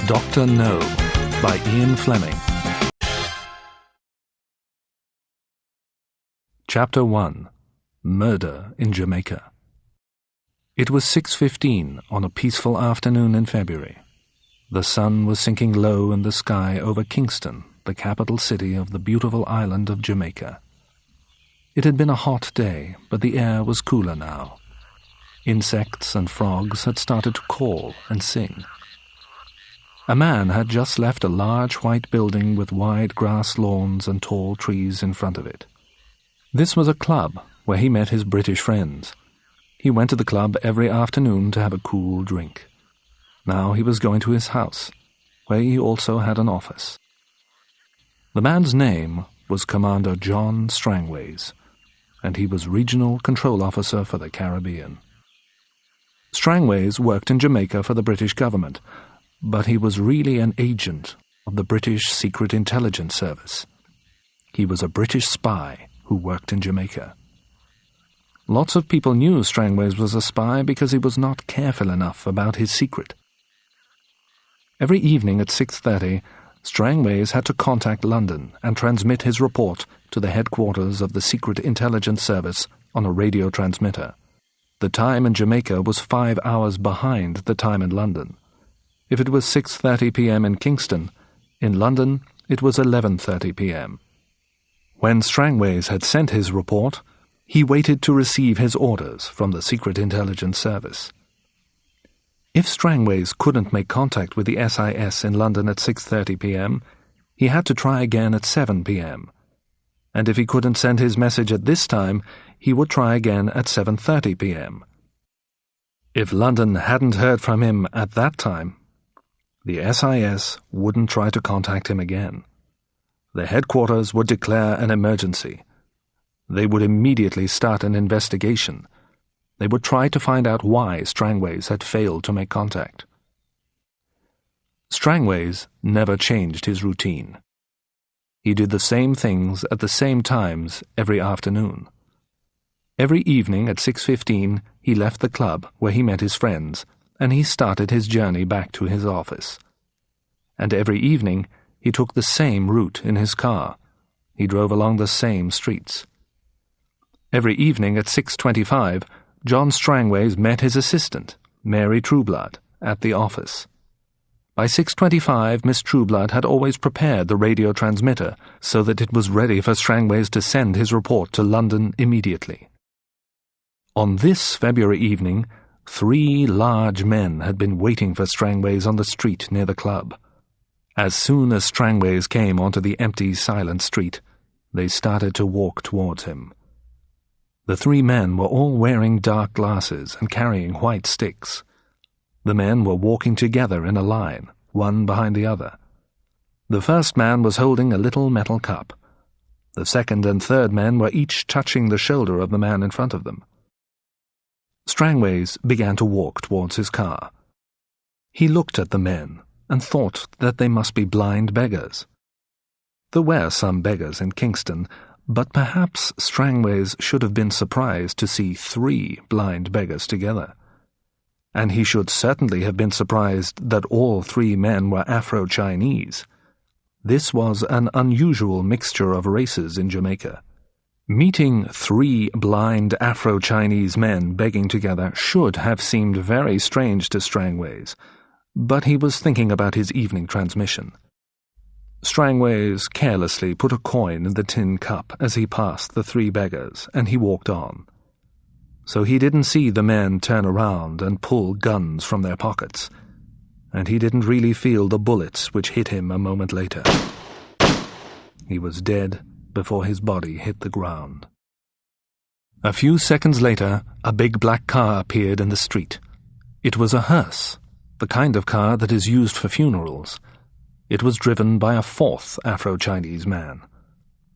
Dr. No by Ian Fleming. Chapter 1. Murder in Jamaica. It was 6:15 on a peaceful afternoon in February. The sun was sinking low in the sky over Kingston, the capital city of the beautiful island of Jamaica. It had been a hot day, but the air was cooler now. Insects and frogs had started to call and sing. A man had just left a large white building with wide grass lawns and tall trees in front of it. This was a club where he met his British friends. He went to the club every afternoon to have a cool drink. Now he was going to his house, where he also had an office. The man's name was Commander John Strangways, and he was Regional Control Officer for the Caribbean. Strangways worked in Jamaica for the British government, but he was really an agent of the British Secret Intelligence Service. He was a British spy who worked in Jamaica. Lots of people knew Strangways was a spy because he was not careful enough about his secret. Every evening at 6:30, Strangways had to contact London and transmit his report to the headquarters of the Secret Intelligence Service on a radio transmitter. The time in Jamaica was 5 hours behind the time in London. If it was 6:30 p.m. in Kingston, in London it was 11:30 p.m. When Strangways had sent his report, he waited to receive his orders from the Secret Intelligence Service. If Strangways couldn't make contact with the SIS in London at 6:30 p.m., he had to try again at 7 p.m. And if he couldn't send his message at this time, he would try again at 7:30 p.m. If London hadn't heard from him at that time, the SIS wouldn't try to contact him again. The headquarters would declare an emergency. They would immediately start an investigation. They would try to find out why Strangways had failed to make contact. Strangways never changed his routine. He did the same things at the same times every afternoon. Every evening at 6:15 he left the club where he met his friends, and he started his journey back to his office. And every evening he took the same route in his car. He drove along the same streets. Every evening at 6:25, John Strangways met his assistant, Mary Trueblood, at the office. By 6:25, Miss Trueblood had always prepared the radio transmitter so that it was ready for Strangways to send his report to London immediately. On this February evening, 3 large men had been waiting for Strangways on the street near the club. As soon as Strangways came onto the empty, silent street, they started to walk towards him. The 3 men were all wearing dark glasses and carrying white sticks. The men were walking together in a line, one behind the other. The first man was holding a little metal cup. The second and third men were each touching the shoulder of the man in front of them. Strangways began to walk towards his car. He looked at the men and thought that they must be blind beggars. There were some beggars in Kingston, but perhaps Strangways should have been surprised to see 3 blind beggars together. And he should certainly have been surprised that all 3 men were Afro-Chinese. This was an unusual mixture of races in Jamaica. Meeting 3 blind Afro-Chinese men begging together should have seemed very strange to Strangways, but he was thinking about his evening transmission. Strangways carelessly put a coin in the tin cup as he passed the 3 beggars, and he walked on. So he didn't see the men turn around and pull guns from their pockets, and he didn't really feel the bullets which hit him a moment later. He was dead before his body hit the ground. A few seconds later, a big black car appeared in the street. It was a hearse, the kind of car that is used for funerals. It was driven by a 4th Afro-Chinese man.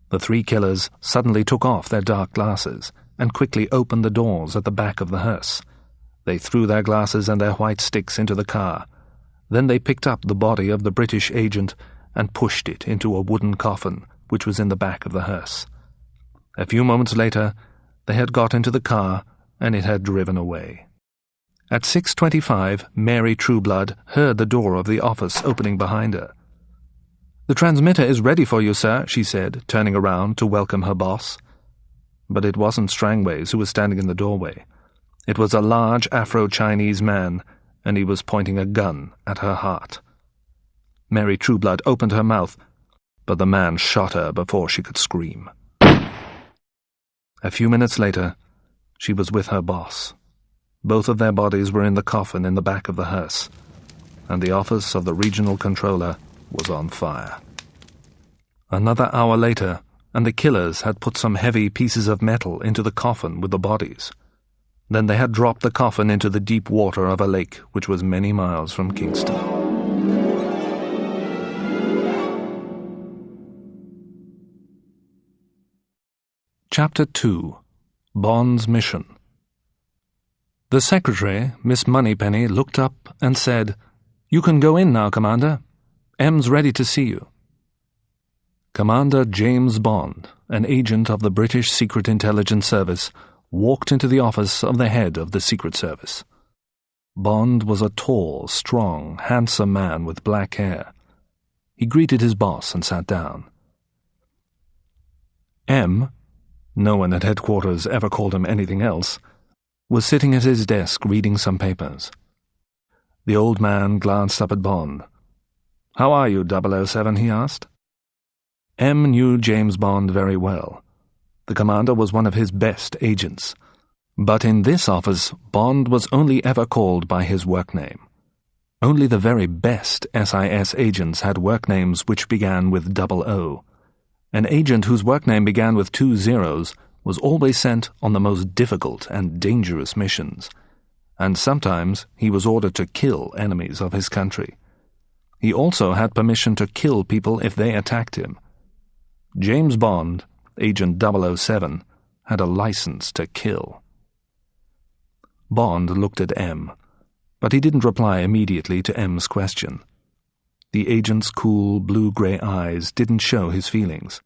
The 3 killers suddenly took off their dark glasses and quickly opened the doors at the back of the hearse. They threw their glasses and their white sticks into the car. Then they picked up the body of the British agent and pushed it into a wooden coffin which was in the back of the hearse. A few moments later, they had got into the car and it had driven away. At 6:25, Mary Trueblood heard the door of the office opening behind her. "The transmitter is ready for you, sir," she said, turning around to welcome her boss. But it wasn't Strangways who was standing in the doorway. It was a large Afro-Chinese man, and he was pointing a gun at her heart. Mary Trueblood opened her mouth, but the man shot her before she could scream. A few minutes later, she was with her boss. Both of their bodies were in the coffin in the back of the hearse, and the office of the regional controller was on fire. Another hour later, and the killers had put some heavy pieces of metal into the coffin with the bodies. Then they had dropped the coffin into the deep water of a lake which was many miles from Kingston. Chapter 2. Bond's Mission. The secretary, Miss Moneypenny, looked up and said, "You can go in now, Commander. M's ready to see you." Commander James Bond, an agent of the British Secret Intelligence Service, walked into the office of the head of the Secret Service. Bond was a tall, strong, handsome man with black hair. He greeted his boss and sat down. M, no one at headquarters ever called him anything else, was sitting at his desk reading some papers. The old man glanced up at Bond. "How are you, 007?" he asked. M knew James Bond very well. The commander was one of his best agents. But in this office, Bond was only ever called by his work name. Only the very best SIS agents had work names which began with 00. An agent whose work name began with 2 zeros was always sent on the most difficult and dangerous missions, and sometimes he was ordered to kill enemies of his country. He also had permission to kill people if they attacked him. James Bond, Agent 007, had a license to kill. Bond looked at M, but he didn't reply immediately to M's question. The agent's cool, blue-gray eyes didn't show his feelings,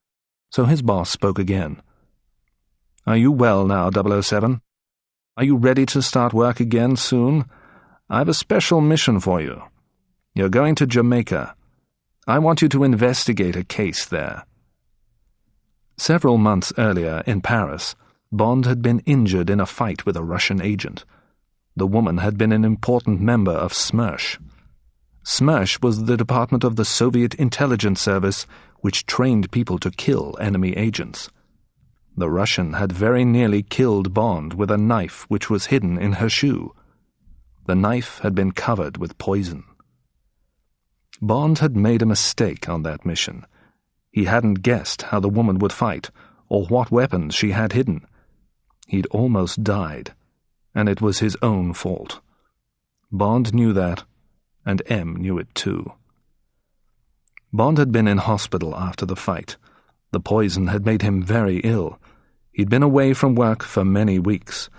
so his boss spoke again. "Are you well now, 007? Are you ready to start work again soon? I've a special mission for you. You're going to Jamaica. I want you to investigate a case there." Several months earlier, in Paris, Bond had been injured in a fight with a Russian agent. The woman had been an important member of SMERSH. SMERSH was the department of the Soviet intelligence service which trained people to kill enemy agents. The Russian had very nearly killed Bond with a knife which was hidden in her shoe. The knife had been covered with poison. Bond had made a mistake on that mission. He hadn't guessed how the woman would fight, or what weapons she had hidden. He'd almost died, and it was his own fault. Bond knew that, and M knew it too. Bond had been in hospital after the fight. The poison had made him very ill. He'd been away from work for many weeks,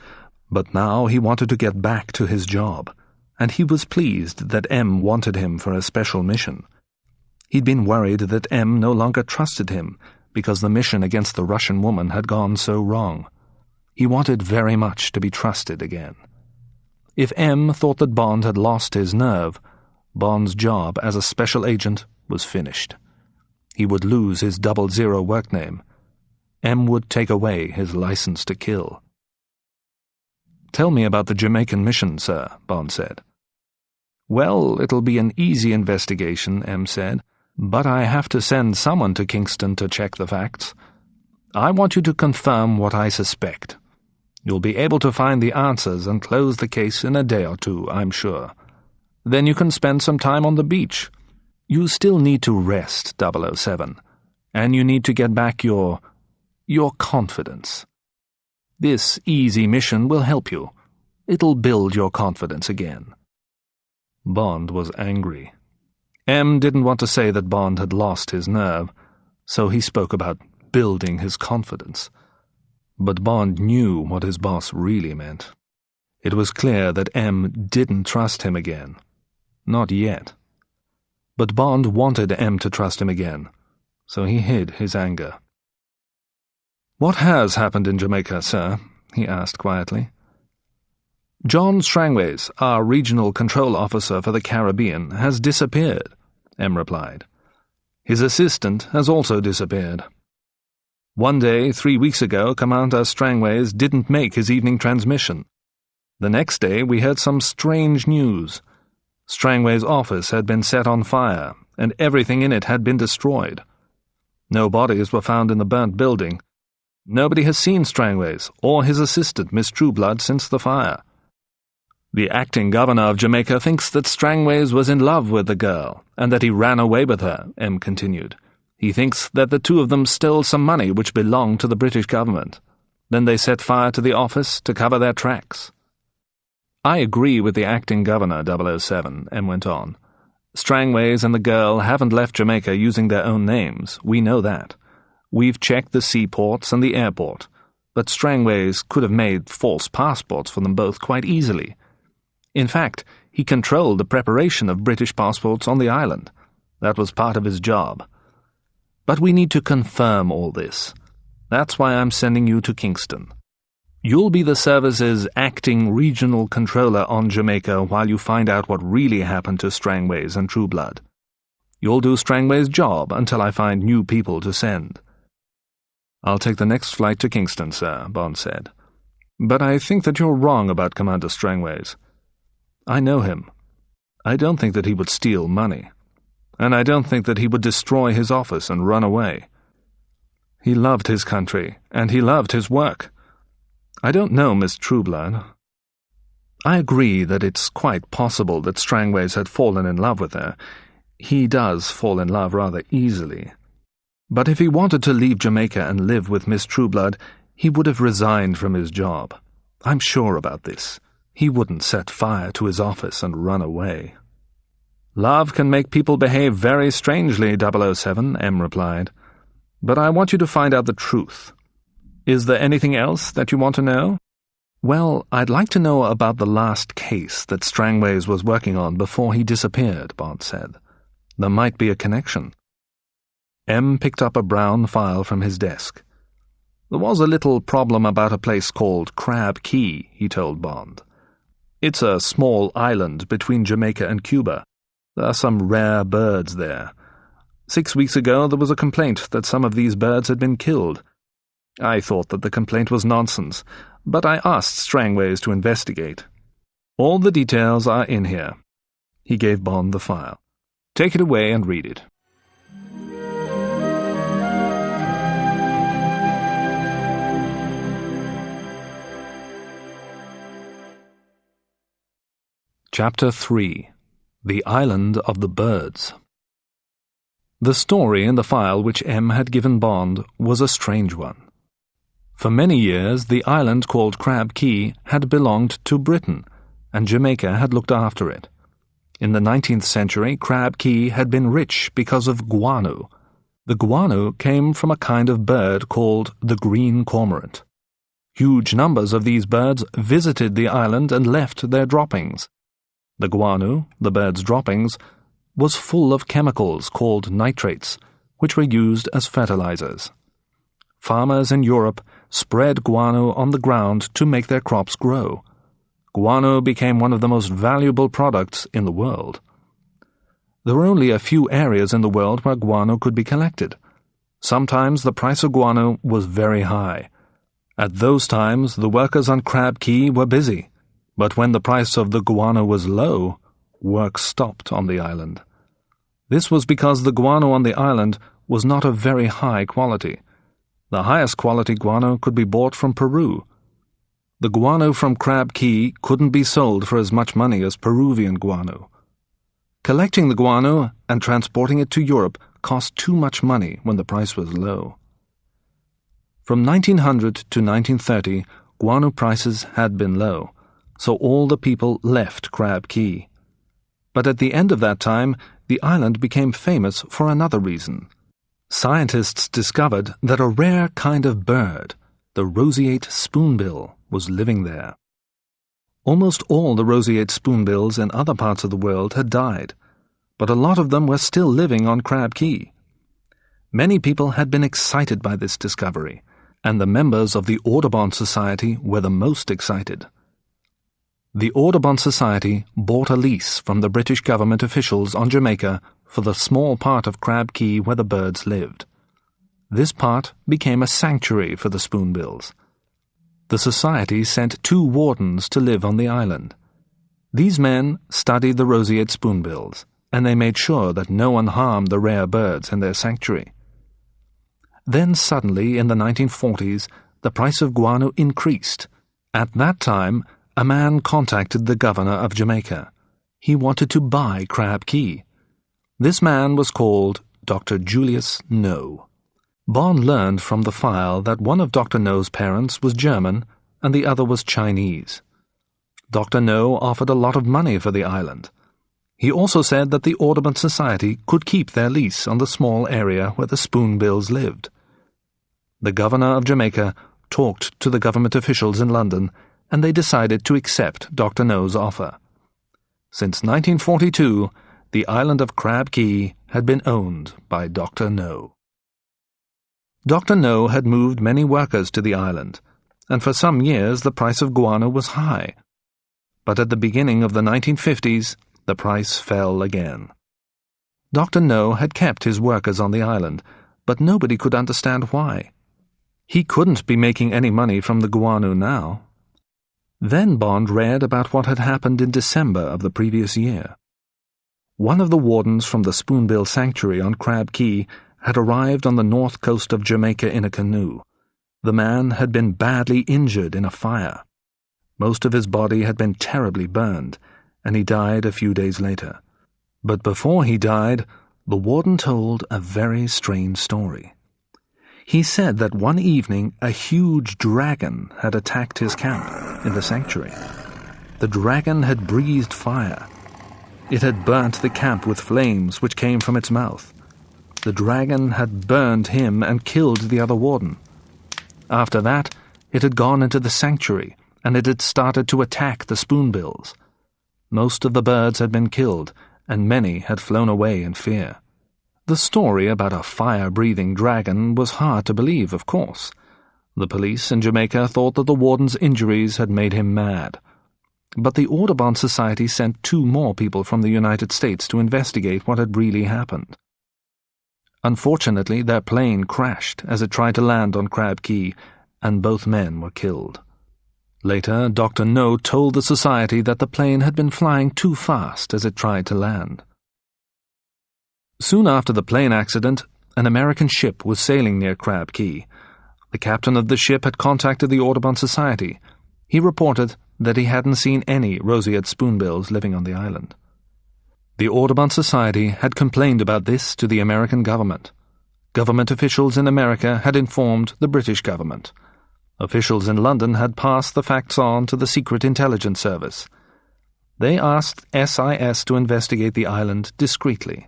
but now he wanted to get back to his job, and he was pleased that M wanted him for a special mission. He'd been worried that M no longer trusted him because the mission against the Russian woman had gone so wrong. He wanted very much to be trusted again. If M thought that Bond had lost his nerve, Bond's job as a special agent was finished. He would lose his 00 work name. M would take away his license to kill. "Tell me about the Jamaican mission, sir," Bond said. "Well, it'll be an easy investigation," M said, "but I have to send someone to Kingston to check the facts. I want you to confirm what I suspect. You'll be able to find the answers and close the case in a day or two, I'm sure. Then you can spend some time on the beach. You still need to rest, 007, and you need to get back your confidence. This easy mission will help you. It'll build your confidence again." Bond was angry. M didn't want to say that Bond had lost his nerve, so he spoke about building his confidence. But Bond knew what his boss really meant. It was clear that M didn't trust him again. Not yet. But Bond wanted M to trust him again, so he hid his anger. "What has happened in Jamaica, sir?" he asked quietly. John Strangways, our regional control officer for the Caribbean, has disappeared, M replied. His assistant has also disappeared. One day, 3 weeks ago, Commander Strangways didn't make his evening transmission. The next day, we heard some strange news. Strangways' office had been set on fire, and everything in it had been destroyed. No bodies were found in the burnt building. Nobody has seen Strangways or his assistant, Miss Trueblood, since the fire. The acting governor of Jamaica thinks that Strangways was in love with the girl, and that he ran away with her, M continued. He thinks that the two of them stole some money which belonged to the British government. Then they set fire to the office to cover their tracks. I agree with the acting governor, 007, M went on. Strangways and the girl haven't left Jamaica using their own names, we know that. We've checked the seaports and the airport, but Strangways could have made false passports for them both quite easily. In fact, he controlled the preparation of British passports on the island. That was part of his job. But we need to confirm all this. That's why I'm sending you to Kingston. You'll be the service's acting regional controller on Jamaica while you find out what really happened to Strangways and Trueblood. You'll do Strangways' job until I find new people to send. I'll take the next flight to Kingston, sir, Bond said. But I think that you're wrong about Commander Strangways. I know him. I don't think that he would steal money. And I don't think that he would destroy his office and run away. He loved his country, and he loved his work. I don't know Miss Trueblood. I agree that it's quite possible that Strangways had fallen in love with her. He does fall in love rather easily. But if he wanted to leave Jamaica and live with Miss Trueblood, he would have resigned from his job. I'm sure about this. He wouldn't set fire to his office and run away. Love can make people behave very strangely, 007, M replied. But I want you to find out the truth. Is there anything else that you want to know? Well, I'd like to know about the last case that Strangways was working on before he disappeared, Bond said. There might be a connection. M picked up a brown file from his desk. There was a little problem about a place called Crab Key, he told Bond. It's a small island between Jamaica and Cuba. There are some rare birds there. 6 weeks ago there was a complaint that some of these birds had been killed. I thought that the complaint was nonsense, but I asked Strangways to investigate. All the details are in here. He gave Bond the file. Take it away and read it. Chapter 3. The Island of the Birds. The story in the file which M had given Bond was a strange one. For many years the island called Crab Key had belonged to Britain, and Jamaica had looked after it. In the 19th century, Crab Key had been rich because of guano. The guano came from a kind of bird called the green cormorant. Huge numbers of these birds visited the island and left their droppings. The guano, the bird's droppings, was full of chemicals called nitrates, which were used as fertilizers. Farmers in Europe spread guano on the ground to make their crops grow. Guano became one of the most valuable products in the world. There were only a few areas in the world where guano could be collected. Sometimes the price of guano was very high. At those times, the workers on Crab Key were busy. But when the price of the guano was low, work stopped on the island. This was because the guano on the island was not of very high quality. The highest quality guano could be bought from Peru. The guano from Crab Key couldn't be sold for as much money as Peruvian guano. Collecting the guano and transporting it to Europe cost too much money when the price was low. From 1900 to 1930, guano prices had been low, so all the people left Crab Key. But at the end of that time, the island became famous for another reason. Scientists discovered that a rare kind of bird, the roseate spoonbill, was living there. Almost all the roseate spoonbills in other parts of the world had died, but a lot of them were still living on Crab Key. Many people had been excited by this discovery, and the members of the Audubon Society were the most excited. The Audubon Society bought a lease from the British government officials on Jamaica for the small part of Crab Key where the birds lived. This part became a sanctuary for the spoonbills. The society sent 2 wardens to live on the island. These men studied the roseate spoonbills, and they made sure that no one harmed the rare birds in their sanctuary. Then suddenly, in the 1940s, the price of guano increased. At that time, a man contacted the governor of Jamaica. He wanted to buy Crab Key. This man was called Dr. Julius No. Bond learned from the file that one of Dr. No's parents was German and the other was Chinese. Dr. No offered a lot of money for the island. He also said that the Audubon Society could keep their lease on the small area where the spoonbills lived. The governor of Jamaica talked to the government officials in London, and they decided to accept Dr. No's offer. Since 1942, the island of Crab Key had been owned by Dr. No. Dr. No had moved many workers to the island, and for some years the price of guano was high. But at the beginning of the 1950s, the price fell again. Dr. No had kept his workers on the island, but nobody could understand why. He couldn't be making any money from the guano now. Then Bond read about what had happened in December of the previous year. One of the wardens from the Spoonbill Sanctuary on Crab Key had arrived on the north coast of Jamaica in a canoe. The man had been badly injured in a fire. Most of his body had been terribly burned, and he died a few days later. But before he died, the warden told a very strange story. He said that one evening a huge dragon had attacked his camp in the sanctuary. The dragon had breathed fire. It had burnt the camp with flames which came from its mouth. The dragon had burned him and killed the other warden. After that, it had gone into the sanctuary, and it had started to attack the spoonbills. Most of the birds had been killed, and many had flown away in fear. The story about a fire-breathing dragon was hard to believe, of course. The police in Jamaica thought that the warden's injuries had made him mad. But the Audubon Society sent 2 more people from the United States to investigate what had really happened. Unfortunately, their plane crashed as it tried to land on Crab Key, and both men were killed. Later, Dr. No told the society that the plane had been flying too fast as it tried to land. Soon after the plane accident, an American ship was sailing near Crab Key. The captain of the ship had contacted the Audubon Society. He reported that he hadn't seen any roseate spoonbills living on the island. The Audubon Society had complained about this to the American government. Government officials in America had informed the British government. Officials in London had passed the facts on to the Secret Intelligence Service. They asked SIS to investigate the island discreetly.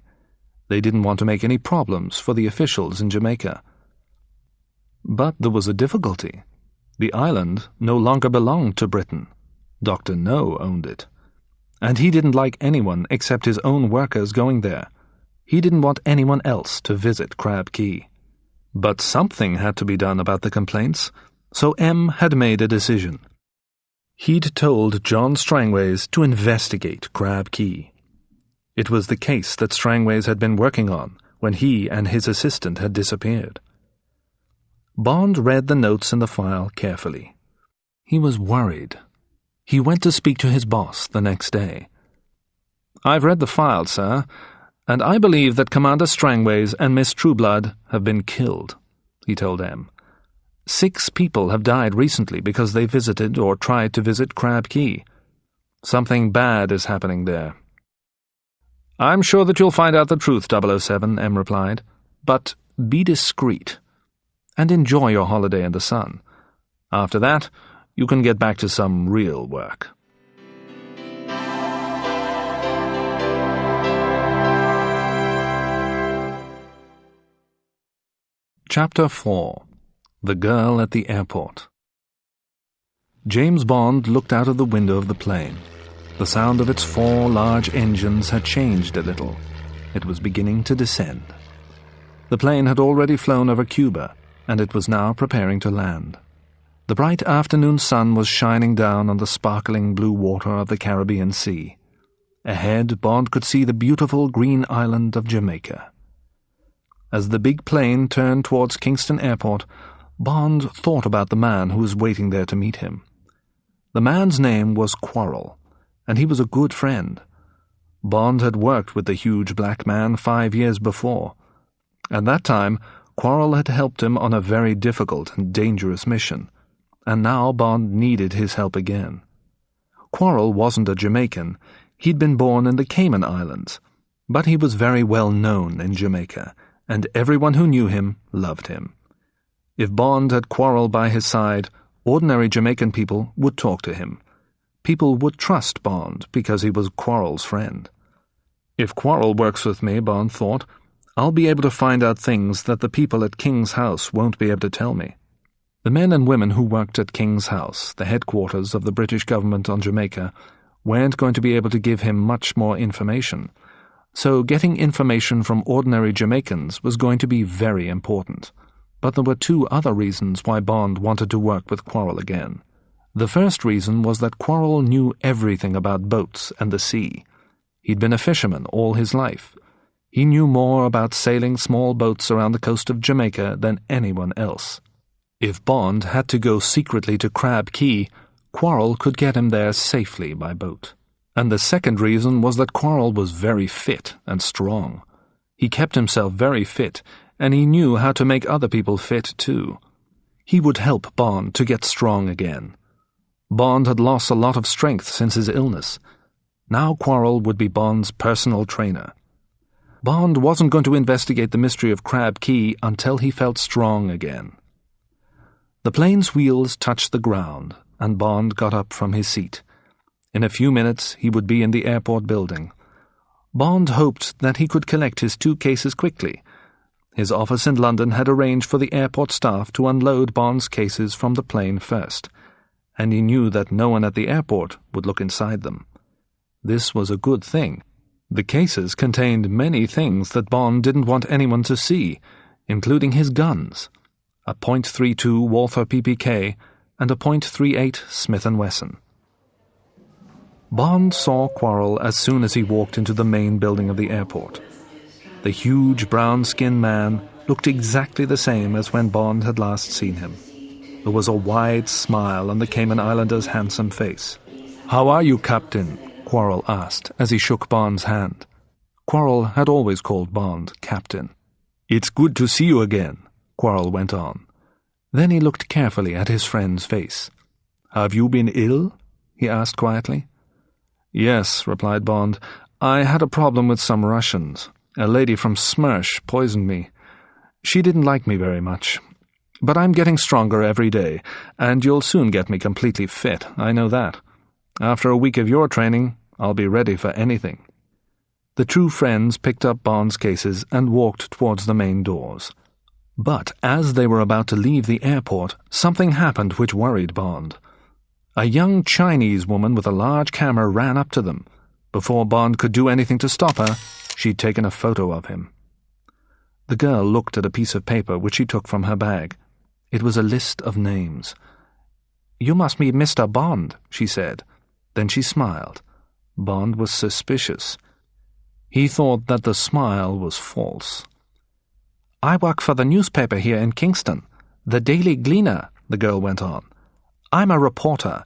They didn't want to make any problems for the officials in Jamaica. But there was a difficulty. The island no longer belonged to Britain. Dr. No owned it. And he didn't like anyone except his own workers going there. He didn't want anyone else to visit Crab Key. But something had to be done about the complaints, so M had made a decision. He'd told John Strangways to investigate Crab Key. It was the case that Strangways had been working on when he and his assistant had disappeared. Bond read the notes in the file carefully. He was worried. He went to speak to his boss the next day. "I've read the file, sir, and I believe that Commander Strangways and Miss Trueblood have been killed," he told M. 6 people have died recently because they visited or tried to visit Crab Key. Something bad is happening there. "I'm sure that you'll find out the truth, 007, M replied. "But be discreet, and enjoy your holiday in the sun. After that, you can get back to some real work." Chapter 4. The Girl at the Airport. James Bond looked out of the window of the plane. The sound of its 4 large engines had changed a little. It was beginning to descend. The plane had already flown over Cuba, and it was now preparing to land. The bright afternoon sun was shining down on the sparkling blue water of the Caribbean Sea. Ahead, Bond could see the beautiful green island of Jamaica. As the big plane turned towards Kingston Airport, Bond thought about the man who was waiting there to meet him. The man's name was Quarrel, and he was a good friend. Bond had worked with the huge black man 5 years before. At that time, Quarrel had helped him on a very difficult and dangerous mission, and now Bond needed his help again. Quarrel wasn't a Jamaican. He'd been born in the Cayman Islands, but he was very well known in Jamaica, and everyone who knew him loved him. If Bond had Quarrel by his side, ordinary Jamaican people would talk to him. People would trust Bond because he was Quarrel's friend. If Quarrel works with me, Bond thought, I'll be able to find out things that the people at King's House won't be able to tell me. The men and women who worked at King's House, the headquarters of the British government on Jamaica, weren't going to be able to give him much more information. So getting information from ordinary Jamaicans was going to be very important. But there were two other reasons why Bond wanted to work with Quarrel again. The first reason was that Quarrel knew everything about boats and the sea. He'd been a fisherman all his life. He knew more about sailing small boats around the coast of Jamaica than anyone else. If Bond had to go secretly to Crab Key, Quarrel could get him there safely by boat. And the second reason was that Quarrel was very fit and strong. He kept himself very fit, and he knew how to make other people fit too. He would help Bond to get strong again. Bond had lost a lot of strength since his illness. Now Quarrel would be Bond's personal trainer. Bond wasn't going to investigate the mystery of Crab Key until he felt strong again. The plane's wheels touched the ground, and Bond got up from his seat. In a few minutes he would be in the airport building. Bond hoped that he could collect his 2 cases quickly. His office in London had arranged for the airport staff to unload Bond's cases from the plane first, and he knew that no one at the airport would look inside them. This was a good thing. The cases contained many things that Bond didn't want anyone to see, including his guns, a .32 Walther PPK and a .38 Smith & Wesson. Bond saw Quarrel as soon as he walked into the main building of the airport. The huge brown-skinned man looked exactly the same as when Bond had last seen him. There was a wide smile on the Cayman Islander's handsome face. "How are you, Captain?" Quarrel asked as he shook Bond's hand. Quarrel had always called Bond Captain. "It's good to see you again," Quarrel went on. Then he looked carefully at his friend's face. "Have you been ill?" he asked quietly. "Yes," replied Bond. "I had a problem with some Russians. A lady from Smersh poisoned me. She didn't like me very much. But I'm getting stronger every day, and you'll soon get me completely fit, I know that. After a week of your training, I'll be ready for anything." The true friends picked up Bond's cases and walked towards the main doors. But as they were about to leave the airport, something happened which worried Bond. A young Chinese woman with a large camera ran up to them. Before Bond could do anything to stop her, she'd taken a photo of him. The girl looked at a piece of paper which she took from her bag. It was a list of names. "You must be Mr. Bond," she said. Then she smiled. Bond was suspicious. He thought that the smile was false. "I work for the newspaper here in Kingston, the Daily Gleaner," the girl went on. "I'm a reporter.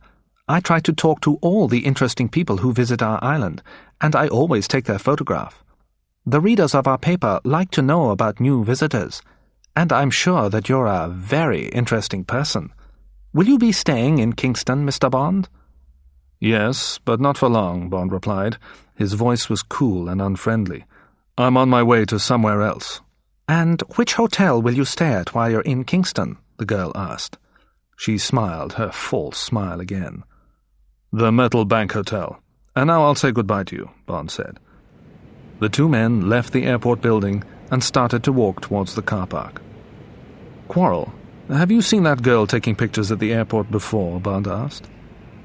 I try to talk to all the interesting people who visit our island, and I always take their photograph. The readers of our paper like to know about new visitors, and I'm sure that you're a very interesting person. Will you be staying in Kingston, Mr. Bond?" "Yes, but not for long," Bond replied. His voice was cool and unfriendly. "I'm on my way to somewhere else." "And which hotel will you stay at while you're in Kingston?" the girl asked. She smiled, her false smile again. "The Metal Bank Hotel. And now I'll say goodbye to you," Bond said. The two men left the airport building and started to walk towards the car park. "Quarrel, have you seen that girl taking pictures at the airport before?" Bond asked.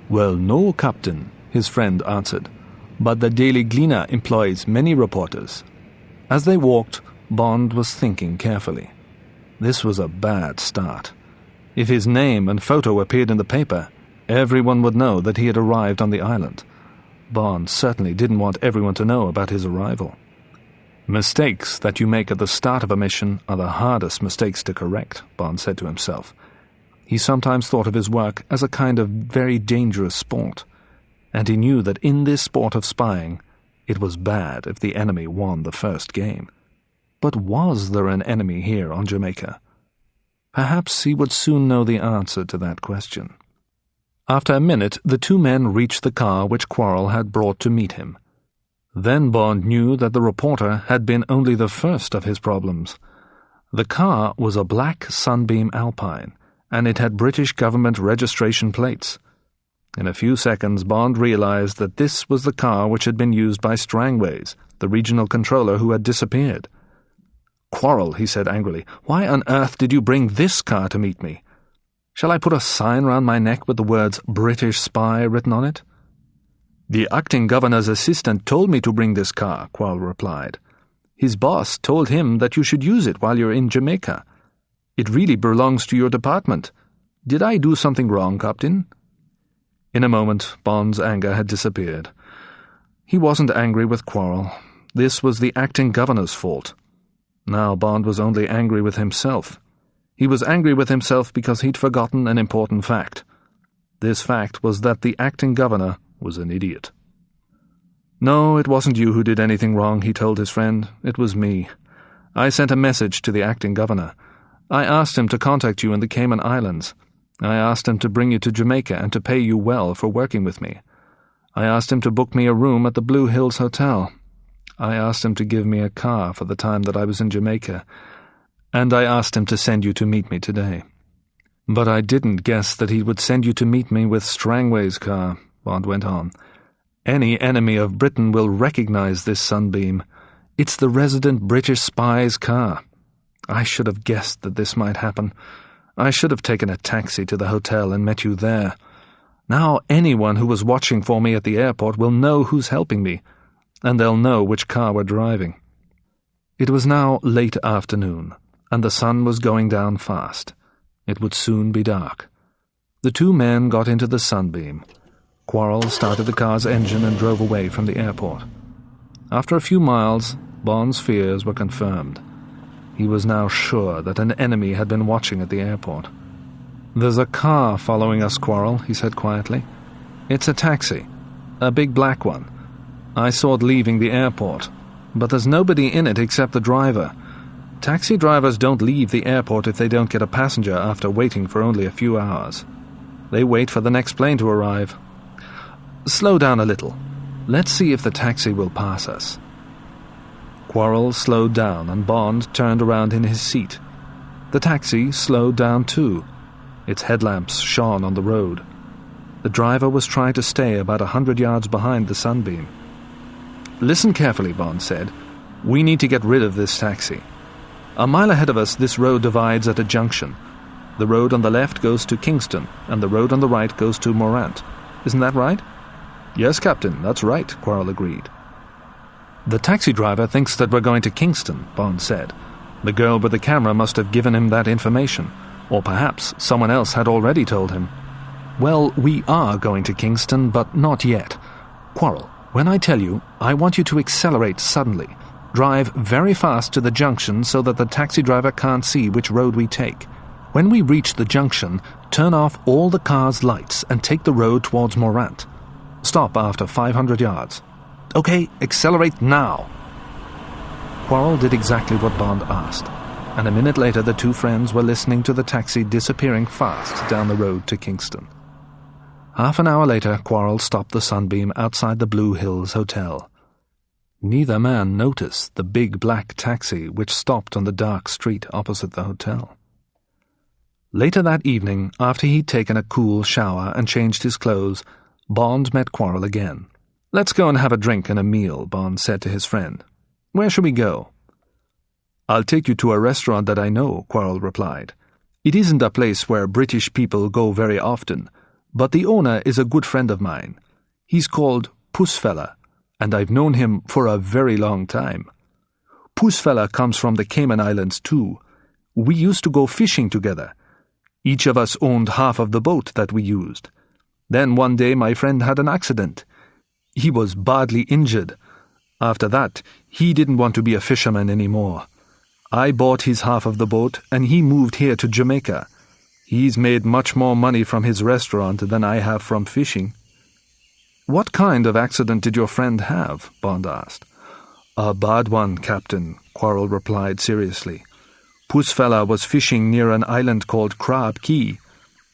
"Well, no, Captain," his friend answered. "But the Daily Gleaner employs many reporters." As they walked, Bond was thinking carefully. This was a bad start. If his name and photo appeared in the paper, everyone would know that he had arrived on the island. Bond certainly didn't want everyone to know about his arrival. Mistakes that you make at the start of a mission are the hardest mistakes to correct, Bond said to himself. He sometimes thought of his work as a kind of very dangerous sport, and he knew that in this sport of spying, it was bad if the enemy won the first game. But was there an enemy here on Jamaica? Perhaps he would soon know the answer to that question. After a minute, the two men reached the car which Quarrel had brought to meet him. Then Bond knew that the reporter had been only the first of his problems. The car was a black Sunbeam Alpine, and it had British government registration plates. In a few seconds, Bond realized that this was the car which had been used by Strangways, the regional controller who had disappeared. "Quarrel," he said angrily, "why on earth did you bring this car to meet me? Shall I put a sign round my neck with the words British Spy written on it?" "The acting governor's assistant told me to bring this car," Quarrel replied. "His boss told him that you should use it while you're in Jamaica. It really belongs to your department. Did I do something wrong, Captain?" In a moment, Bond's anger had disappeared. He wasn't angry with Quarrel. This was the acting governor's fault. Now Bond was only angry with himself. He was angry with himself because he'd forgotten an important fact. This fact was that the acting governor was an idiot. "No, it wasn't you who did anything wrong," he told his friend. "It was me. I sent a message to the acting governor. I asked him to contact you in the Cayman Islands. I asked him to bring you to Jamaica and to pay you well for working with me. I asked him to book me a room at the Blue Hills Hotel. I asked him to give me a car for the time that I was in Jamaica, and I asked him to send you to meet me today. But I didn't guess that he would send you to meet me with Strangway's car," Bond went on. "Any enemy of Britain will recognize this Sunbeam. It's the resident British spy's car. I should have guessed that this might happen. I should have taken a taxi to the hotel and met you there. Now anyone who was watching for me at the airport will know who's helping me, and they'll know which car we're driving." It was now late afternoon, and the sun was going down fast. It would soon be dark. The two men got into the Sunbeam. Quarrel started the car's engine and drove away from the airport. After a few miles, Bond's fears were confirmed. He was now sure that an enemy had been watching at the airport. "There's a car following us, Quarrel," he said quietly. "It's a taxi, a big black one. I saw it leaving the airport, but there's nobody in it except the driver. Taxi drivers don't leave the airport if they don't get a passenger after waiting for only a few hours. They wait for the next plane to arrive. Slow down a little. Let's see if the taxi will pass us." Quarrel slowed down, and Bond turned around in his seat. The taxi slowed down too. Its headlamps shone on the road. The driver was trying to stay about 100 yards behind the Sunbeam. "Listen carefully," Bond said. "We need to get rid of this taxi. A mile ahead of us, this road divides at a junction. The road on the left goes to Kingston, and the road on the right goes to Morant. Isn't that right?" "Yes, Captain, that's right," Quarrel agreed. "The taxi driver thinks that we're going to Kingston," Bond said. "The girl with the camera must have given him that information, or perhaps someone else had already told him. Well, we are going to Kingston, but not yet. Quarrel, when I tell you, I want you to accelerate suddenly. Drive very fast to the junction so that the taxi driver can't see which road we take. When we reach the junction, turn off all the car's lights and take the road towards Morant. Stop after 500 yards. Okay, accelerate now." Quarrel did exactly what Bond asked, and a minute later the two friends were listening to the taxi disappearing fast down the road to Kingston. Half an hour later, Quarrel stopped the Sunbeam outside the Blue Hills Hotel. Neither man noticed the big black taxi which stopped on the dark street opposite the hotel. Later that evening, after he'd taken a cool shower and changed his clothes, Bond met Quarrel again. "Let's go and have a drink and a meal," Bond said to his friend. "Where shall we go?" "I'll take you to a restaurant that I know," Quarrel replied. "It isn't a place where British people go very often, but the owner is a good friend of mine. He's called Pussfella, and I've known him for a very long time. Pussfella comes from the Cayman Islands too. We used to go fishing together. Each of us owned half of the boat that we used. Then one day my friend had an accident. He was badly injured. After that, he didn't want to be a fisherman anymore. I bought his half of the boat, and he moved here to Jamaica. He's made much more money from his restaurant than I have from fishing." "What kind of accident did your friend have?" Bond asked. "A bad one, Captain," Quarrel replied seriously. "Pussfella was fishing near an island called Crab Key.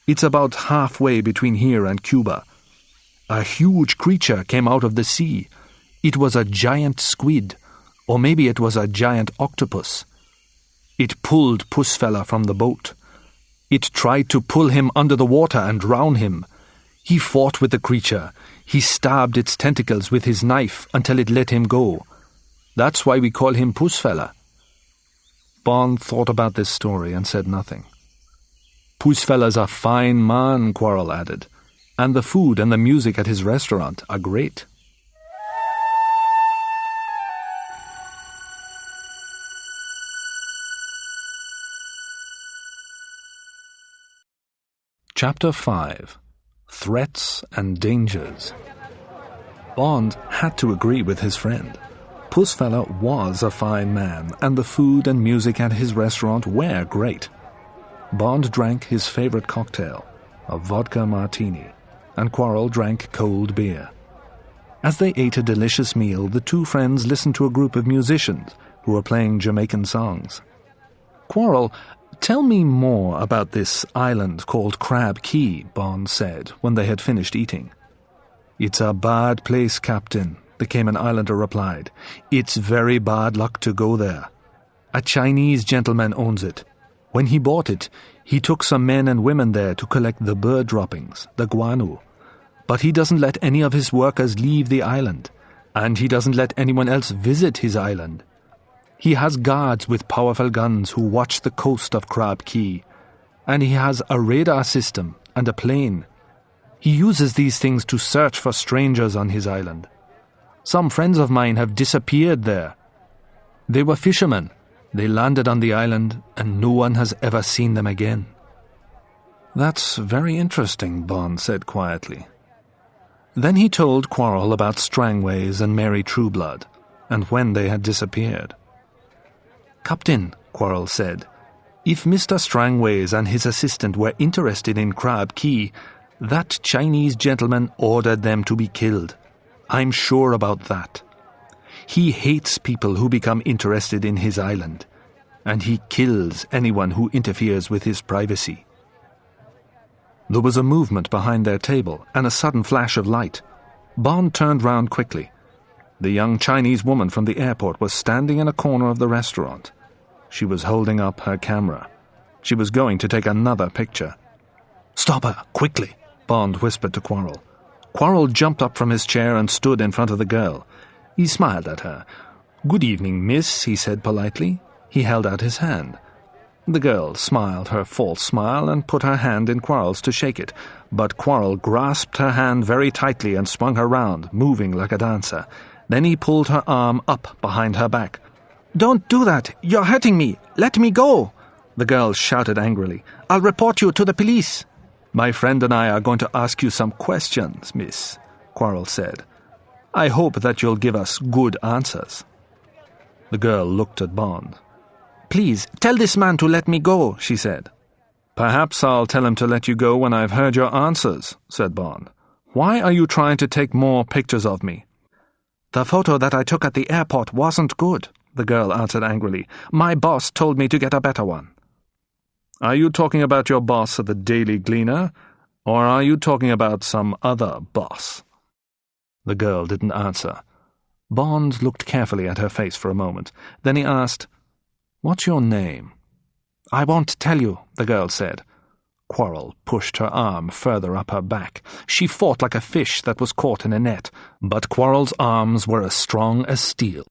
It's about halfway between here and Cuba. A huge creature came out of the sea. It was a giant squid, or maybe it was a giant octopus. It pulled Pussfella from the boat. It tried to pull him under the water and drown him. He fought with the creature. He stabbed its tentacles with his knife until it let him go. That's why we call him Pussfella." Bond thought about this story and said nothing. "Pussfella's a fine man," Quarrel added, "and the food and the music at his restaurant are great." Chapter 5. Threats and Dangers. Bond had to agree with his friend. Pussfella was a fine man, and the food and music at his restaurant were great. Bond drank his favorite cocktail, a vodka martini, and Quarrel drank cold beer. As they ate a delicious meal, the two friends listened to a group of musicians who were playing Jamaican songs. "Quarrel, tell me more about this island called Crab Key," Bond said when they had finished eating. "It's a bad place, Captain," the Cayman Islander replied. "It's very bad luck to go there. A Chinese gentleman owns it. When he bought it, he took some men and women there to collect the bird droppings, the guano. But he doesn't let any of his workers leave the island, and he doesn't let anyone else visit his island. He has guards with powerful guns who watch the coast of Crab Key, and he has a radar system and a plane. He uses these things to search for strangers on his island. Some friends of mine have disappeared there. They were fishermen. They landed on the island, and no one has ever seen them again." "That's very interesting," Bond said quietly. Then he told Quarrel about Strangways and Mary Trueblood, and when they had disappeared. "Captain," Quarrel said, "if Mr. Strangways and his assistant were interested in Crab Key, that Chinese gentleman ordered them to be killed. I'm sure about that. He hates people who become interested in his island, and he kills anyone who interferes with his privacy." There was a movement behind their table and a sudden flash of light. Bond turned round quickly. The young Chinese woman from the airport was standing in a corner of the restaurant. She was holding up her camera. She was going to take another picture. "Stop her, quickly," Bond whispered to Quarrel. Quarrel jumped up from his chair and stood in front of the girl. He smiled at her. "Good evening, miss," he said politely. He held out his hand. The girl smiled her false smile and put her hand in Quarrel's to shake it, but Quarrel grasped her hand very tightly and swung her round, moving like a dancer. Then he pulled her arm up behind her back. "Don't do that! You're hurting me! Let me go!" the girl shouted angrily. "I'll report you to the police." "My friend and I are going to ask you some questions, miss," Quarrel said. "I hope that you'll give us good answers." The girl looked at Bond. "Please, tell this man to let me go," she said. "Perhaps I'll tell him to let you go when I've heard your answers," said Bond. "Why are you trying to take more pictures of me?" "The photo that I took at the airport wasn't good," the girl answered angrily. "My boss told me to get a better one." "Are you talking about your boss at the Daily Gleaner, or are you talking about some other boss?" The girl didn't answer. Bond looked carefully at her face for a moment. Then he asked, "What's your name?" "I won't tell you," the girl said. Quarrel pushed her arm further up her back. She fought like a fish that was caught in a net, but Quarrel's arms were as strong as steel.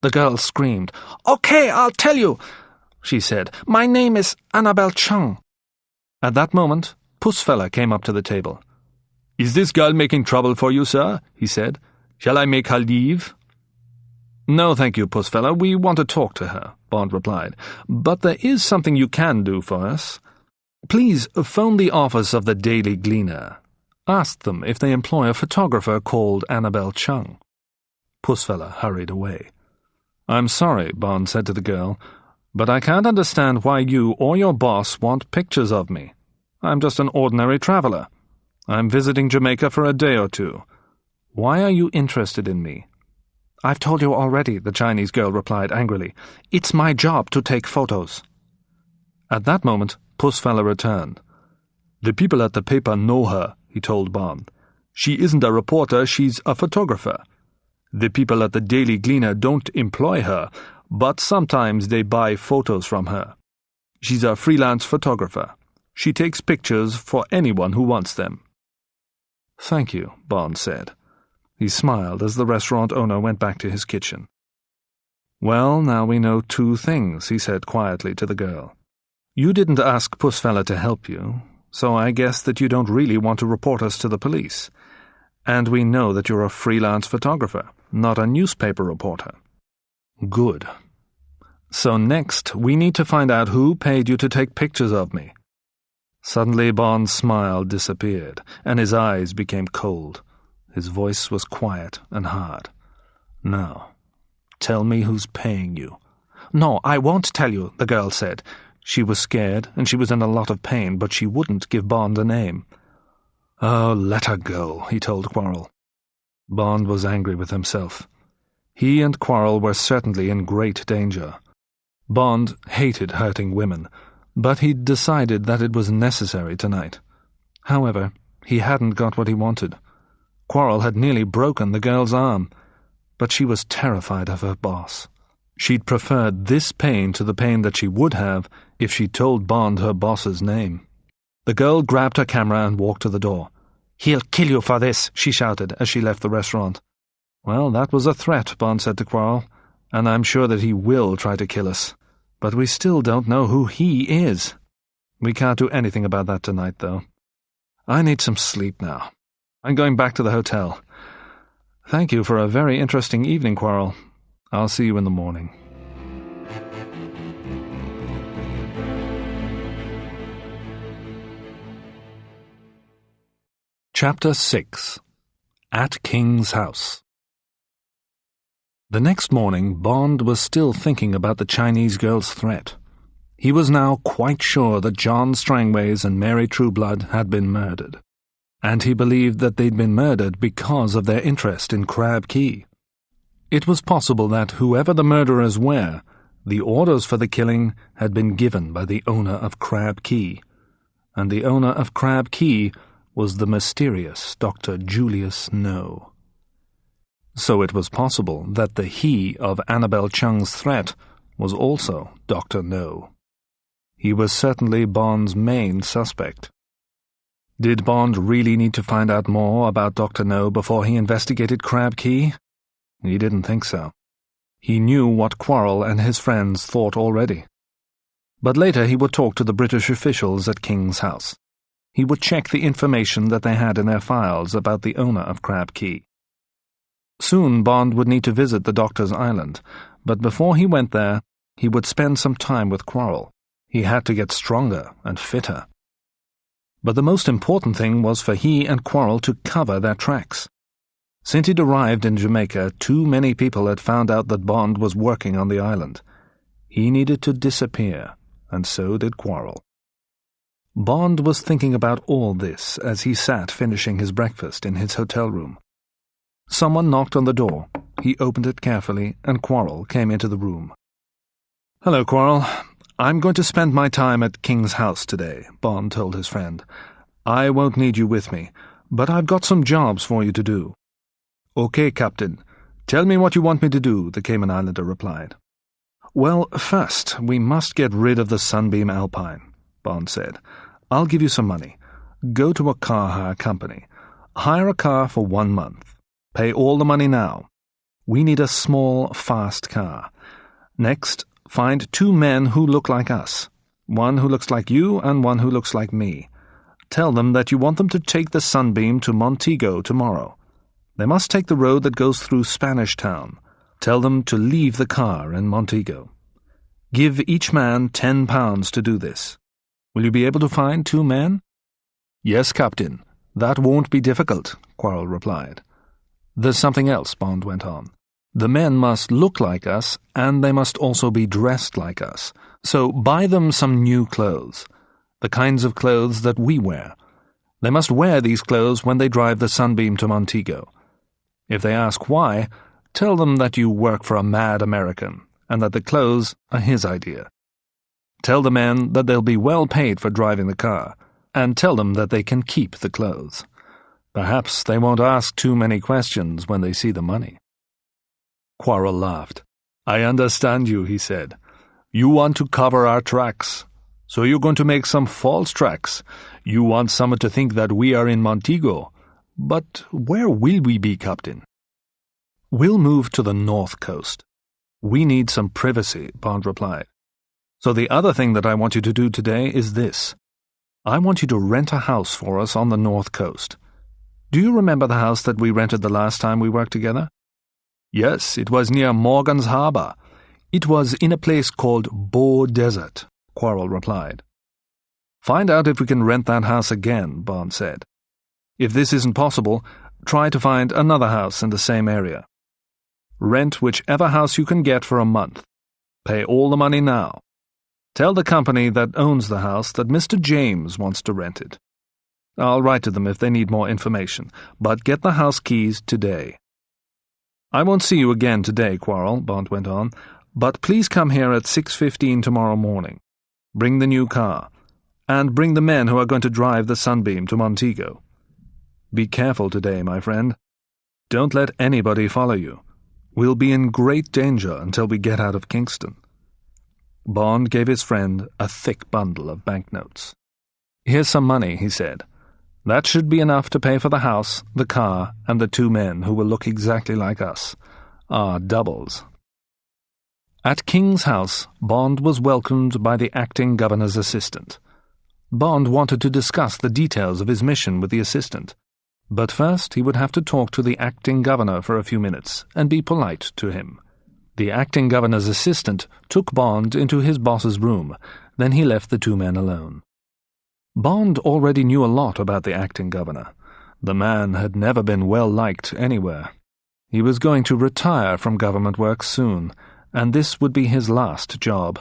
The girl screamed. "Okay, I'll tell you," she said. "My name is Annabelle Chung." At that moment, Pussfella came up to the table. "Is this girl making trouble for you, sir?" he said. "Shall I make her leave?" "No, thank you, Pussfella. We want to talk to her," Bond replied. "But there is something you can do for us." Please phone the office of the Daily Gleaner. Ask them if they employ a photographer called Annabel Chung." Pussfella hurried away. "I'm sorry," Bond said to the girl, "but I can't understand why you or your boss want pictures of me. I'm just an ordinary traveler. I'm visiting Jamaica for a day or two. Why are you interested in me?" "I've told you already," the Chinese girl replied angrily. "It's my job to take photos." At that moment, Pussfella returned. "The people at the paper know her," he told Bond. "She isn't a reporter, she's a photographer. The people at the Daily Gleaner don't employ her, but sometimes they buy photos from her. She's a freelance photographer. She takes pictures for anyone who wants them." "Thank you," Bond said. He smiled as the restaurant owner went back to his kitchen. "Well, now we know two things," he said quietly to the girl. "You didn't ask Pussfella to help you, so I guess that you don't really want to report us to the police. And we know that you're a freelance photographer, not a newspaper reporter." "Good. So next, we need to find out who paid you to take pictures of me." Suddenly Bond's smile disappeared, and his eyes became cold. His voice was quiet and hard. "Now, tell me who's paying you." "No, I won't tell you," the girl said. She was scared, and she was in a lot of pain, but she wouldn't give Bond a name. "Oh, let her go," he told Quarrel. Bond was angry with himself. He and Quarrel were certainly in great danger. Bond hated hurting women, but he'd decided that it was necessary tonight. However, he hadn't got what he wanted. Quarrel had nearly broken the girl's arm, but she was terrified of her boss. She'd preferred this pain to the pain that she would have if she'd told Bond her boss's name. The girl grabbed her camera and walked to the door. "He'll kill you for this," she shouted as she left the restaurant. "Well, that was a threat," Bond said to Quarrel, "and I'm sure that he will try to kill us. But we still don't know who he is. We can't do anything about that tonight, though. I need some sleep now. I'm going back to the hotel. Thank you for a very interesting evening, Quarrel. I'll see you in the morning." Chapter 6. At King's House. The next morning, Bond was still thinking about the Chinese girl's threat. He was now quite sure that John Strangways and Mary Trueblood had been murdered, and he believed that they'd been murdered because of their interest in Crab Key. It was possible that whoever the murderers were, the orders for the killing had been given by the owner of Crab Key, and the owner of Crab Key was the mysterious Dr. Julius No. So it was possible that the he of Annabel Chung's threat was also Dr. No. He was certainly Bond's main suspect. Did Bond really need to find out more about Dr. No before he investigated Crab Key? He didn't think so. He knew what Quarrel and his friends thought already. But later he would talk to the British officials at King's House. He would check the information that they had in their files about the owner of Crab Key. Soon Bond would need to visit the Doctor's Island, but before he went there, he would spend some time with Quarrel. He had to get stronger and fitter. But the most important thing was for he and Quarrel to cover their tracks. Since he'd arrived in Jamaica, too many people had found out that Bond was working on the island. He needed to disappear, and so did Quarrel. Bond was thinking about all this as he sat finishing his breakfast in his hotel room. Someone knocked on the door. He opened it carefully, and Quarrel came into the room. "Hello, Quarrel. I'm going to spend my time at King's House today," Bond told his friend. "I won't need you with me, but I've got some jobs for you to do." "Okay, Captain. Tell me what you want me to do," the Cayman Islander replied. "Well, first, we must get rid of the Sunbeam Alpine," Bond said. "I'll give you some money. Go to a car hire company. Hire a car for 1 month. Pay all the money now. We need a small, fast car. Next, find 2 men who look like us. One who looks like you and one who looks like me. Tell them that you want them to take the Sunbeam to Montego tomorrow. They must take the road that goes through Spanish Town. Tell them to leave the car in Montego. Give each man £10 to do this. Will you be able to find 2 men?" "Yes, Captain. That won't be difficult," Quarrel replied. "There's something else," Bond went on. "The men must look like us, and they must also be dressed like us. So buy them some new clothes, the kinds of clothes that we wear. They must wear these clothes when they drive the Sunbeam to Montego. If they ask why, tell them that you work for a mad American, and that the clothes are his idea. Tell the men that they'll be well paid for driving the car, and tell them that they can keep the clothes. Perhaps they won't ask too many questions when they see the money." Quarrel laughed. "I understand you," he said. "You want to cover our tracks. So you're going to make some false tracks. You want someone to think that we are in Montego. But where will we be, Captain?" "We'll move to the north coast. We need some privacy," Bond replied. "So the other thing that I want you to do today is this. I want you to rent a house for us on the north coast. Do you remember the house that we rented the last time we worked together?" "Yes, it was near Morgan's Harbor. It was in a place called Bow Desert," Quarrel replied. "Find out if we can rent that house again," Bond said. "If this isn't possible, try to find another house in the same area. Rent whichever house you can get for a month. Pay all the money now. Tell the company that owns the house that Mr. James wants to rent it. I'll write to them if they need more information, but get the house keys today." "I won't see you again today, Quarrel," Bond went on, "but please come here at 6:15 tomorrow morning. Bring the new car, and bring the men who are going to drive the Sunbeam to Montego. Be careful today, my friend. Don't let anybody follow you. We'll be in great danger until we get out of Kingston." Bond gave his friend a thick bundle of banknotes. "Here's some money," he said. "That should be enough to pay for the house, the car, and the 2 men who will look exactly like us. Our doubles." At King's house, Bond was welcomed by the acting governor's assistant. Bond wanted to discuss the details of his mission with the assistant, but first he would have to talk to the acting governor for a few minutes and be polite to him. The acting governor's assistant took Bond into his boss's room, then he left the 2 men alone. Bond already knew a lot about the acting governor. The man had never been well liked anywhere. He was going to retire from government work soon, and this would be his last job.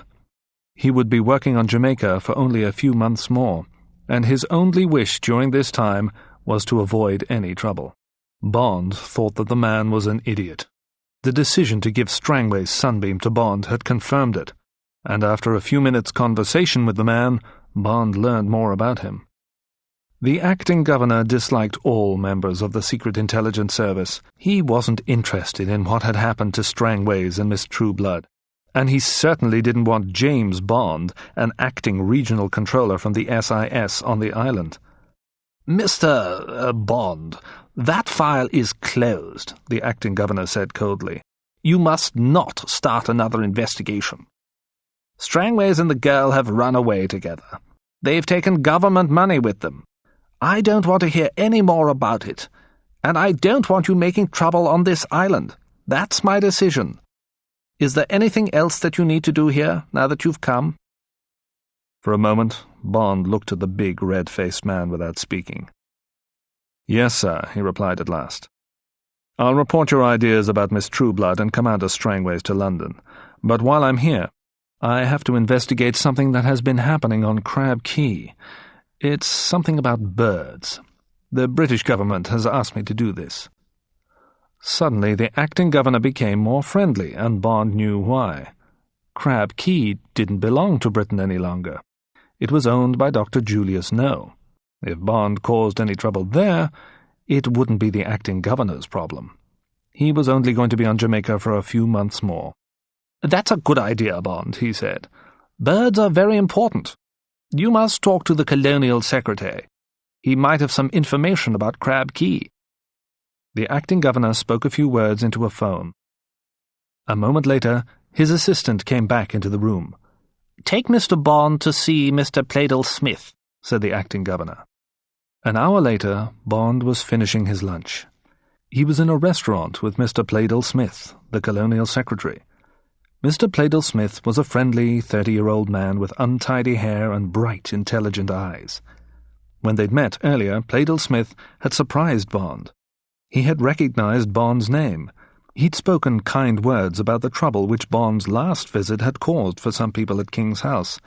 He would be working on Jamaica for only a few months more, and his only wish during this time was to avoid any trouble. Bond thought that the man was an idiot. The decision to give Strangway's Sunbeam to Bond had confirmed it, and after a few minutes' conversation with the man, Bond learned more about him. The acting governor disliked all members of the Secret Intelligence Service. He wasn't interested in what had happened to Strangways and Miss Trueblood, and he certainly didn't want James Bond, an acting regional controller from the SIS on the island. "Mr. Bond, that file is closed," the acting governor said coldly. "You must not start another investigation. Strangways and the girl have run away together. They've taken government money with them. I don't want to hear any more about it, and I don't want you making trouble on this island. That's my decision. Is there anything else that you need to do here, now that you've come?" For a moment, Bond looked at the big, red-faced man without speaking. "Yes, sir," he replied at last. "I'll report your ideas about Miss Trueblood and Commander Strangways to London. But while I'm here, I have to investigate something that has been happening on Crab Key. It's something about birds. The British government has asked me to do this." Suddenly, the acting governor became more friendly, and Bond knew why. Crab Key didn't belong to Britain any longer. It was owned by Dr. Julius No. If Bond caused any trouble there, it wouldn't be the acting governor's problem. He was only going to be on Jamaica for a few months more. "That's a good idea, Bond," he said. "Birds are very important. You must talk to the colonial secretary. He might have some information about Crab Key." The acting governor spoke a few words into a phone. A moment later, his assistant came back into the room. "Take Mr. Bond to see Mr. Pleydell-Smith," said the acting governor. An hour later, Bond was finishing his lunch. He was in a restaurant with Mr. Pleydell-Smith, the colonial secretary. Mr. Pleydell-Smith was a friendly 30-year-old man with untidy hair and bright, intelligent eyes. When they'd met earlier, Pleydell-Smith had surprised Bond. He had recognized Bond's name. He'd spoken kind words about the trouble which Bond's last visit had caused for some people at King's House.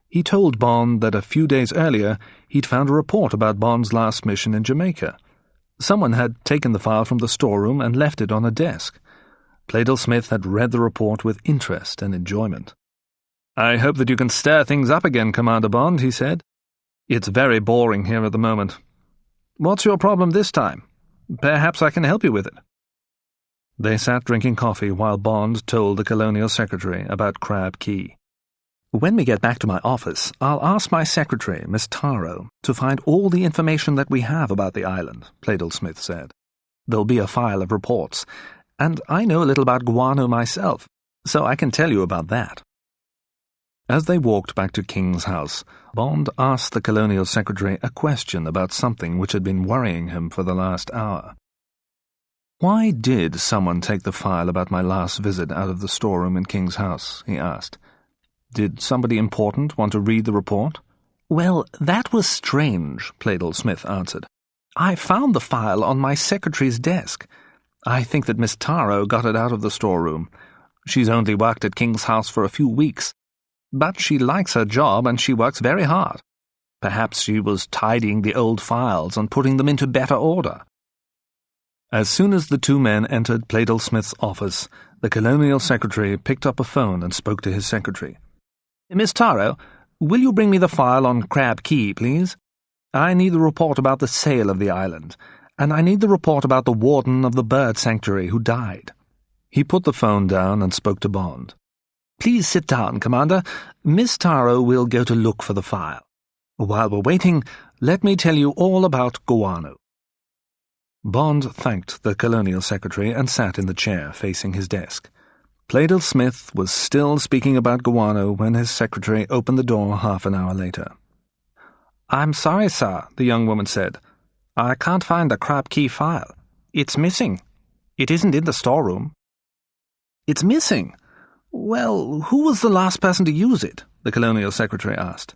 He told Bond that a few days earlier he'd found a report about Bond's last mission in Jamaica. Someone had taken the file from the storeroom and left it on a desk. Pleydell-Smith had read the report with interest and enjoyment. "I hope that you can stir things up again, Commander Bond," he said. "It's very boring here at the moment. What's your problem this time? Perhaps I can help you with it." They sat drinking coffee while Bond told the Colonial Secretary about Crab Key. "When we get back to my office, I'll ask my secretary, Miss Taro, to find all the information that we have about the island," Pleydell-Smith said. "There'll be a file of reports, and I know a little about guano myself, so I can tell you about that." As they walked back to King's House, Bond asked the Colonial Secretary a question about something which had been worrying him for the last hour. "Why did someone take the file about my last visit out of the storeroom in King's House?" he asked. "Did somebody important want to read the report?" "Well, that was strange," Pleydell-Smith answered. "I found the file on my secretary's desk. I think that Miss Taro got it out of the storeroom. She's only worked at King's House for a few weeks, but she likes her job and she works very hard. Perhaps she was tidying the old files and putting them into better order." As soon as the two men entered Pleydell-Smith's office, the Colonial Secretary picked up a phone and spoke to his secretary. "Miss Taro, will you bring me the file on Crab Key, please? I need the report about the sale of the island, and I need the report about the warden of the bird sanctuary who died." He put the phone down and spoke to Bond. "Please sit down, Commander. Miss Taro will go to look for the file. While we're waiting, let me tell you all about guano." Bond thanked the Colonial Secretary and sat in the chair facing his desk. Pleydell-Smith was still speaking about guano when his secretary opened the door half an hour later. "I'm sorry, sir," the young woman said. "I can't find the Crab Key file. It's missing. It isn't in the storeroom." "It's missing? Well, who was the last person to use it?" the Colonial Secretary asked.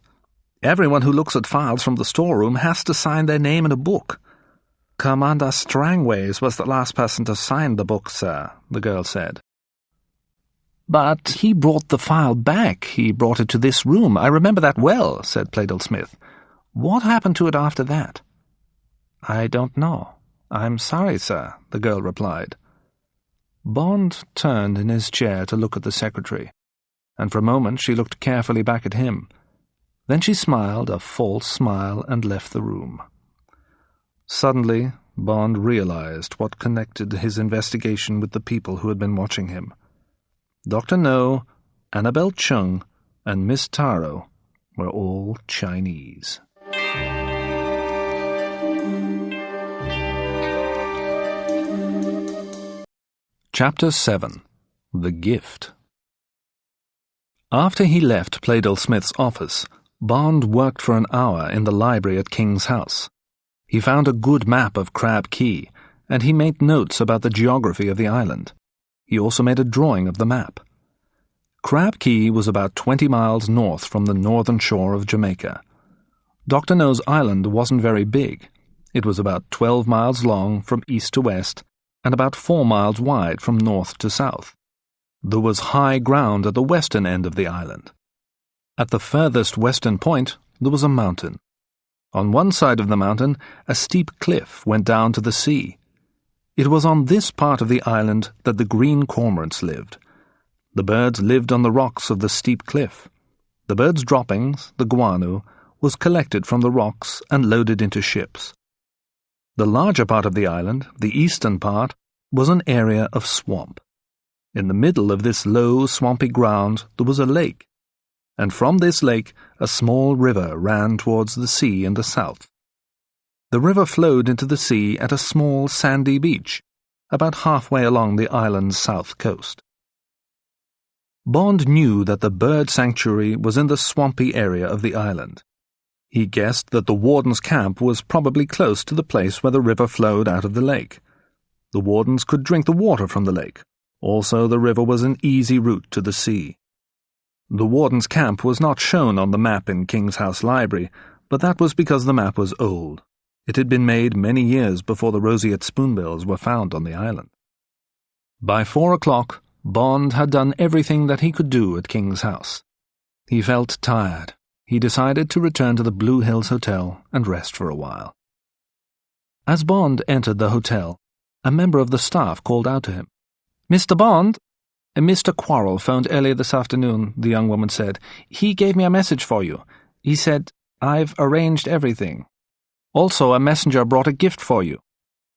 "Everyone who looks at files from the storeroom has to sign their name in a book." "Commander Strangways was the last person to sign the book, sir," the girl said. "But he brought the file back. He brought it to this room. I remember that well," said Pleydell-Smith. "What happened to it after that?" "I don't know. I'm sorry, sir," the girl replied. Bond turned in his chair to look at the secretary, and for a moment she looked carefully back at him. Then she smiled a false smile and left the room. Suddenly, Bond realized what connected his investigation with the people who had been watching him. Dr. No, Annabelle Chung, and Miss Taro were all Chinese. Chapter 7. The Gift. After he left Pleydell-Smith's office, Bond worked for an hour in the library at King's House. He found a good map of Crab Key, and he made notes about the geography of the island. He also made a drawing of the map. Crab Key was about 20 miles north from the northern shore of Jamaica. Dr. No's island wasn't very big. It was about 12 miles long from east to west, and about 4 miles wide from north to south. There was high ground at the western end of the island. At the furthest western point, there was a mountain. On one side of the mountain, a steep cliff went down to the sea. It was on this part of the island that the green cormorants lived. The birds lived on the rocks of the steep cliff. The birds' droppings, the guano, was collected from the rocks and loaded into ships. The larger part of the island, the eastern part, was an area of swamp. In the middle of this low, swampy ground there was a lake, and from this lake a small river ran towards the sea in the south. The river flowed into the sea at a small sandy beach, about halfway along the island's south coast. Bond knew that the bird sanctuary was in the swampy area of the island. He guessed that the warden's camp was probably close to the place where the river flowed out of the lake. The wardens could drink the water from the lake, Also, the river was an easy route to the sea. The warden's camp was not shown on the map in King's House Library, but that was because the map was old. It had been made many years before the roseate spoonbills were found on the island. By 4 o'clock, Bond had done everything that he could do at King's House. He felt tired. He decided to return to the Blue Hills Hotel and rest for a while. As Bond entered the hotel, a member of the staff called out to him. "Mr. Bond?" "Mr. Quarrel phoned earlier this afternoon," the young woman said. "He gave me a message for you. He said, 'I've arranged everything. Also, a messenger brought a gift for you.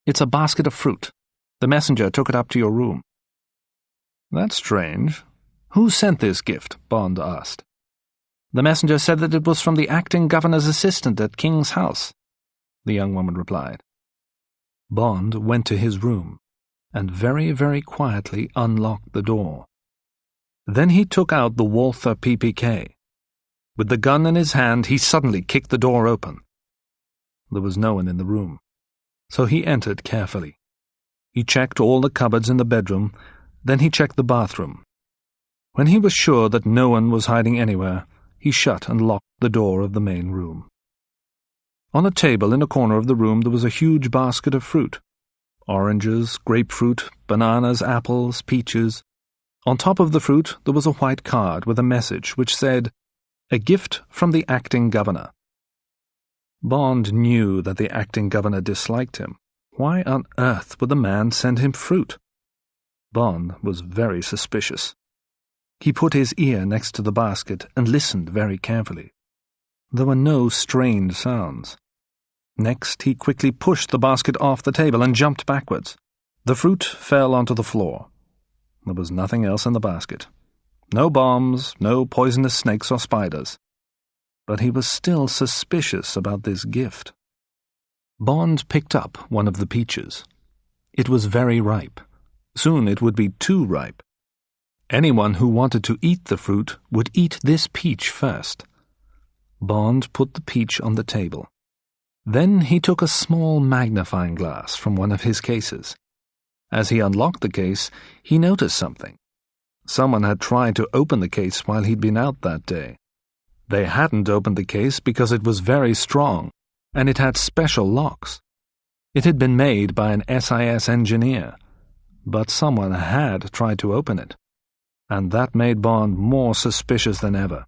It's a basket of fruit. The messenger took it up to your room.'" "That's strange. Who sent this gift?" Bond asked. "The messenger said that it was from the acting governor's assistant at King's House," the young woman replied. Bond went to his room and very, very quietly unlocked the door. Then he took out the Walther PPK. With the gun in his hand, he suddenly kicked the door open. There was no one in the room, so he entered carefully. He checked all the cupboards in the bedroom, then he checked the bathroom. When he was sure that no one was hiding anywhere, he shut and locked the door of the main room. On a table in a corner of the room there was a huge basket of fruit. Oranges, grapefruit, bananas, apples, peaches. On top of the fruit there was a white card with a message which said, "A gift from the acting governor." Bond knew that the acting governor disliked him. Why on earth would the man send him fruit? Bond was very suspicious. He put his ear next to the basket and listened very carefully. There were no strained sounds. Next, he quickly pushed the basket off the table and jumped backwards. The fruit fell onto the floor. There was nothing else in the basket. No bombs, no poisonous snakes or spiders. But he was still suspicious about this gift. Bond picked up one of the peaches. It was very ripe. Soon it would be too ripe. Anyone who wanted to eat the fruit would eat this peach first. Bond put the peach on the table. Then he took a small magnifying glass from one of his cases. As he unlocked the case, he noticed something. Someone had tried to open the case while he'd been out that day. They hadn't opened the case because it was very strong, and it had special locks. It had been made by an SIS engineer, but someone had tried to open it, and that made Bond more suspicious than ever.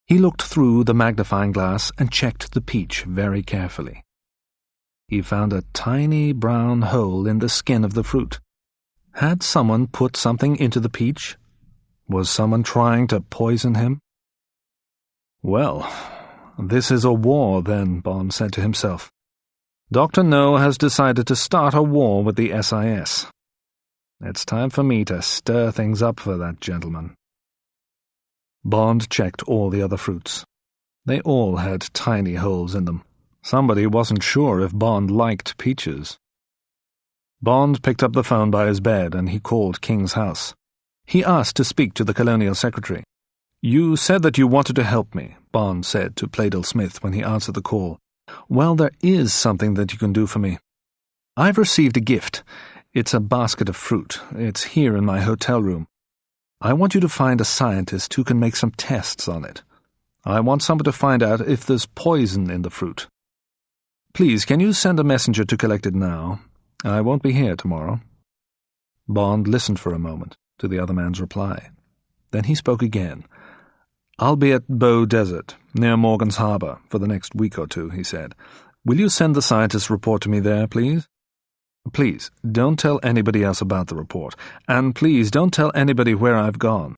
He looked through the magnifying glass and checked the peach very carefully. He found a tiny brown hole in the skin of the fruit. Had someone put something into the peach? Was someone trying to poison him? "Well, this is a war then," Bond said to himself. "Dr. No has decided to start a war with the SIS. It's time for me to stir things up for that gentleman." Bond checked all the other fruits. They all had tiny holes in them. Somebody wasn't sure if Bond liked peaches. Bond picked up the phone by his bed and he called King's House. He asked to speak to the Colonial Secretary. "You said that you wanted to help me," Bond said to Pleydell Smith when he answered the call. "Well, there is something that you can do for me. I've received a gift. It's a basket of fruit. It's here in my hotel room. I want you to find a scientist who can make some tests on it. I want someone to find out if there's poison in the fruit. Please, can you send a messenger to collect it now? I won't be here tomorrow." Bond listened for a moment to the other man's reply. Then he spoke again. "I'll be at Bow Desert, near Morgan's Harbor, for the next week or two," he said. "Will you send the scientist's report to me there, please? Please, don't tell anybody else about the report, and please don't tell anybody where I've gone.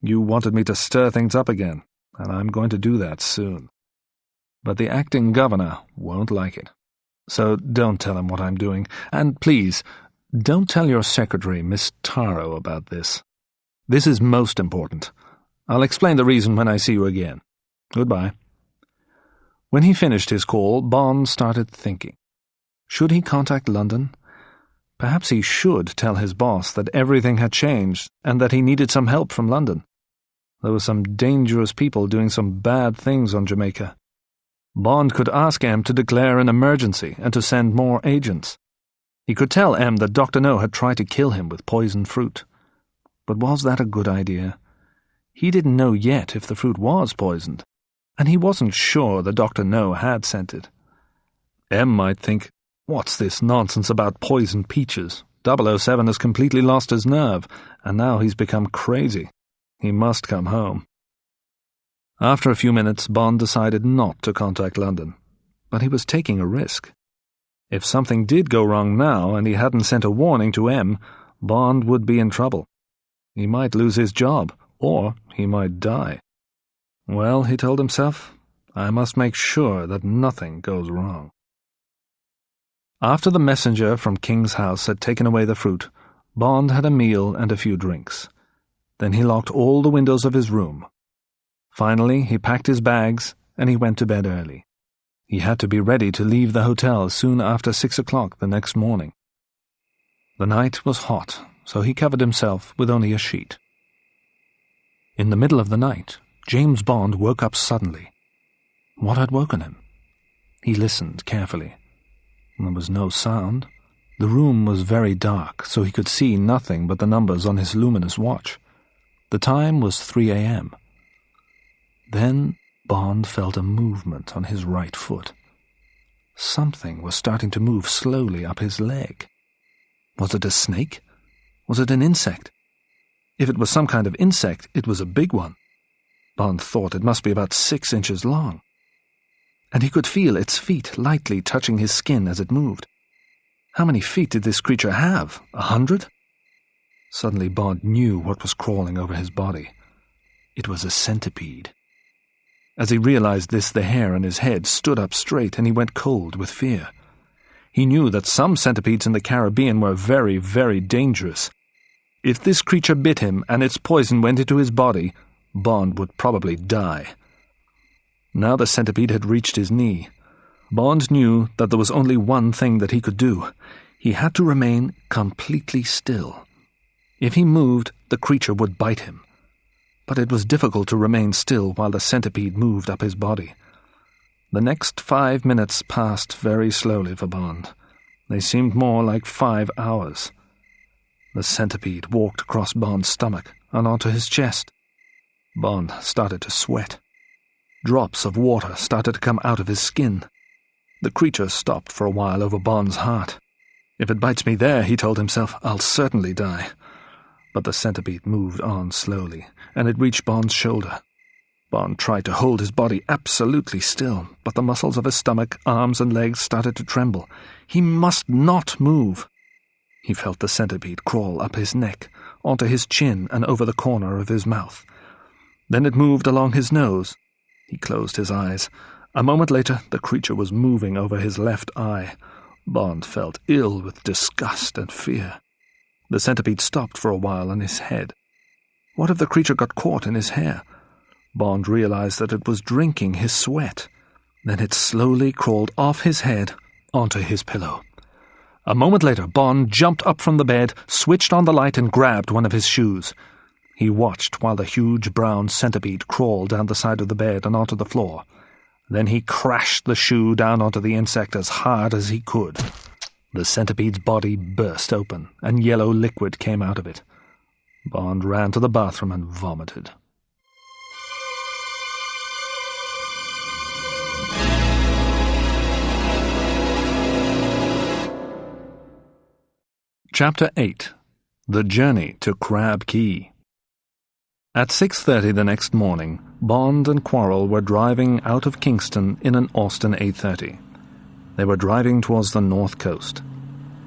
You wanted me to stir things up again, and I'm going to do that soon. But the acting governor won't like it. So don't tell him what I'm doing, and please, don't tell your secretary, Miss Taro, about this. This is most important. I'll explain the reason when I see you again. Goodbye." When he finished his call, Bond started thinking. Should he contact London? Perhaps he should tell his boss that everything had changed and that he needed some help from London. There were some dangerous people doing some bad things on Jamaica. Bond could ask M to declare an emergency and to send more agents. He could tell M that Dr. No had tried to kill him with poisoned fruit. But was that a good idea? He didn't know yet if the fruit was poisoned, and he wasn't sure that Dr. No had sent it. M might think, "What's this nonsense about poisoned peaches? 007 has completely lost his nerve, and now he's become crazy. He must come home." After a few minutes, Bond decided not to contact London, but he was taking a risk. If something did go wrong now and he hadn't sent a warning to M, Bond would be in trouble. He might lose his job, or he might die. Well, he told himself, I must make sure that nothing goes wrong. After the messenger from King's house had taken away the fruit, Bond had a meal and a few drinks. Then he locked all the windows of his room. Finally, he packed his bags and he went to bed early. He had to be ready to leave the hotel soon after 6 o'clock the next morning. The night was hot, so he covered himself with only a sheet. In the middle of the night, James Bond woke up suddenly. What had woken him? He listened carefully. There was no sound. The room was very dark, so he could see nothing but the numbers on his luminous watch. The time was 3 a.m. Then Bond felt a movement on his right foot. Something was starting to move slowly up his leg. Was it a snake? Was it an insect? If it was some kind of insect, it was a big one. Bond thought it must be about 6 inches long. And he could feel its feet lightly touching his skin as it moved. How many feet did this creature have? 100? Suddenly Bond knew what was crawling over his body. It was a centipede. As he realized this, the hair on his head stood up straight and he went cold with fear. He knew that some centipedes in the Caribbean were very, very dangerous. If this creature bit him and its poison went into his body, Bond would probably die. Now the centipede had reached his knee. Bond knew that there was only one thing that he could do. He had to remain completely still. If he moved, the creature would bite him. But it was difficult to remain still while the centipede moved up his body. The next 5 minutes passed very slowly for Bond. They seemed more like 5 hours. The centipede walked across Bond's stomach and onto his chest. Bond started to sweat. Drops of water started to come out of his skin. The creature stopped for a while over Bond's heart. If it bites me there, he told himself, I'll certainly die. But the centipede moved on slowly, and it reached Bond's shoulder. Bond tried to hold his body absolutely still, but the muscles of his stomach, arms, and legs started to tremble. He must not move. He felt the centipede crawl up his neck, onto his chin, and over the corner of his mouth. Then it moved along his nose. He closed his eyes. A moment later, the creature was moving over his left eye. Bond felt ill with disgust and fear. The centipede stopped for a while on his head. What if the creature got caught in his hair? Bond realized that it was drinking his sweat. Then it slowly crawled off his head onto his pillow. A moment later, Bond jumped up from the bed, switched on the light, and grabbed one of his shoes. He watched while the huge brown centipede crawled down the side of the bed and onto the floor. Then he crashed the shoe down onto the insect as hard as he could. The centipede's body burst open, and yellow liquid came out of it. Bond ran to the bathroom and vomited. Chapter 8. The Journey to Crab Key. At 6:30 the next morning, Bond and Quarrel were driving out of Kingston in an Austin 830. They were driving towards the north coast.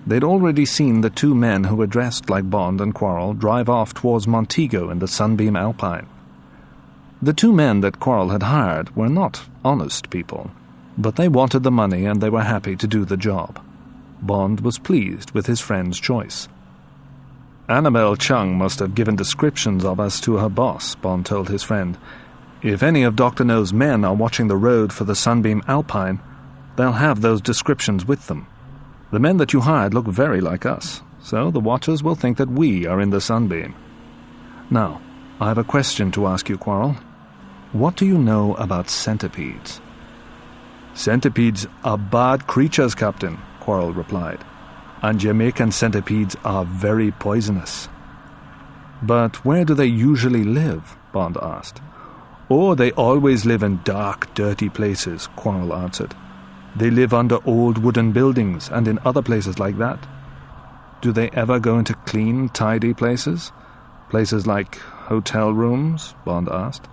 They'd already seen the 2 men who were dressed like Bond and Quarrel drive off towards Montego in the Sunbeam Alpine. The 2 men that Quarrel had hired were not honest people, but they wanted the money and they were happy to do the job. Bond was pleased with his friend's choice. Annabelle Chung must have given descriptions of us to her boss, Bond told his friend. If any of Dr. No's men are watching the road for the Sunbeam Alpine, they'll have those descriptions with them. The men that you hired look very like us, so the watchers will think that we are in the Sunbeam. Now, I have a question to ask you, Quarrel. What do you know about centipedes? Centipedes are bad creatures, Captain, Quarrel replied. and Jamaican centipedes are very poisonous." "But where do they usually live?" Bond asked. "Oh, they always live in dark, dirty places," Quarrel answered. "They live under old wooden buildings and in other places like that." "Do they ever go into clean, tidy places? Places like hotel rooms?" Bond asked.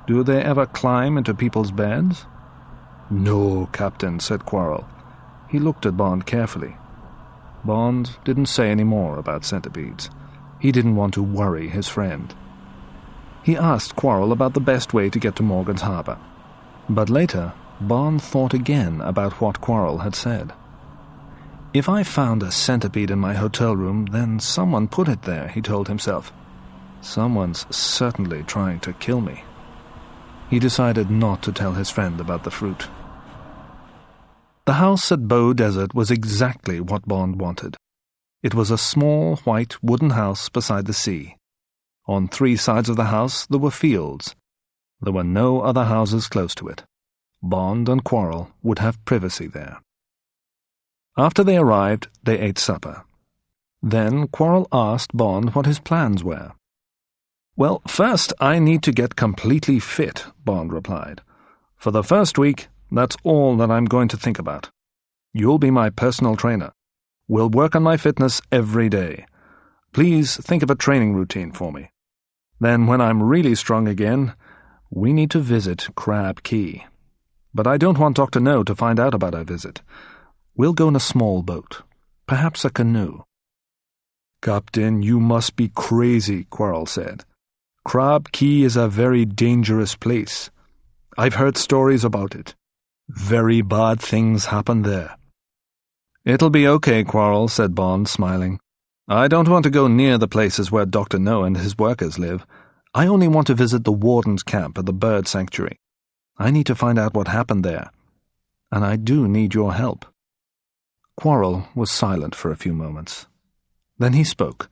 "Do they ever climb into people's beds?" "No, Captain," said Quarrel. He looked at Bond carefully. Bond didn't say any more about centipedes. He didn't want to worry his friend. He asked Quarrel about the best way to get to Morgan's Harbour. But later, Bond thought again about what Quarrel had said. "If I found a centipede in my hotel room, then someone put it there," he told himself. "Someone's certainly trying to kill me." He decided not to tell his friend about the fruit. The house at Bow Desert was exactly what Bond wanted. It was a small, white wooden house beside the sea. On 3 sides of the house there were fields. There were no other houses close to it. Bond and Quarrel would have privacy there. After they arrived, they ate supper. Then Quarrel asked Bond what his plans were. "Well, first I need to get completely fit," Bond replied. "For the first week, that's all that I'm going to think about. You'll be my personal trainer. We'll work on my fitness every day. Please think of a training routine for me. Then when I'm really strong again, we need to visit Crab Key. But I don't want Dr. No to find out about our visit. We'll go in a small boat, perhaps a canoe." "Captain, you must be crazy," Quarrel said. "Crab Key is a very dangerous place. I've heard stories about it. Very bad things happen there." "It'll be okay, Quarrel," said Bond, smiling. "I don't want to go near the places where Dr. No and his workers live. I only want to visit the warden's camp at the bird sanctuary. I need to find out what happened there. And I do need your help." Quarrel was silent for a few moments. Then he spoke.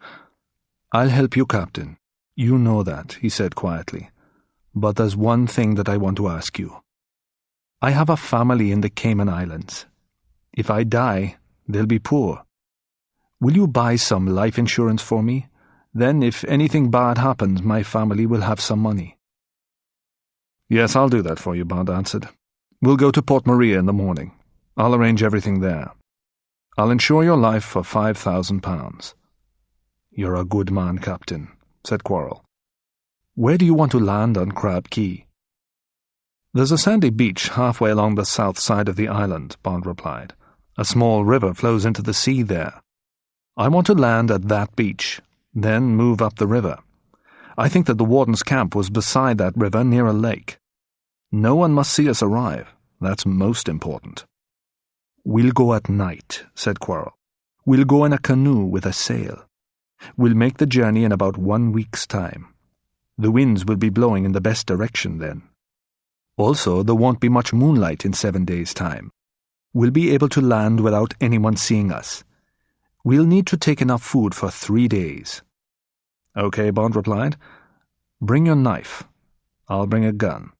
"I'll help you, Captain. You know that," he said quietly. "But there's one thing that I want to ask you. I have a family in the Cayman Islands. If I die, they'll be poor. Will you buy some life insurance for me? Then if anything bad happens, my family will have some money." "Yes, I'll do that for you," Bond answered. "We'll go to Port Maria in the morning. I'll arrange everything there. I'll insure your life for £5,000. "You're a good man, Captain," said Quarrel. "Where do you want to land on Crab Key?" "There's a sandy beach halfway along the south side of the island," Bond replied. "A small river flows into the sea there. I want to land at that beach, then move up the river. I think that the warden's camp was beside that river near a lake. No one must see us arrive. That's most important." "We'll go at night," said Quarrel. "We'll go in a canoe with a sail. We'll make the journey in about 1 week's time. The winds will be blowing in the best direction then. Also, there won't be much moonlight in 7 days' time. We'll be able to land without anyone seeing us. We'll need to take enough food for 3 days." "Okay," Bond replied. "Bring your knife. I'll bring a gun."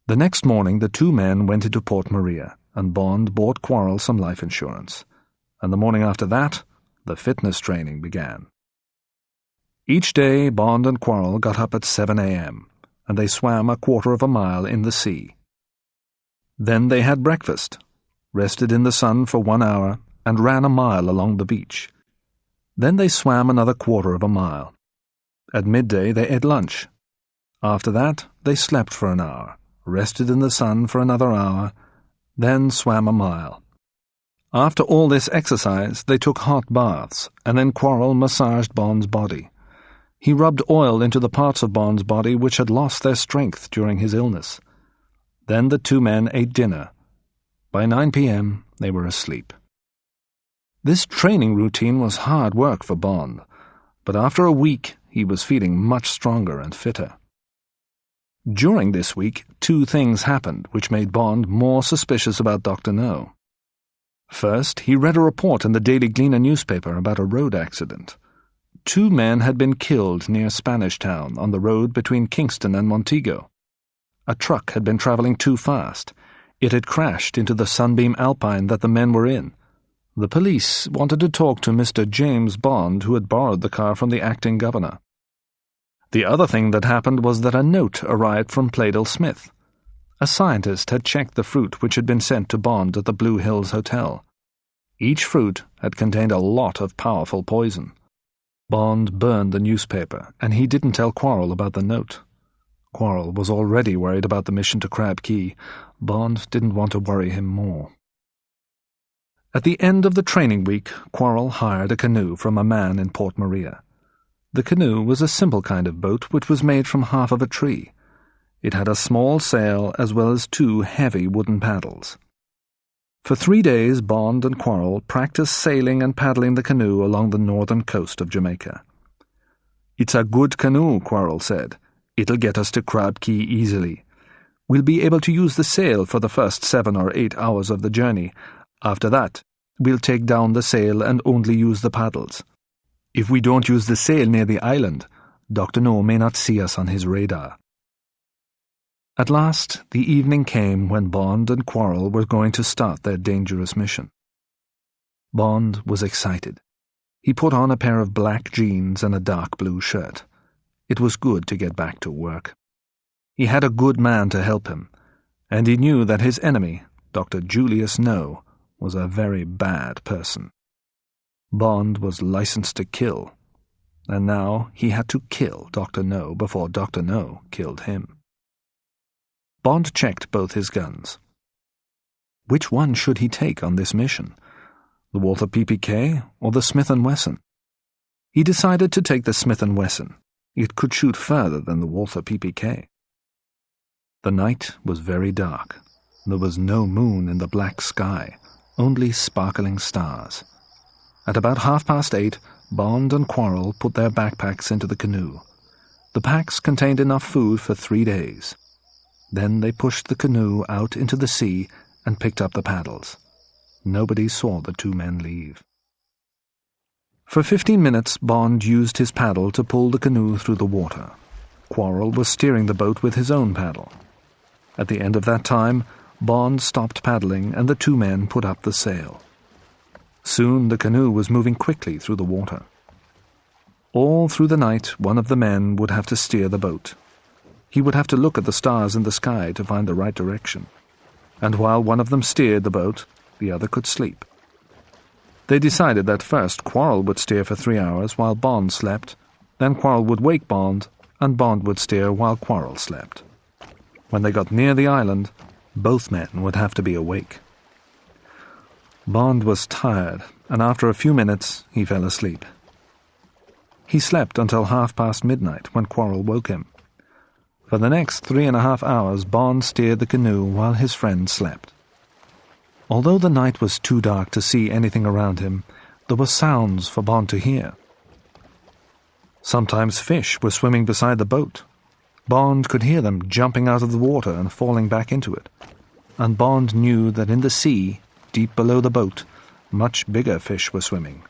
The next morning the 2 men went into Port Maria, and Bond bought Quarrel some life insurance. And the morning after that, the fitness training began. Each day Bond and Quarrel got up at 7 a.m., and they swam a 1/4 of a mile in the sea. Then they had breakfast, rested in the sun for 1 hour, and ran a mile along the beach. Then they swam another 1/4 of a mile. At midday they ate lunch. After that they slept for an hour, rested in the sun for another hour, then swam a mile. After all this exercise they took hot baths, and then Quarrel massaged Bond's body. He rubbed oil into the parts of Bond's body which had lost their strength during his illness. Then the 2 men ate dinner. By 9 p.m. they were asleep. This training routine was hard work for Bond, but after a week he was feeling much stronger and fitter. During this week, 2 things happened which made Bond more suspicious about Dr. No. First, he read a report in the Daily Gleaner newspaper about a road accident. 2 men had been killed near Spanish Town on the road between Kingston and Montego. A truck had been traveling too fast. It had crashed into the Sunbeam Alpine that the men were in. The police wanted to talk to Mr. James Bond, who had borrowed the car from the acting governor. The other thing that happened was that a note arrived from Pleydell Smith. A scientist had checked the fruit which had been sent to Bond at the Blue Hills Hotel. Each fruit had contained a lot of powerful poison. Bond burned the newspaper, and he didn't tell Quarrel about the note. Quarrel was already worried about the mission to Crab Key. Bond didn't want to worry him more. At the end of the training week, Quarrel hired a canoe from a man in Port Maria. The canoe was a simple kind of boat which was made from half of a tree. It had a small sail as well as 2 heavy wooden paddles. For 3 days, Bond and Quarrel practiced sailing and paddling the canoe along the northern coast of Jamaica. "It's a good canoe," Quarrel said. "It'll get us to Crab Key easily. We'll be able to use the sail for the first 7 or 8 hours of the journey. After that, we'll take down the sail and only use the paddles. If we don't use the sail near the island, Dr. No may not see us on his radar." At last, the evening came when Bond and Quarrel were going to start their dangerous mission. Bond was excited. He put on a pair of black jeans and a dark blue shirt. It was good to get back to work. He had a good man to help him, and he knew that his enemy, Dr. Julius No, was a very bad person. Bond was licensed to kill, and now he had to kill Dr. No before Dr. No killed him. Bond checked both his guns. Which one should he take on this mission? The Walther PPK or the Smith & Wesson? He decided to take the Smith & Wesson. It could shoot further than the Walther PPK. The night was very dark. There was no moon in the black sky, only sparkling stars. At about 8:30, Bond and Quarrel put their backpacks into the canoe. The packs contained enough food for 3 days. Then they pushed the canoe out into the sea and picked up the paddles. Nobody saw the 2 men leave. For 15 minutes, Bond used his paddle to pull the canoe through the water. Quarrel was steering the boat with his own paddle. At the end of that time, Bond stopped paddling and the 2 men put up the sail. Soon the canoe was moving quickly through the water. All through the night, one of the men would have to steer the boat. He would have to look at the stars in the sky to find the right direction. And while one of them steered the boat, the other could sleep. They decided that first Quarrel would steer for 3 hours while Bond slept, then Quarrel would wake Bond, and Bond would steer while Quarrel slept. When they got near the island, both men would have to be awake. Bond was tired, and after a few minutes he fell asleep. He slept until midnight when Quarrel woke him. For the next 3.5 hours, Bond steered the canoe while his friend slept. Although the night was too dark to see anything around him, there were sounds for Bond to hear. Sometimes fish were swimming beside the boat. Bond could hear them jumping out of the water and falling back into it. And Bond knew that in the sea, deep below the boat, much bigger fish were swimming.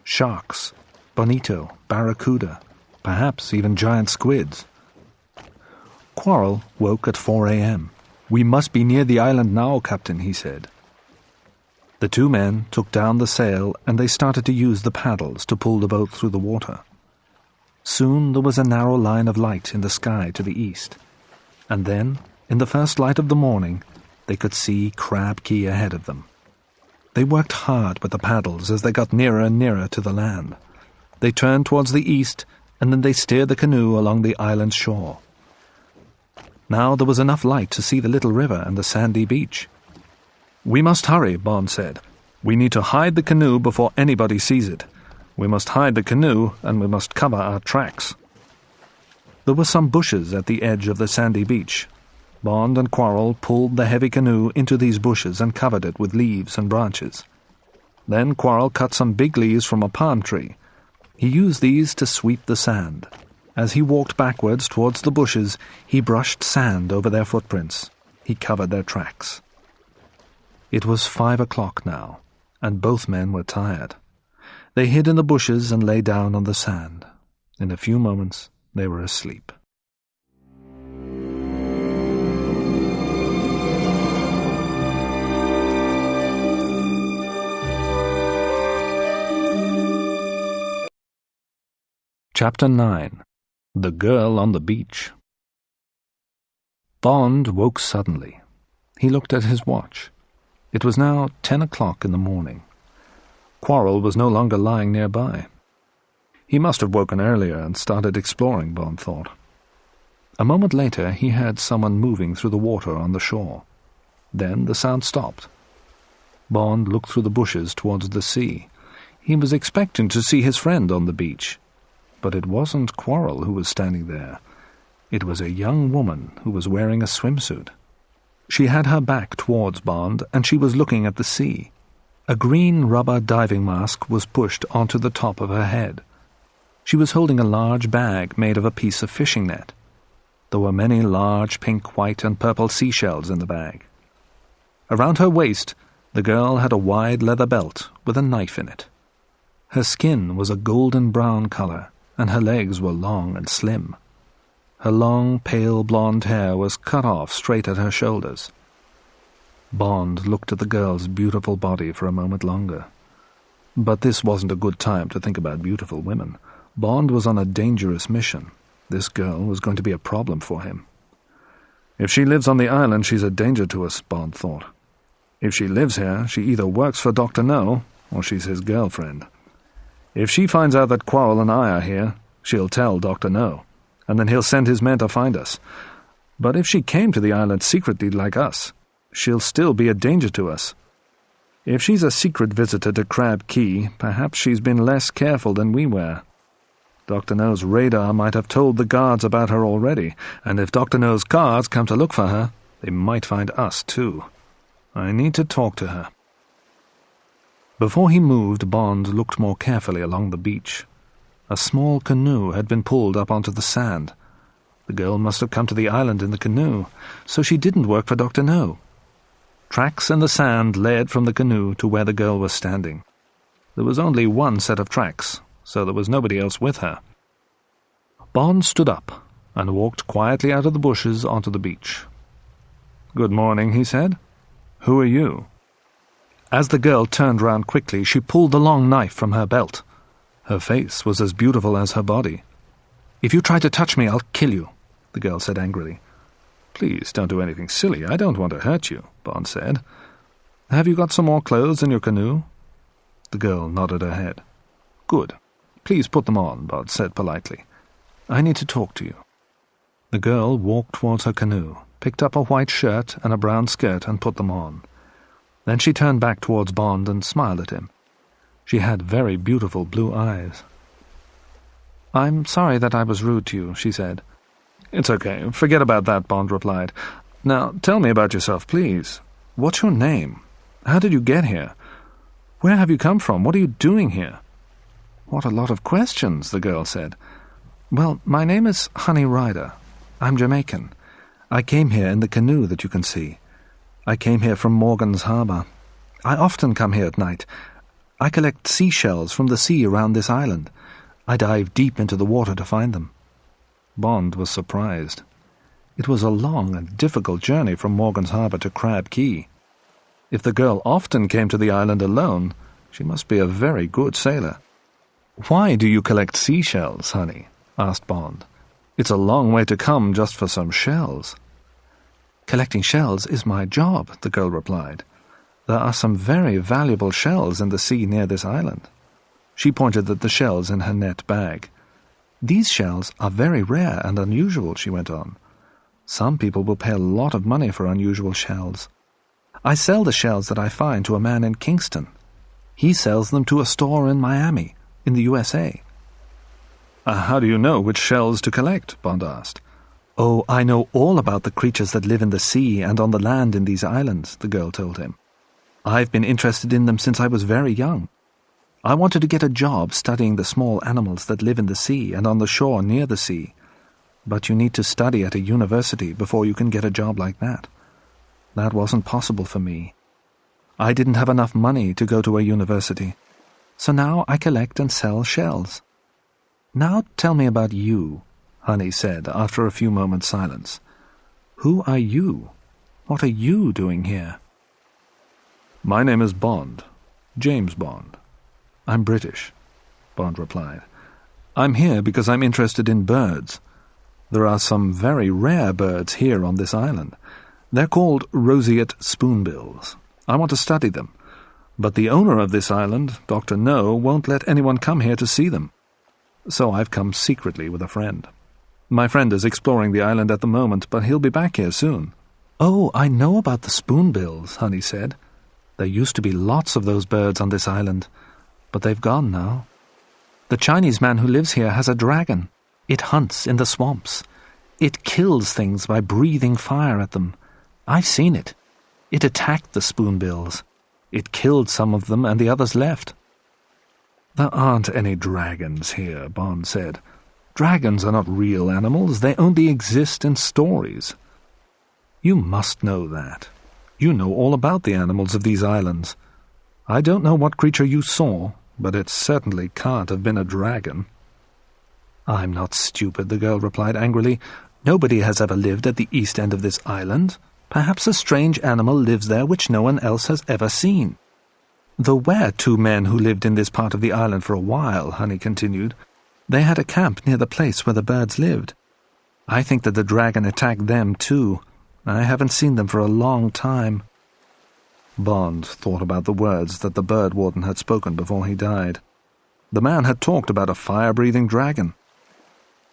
Sharks, bonito, barracuda, perhaps even giant squids. Quarrel woke at 4 a.m. "We must be near the island now, Captain," he said. The 2 men took down the sail and they started to use the paddles to pull the boat through the water. Soon there was a narrow line of light in the sky to the east. And then, in the first light of the morning, they could see Crab Key ahead of them. They worked hard with the paddles as they got nearer and nearer to the land. They turned towards the east, and then they steered the canoe along the island's shore. Now there was enough light to see the little river and the sandy beach. "We must hurry," Bond said. "We need to hide the canoe before anybody sees it. We must hide the canoe, and we must cover our tracks." There were some bushes at the edge of the sandy beach. Bond and Quarrel pulled the heavy canoe into these bushes and covered it with leaves and branches. Then Quarrel cut some big leaves from a palm tree. He used these to sweep the sand. As he walked backwards towards the bushes, he brushed sand over their footprints. He covered their tracks. It was 5 o'clock now, and both men were tired. They hid in the bushes and lay down on the sand. In a few moments, they were asleep. Chapter 9. The Girl on the Beach. Bond woke suddenly. He looked at his watch. It was now 10 o'clock in the morning. Quarrel was no longer lying nearby. He must have woken earlier and started exploring, Bond thought. A moment later he heard someone moving through the water on the shore. Then the sound stopped. Bond looked through the bushes towards the sea. He was expecting to see his friend on the beach. But it wasn't Quarrel who was standing there. It was a young woman who was wearing a swimsuit. She had her back towards Bond, and she was looking at the sea. A green rubber diving mask was pushed onto the top of her head. She was holding a large bag made of a piece of fishing net. There were many large pink, white, and purple seashells in the bag. Around her waist, the girl had a wide leather belt with a knife in it. Her skin was a golden brown color, and her legs were long and slim. Her long, pale blonde hair was cut off straight at her shoulders. Bond looked at the girl's beautiful body for a moment longer. But this wasn't a good time to think about beautiful women. Bond was on a dangerous mission. This girl was going to be a problem for him. If she lives on the island, she's a danger to us, Bond thought. If she lives here, she either works for Dr. No, or she's his girlfriend. If she finds out that Quarrel and I are here, she'll tell Dr. No, and then he'll send his men to find us. But if she came to the island secretly like us, she'll still be a danger to us. If she's a secret visitor to Crab Key, perhaps she's been less careful than we were. Dr. No's radar might have told the guards about her already, and if Dr. No's guards come to look for her, they might find us too. I need to talk to her. Before he moved, Bond looked more carefully along the beach. A small canoe had been pulled up onto the sand. The girl must have come to the island in the canoe, so she didn't work for Dr. No. Tracks in the sand led from the canoe to where the girl was standing. There was only one set of tracks, so there was nobody else with her. Bond stood up and walked quietly out of the bushes onto the beach. "Good morning," he said. "Who are you?" As the girl turned round quickly, she pulled the long knife from her belt. Her face was as beautiful as her body. "If you try to touch me, I'll kill you," the girl said angrily. "Please don't do anything silly. I don't want to hurt you," Bond said. "Have you got some more clothes in your canoe?" The girl nodded her head. "Good. Please put them on," Bond said politely. "I need to talk to you." The girl walked towards her canoe, picked up a white shirt and a brown skirt and put them on. Then she turned back towards Bond and smiled at him. She had very beautiful blue eyes. "I'm sorry that I was rude to you," she said. "It's okay. Forget about that," Bond replied. "Now, tell me about yourself, please. What's your name? How did you get here? Where have you come from? What are you doing here?" "What a lot of questions," the girl said. "Well, my name is Honey Ryder. I'm Jamaican. I came here in the canoe that you can see. I came here from Morgan's Harbour. I often come here at night. I collect seashells from the sea around this island. I dive deep into the water to find them." Bond was surprised. It was a long and difficult journey from Morgan's Harbour to Crab Key. If the girl often came to the island alone, she must be a very good sailor. "Why do you collect seashells, honey?" asked Bond. "It's a long way to come just for some shells." "Collecting shells is my job," the girl replied. "There are some very valuable shells in the sea near this island." She pointed at the shells in her net bag. "These shells are very rare and unusual," she went on. "Some people will pay a lot of money for unusual shells. I sell the shells that I find to a man in Kingston. He sells them to a store in Miami, in the USA. "How do you know which shells to collect?" Bond asked. "Oh, I know all about the creatures that live in the sea and on the land in these islands," the girl told him. "I've been interested in them since I was very young. I wanted to get a job studying the small animals that live in the sea and on the shore near the sea. But you need to study at a university before you can get a job like that. That wasn't possible for me. I didn't have enough money to go to a university. So now I collect and sell shells." "Now tell me about you," Honey said after a few moments' silence. "Who are you? What are you doing here?" "My name is Bond, James Bond. I'm British," Bond replied. I'm here because I'm interested in birds. There are some very rare birds here on this island. They're called roseate spoonbills. I want to study them. But the owner of this island, Dr. No, won't let anyone come here to see them. So I've come secretly with a friend. My friend is exploring the island at the moment, but he'll be back here soon. Oh, I know about the spoonbills, Honey said. There used to be lots of those birds on this island, but they've gone now. The Chinese man who lives here has a dragon. It hunts in the swamps. It kills things by breathing fire at them. I've seen it. It attacked the spoonbills. It killed some of them and the others left. There aren't any dragons here, Bond said. Dragons are not real animals. They only exist in stories. You must know that. You know all about the animals of these islands. I don't know what creature you saw, but it certainly can't have been a dragon. I'm not stupid, the girl replied angrily. Nobody has ever lived at the east end of this island. Perhaps a strange animal lives there which no one else has ever seen. There were two men who lived in this part of the island for a while, Honey continued. They had a camp near the place where the birds lived. I think that the dragon attacked them too. I haven't seen them for a long time. Bond thought about the words that the bird warden had spoken before he died. The man had talked about a fire-breathing dragon.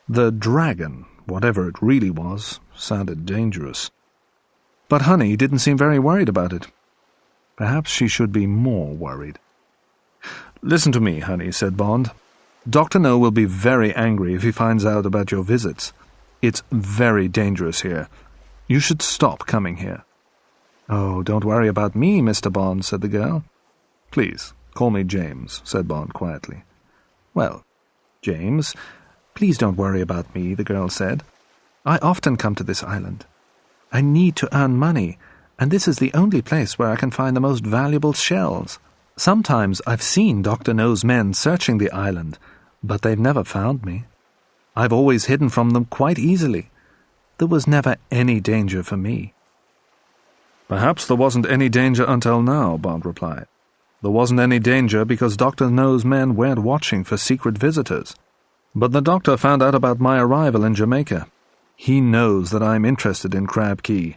The dragon, whatever it really was, sounded dangerous. But Honey didn't seem very worried about it. Perhaps she should be more worried. Listen to me, Honey, said Bond. Dr. No will be very angry if he finds out about your visits. It's very dangerous here. You should stop coming here. Oh, don't worry about me, Mr. Bond, said the girl. Please, call me James, said Bond quietly. Well, James, please don't worry about me, the girl said. I often come to this island. I need to earn money, and this is the only place where I can find the most valuable shells. Sometimes I've seen Dr. No's men searching the island, but they've never found me. I've always hidden from them quite easily. There was never any danger for me. Perhaps there wasn't any danger until now, Bond replied. There wasn't any danger because Dr. No's men weren't watching for secret visitors. But the doctor found out about my arrival in Jamaica. He knows that I'm interested in Crab Key,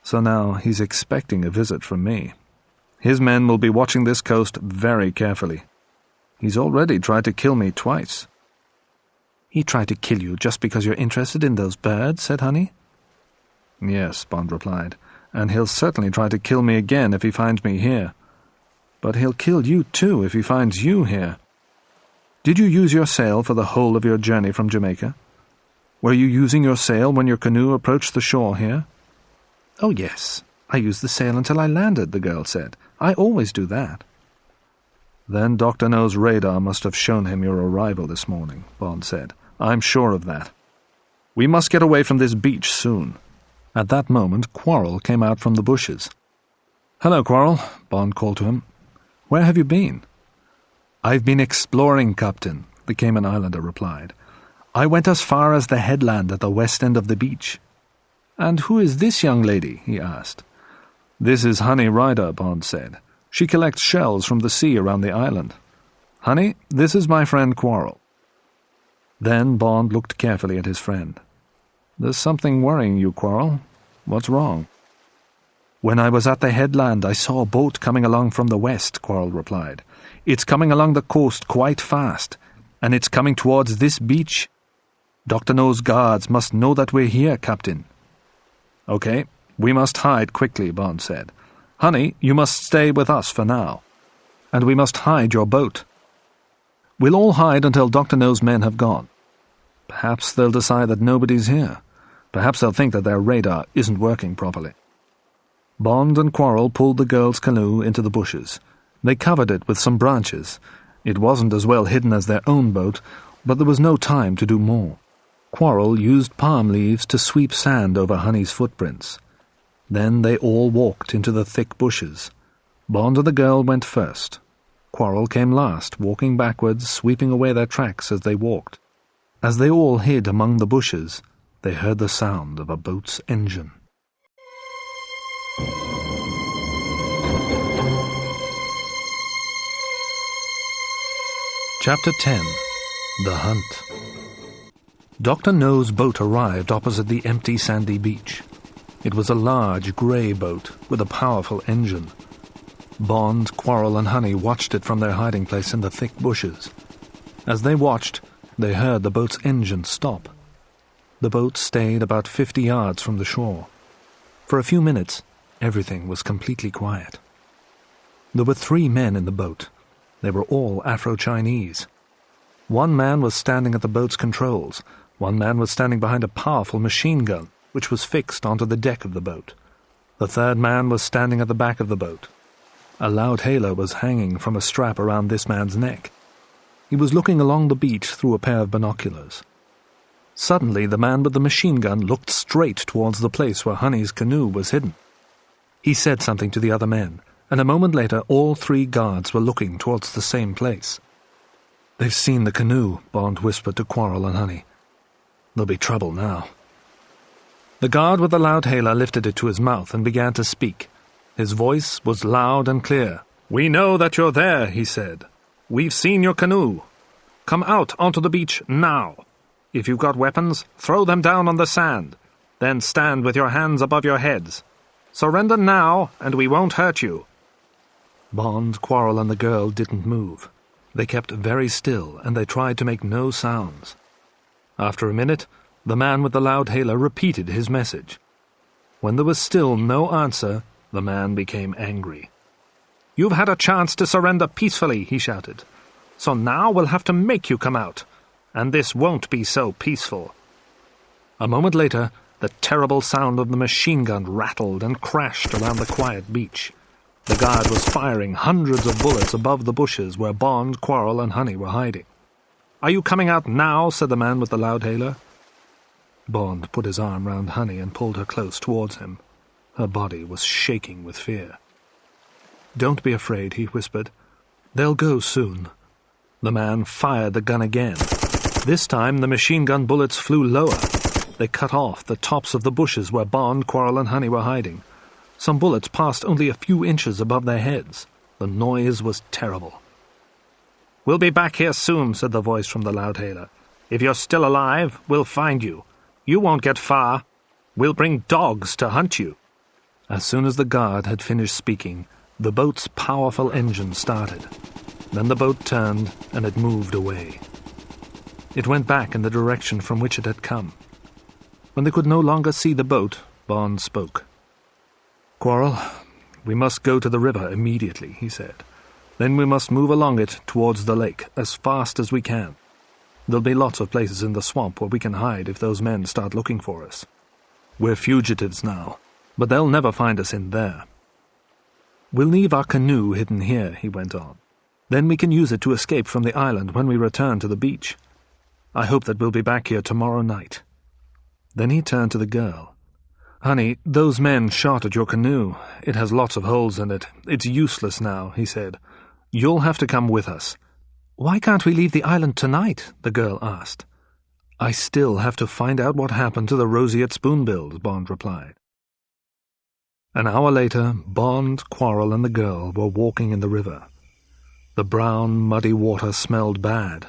so now he's expecting a visit from me. His men will be watching this coast very carefully. He's already tried to kill me twice. He tried to kill you just because you're interested in those birds, said Honey. Yes, Bond replied, and he'll certainly try to kill me again if he finds me here. But he'll kill you too if he finds you here. Did you use your sail for the whole of your journey from Jamaica? Were you using your sail when your canoe approached the shore here? Oh, yes. I used the sail until I landed, the girl said. I always do that. Then Dr. No's radar must have shown him your arrival this morning, Bond said. I'm sure of that. We must get away from this beach soon. At that moment, Quarrel came out from the bushes. Hello, Quarrel, Bond called to him. Where have you been? I've been exploring, Captain, the Cayman Islander replied. I went as far as the headland at the west end of the beach. And who is this young lady? He asked. This is Honey Ryder, Bond said. She collects shells from the sea around the island. Honey, this is my friend Quarrel. Then Bond looked carefully at his friend. There's something worrying you, Quarrel. What's wrong? When I was at the headland, I saw a boat coming along from the west, Quarrel replied. It's coming along the coast quite fast, and it's coming towards this beach. Dr. No's guards must know that we're here, Captain. Okay, we must hide quickly, Bond said. Honey, you must stay with us for now. And we must hide your boat. We'll all hide until Dr. No's men have gone. Perhaps they'll decide that nobody's here. Perhaps they'll think that their radar isn't working properly. Bond and Quarrel pulled the girl's canoe into the bushes. They covered it with some branches. It wasn't as well hidden as their own boat, but there was no time to do more. Quarrel used palm leaves to sweep sand over Honey's footprints. Then they all walked into the thick bushes. Bond and the girl went first. Quarrel came last, walking backwards, sweeping away their tracks as they walked. As they all hid among the bushes, they heard the sound of a boat's engine. Chapter 10. The Hunt. Dr. No's boat arrived opposite the empty sandy beach. It was a large grey boat with a powerful engine. Bond, Quarrel and Honey watched it from their hiding place in the thick bushes. As they watched, they heard the boat's engine stop. The boat stayed about 50 yards from the shore. For a few minutes, everything was completely quiet. There were 3 men in the boat. They were all Afro-Chinese. One man was standing at the boat's controls. One man was standing behind a powerful machine gun, which was fixed onto the deck of the boat. The third man was standing at the back of the boat. A loudhailer was hanging from a strap around this man's neck. He was looking along the beach through a pair of binoculars. Suddenly, the man with the machine gun looked straight towards the place where Honey's canoe was hidden. He said something to the other men, and a moment later all 3 guards were looking towards the same place. "They've seen the canoe," Bond whispered to Quarrel and Honey. "There'll be trouble now." The guard with the loudhailer lifted it to his mouth and began to speak. His voice was loud and clear. "We know that you're there," he said. "We've seen your canoe. Come out onto the beach now. If you've got weapons, throw them down on the sand. Then stand with your hands above your heads. Surrender now, and we won't hurt you." Bond, Quarrel and the girl didn't move. They kept very still, and they tried to make no sounds. After a minute, the man with the loudhailer repeated his message. When there was still no answer, the man became angry. "You've had a chance to surrender peacefully," he shouted. "So now we'll have to make you come out. And this won't be so peaceful." A moment later, the terrible sound of the machine gun rattled and crashed around the quiet beach. The guard was firing hundreds of bullets above the bushes where Bond, Quarrel and Honey were hiding. "Are you coming out now?" said the man with the loudhailer. Bond put his arm round Honey and pulled her close towards him. Her body was shaking with fear. "Don't be afraid," he whispered. "They'll go soon." The man fired the gun again. This time the machine gun bullets flew lower. They cut off the tops of the bushes where Bond, Quarrel and Honey were hiding. Some bullets passed only a few inches above their heads. The noise was terrible. "We'll be back here soon," said the voice from the loudhailer. "If you're still alive, we'll find you. You won't get far. We'll bring dogs to hunt you." As soon as the guard had finished speaking, the boat's powerful engine started. Then the boat turned and it moved away. It went back in the direction from which it had come. When they could no longer see the boat, Bond spoke. "Quarrel, we must go to the river immediately," he said. "Then we must move along it towards the lake as fast as we can. There'll be lots of places in the swamp where we can hide if those men start looking for us. We're fugitives now, but they'll never find us in there. We'll leave our canoe hidden here," he went on. "Then we can use it to escape from the island when we return to the beach. I hope that we'll be back here tomorrow night." Then he turned to the girl. "Honey, those men shot at your canoe. It has lots of holes in it. It's useless now," he said. "You'll have to come with us." "Why can't we leave the island tonight?" the girl asked. "I still have to find out what happened to the roseate spoonbills," Bond replied. An hour later, Bond, Quarrel and the girl were walking in the river. The brown, muddy water smelled bad,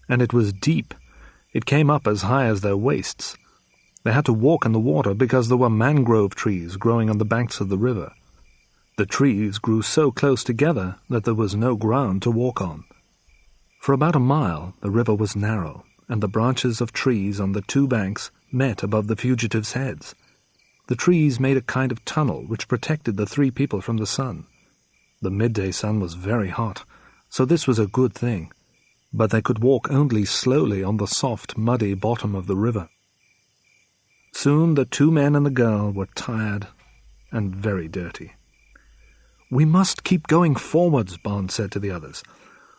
and it was deep. It came up as high as their waists. They had to walk in the water because there were mangrove trees growing on the banks of the river. The trees grew so close together that there was no ground to walk on. For about a mile, the river was narrow, and the branches of trees on the 2 banks met above the fugitives' heads. The trees made a kind of tunnel which protected the 3 people from the sun. The midday sun was very hot, so this was a good thing, but they could walk only slowly on the soft, muddy bottom of the river. Soon the 2 men and the girl were tired and very dirty. "We must keep going forwards," Bond said to the others.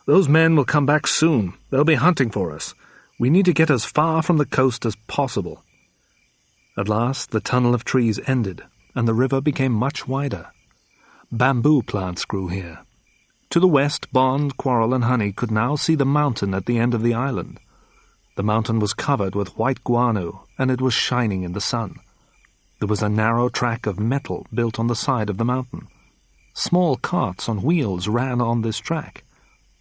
"Those men will come back soon. They'll be hunting for us. We need to get as far from the coast as possible." At last the tunnel of trees ended, and the river became much wider. Bamboo plants grew here. To the west, Bond, Quarrel and Honey could now see the mountain at the end of the island. The mountain was covered with white guano, and it was shining in the sun. There was a narrow track of metal built on the side of the mountain. Small carts on wheels ran on this track.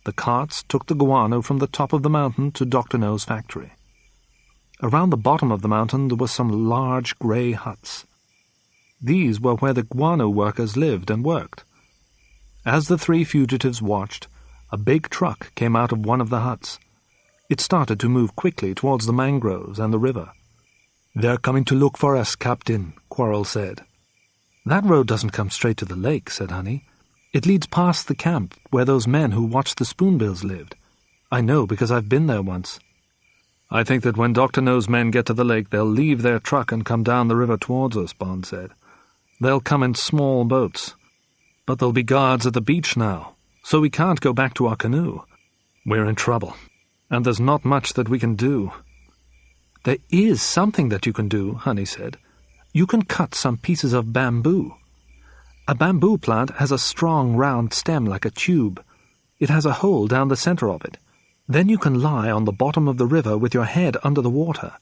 The carts took the guano from the top of the mountain to Dr. No's factory. Around the bottom of the mountain there were some large grey huts. These were where the guano workers lived and worked. As the three fugitives watched, a big truck came out of one of the huts. It started to move quickly towards the mangroves and the river. "They're coming to look for us, Captain," Quarrel said. "That road doesn't come straight to the lake," said Honey. "It leads past the camp where those men who watched the spoonbills lived. I know because I've been there once." "I think that when Dr. No's men get to the lake, they'll leave their truck and come down the river towards us," Bond said. "They'll come in small boats. But there'll be guards at the beach now, so we can't go back to our canoe. We're in trouble, and there's not much that we can do." "There is something that you can do," Honey said. "You can cut some pieces of bamboo. A bamboo plant has a strong round stem like a tube. It has a hole down the center of it. Then you can lie on the bottom of the river with your head under the water.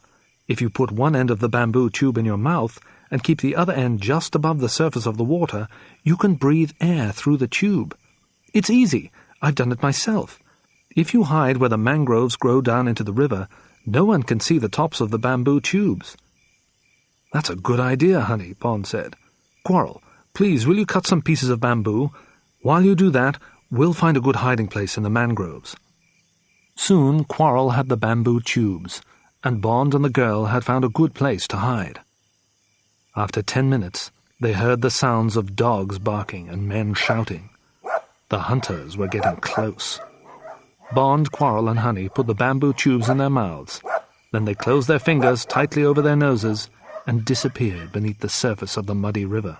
If you put one end of the bamboo tube in your mouth and keep the other end just above the surface of the water, you can breathe air through the tube. It's easy. I've done it myself. If you hide where the mangroves grow down into the river, no one can see the tops of the bamboo tubes." "That's a good idea, Honey," Bond said. "Quarrel, please, will you cut some pieces of bamboo? While you do that, we'll find a good hiding place in the mangroves." Soon Quarrel had the bamboo tubes, and Bond and the girl had found a good place to hide. After 10 minutes, they heard the sounds of dogs barking and men shouting. The hunters were getting close. Bond, Quarrel, and Honey put the bamboo tubes in their mouths. Then they closed their fingers tightly over their noses and disappeared beneath the surface of the muddy river.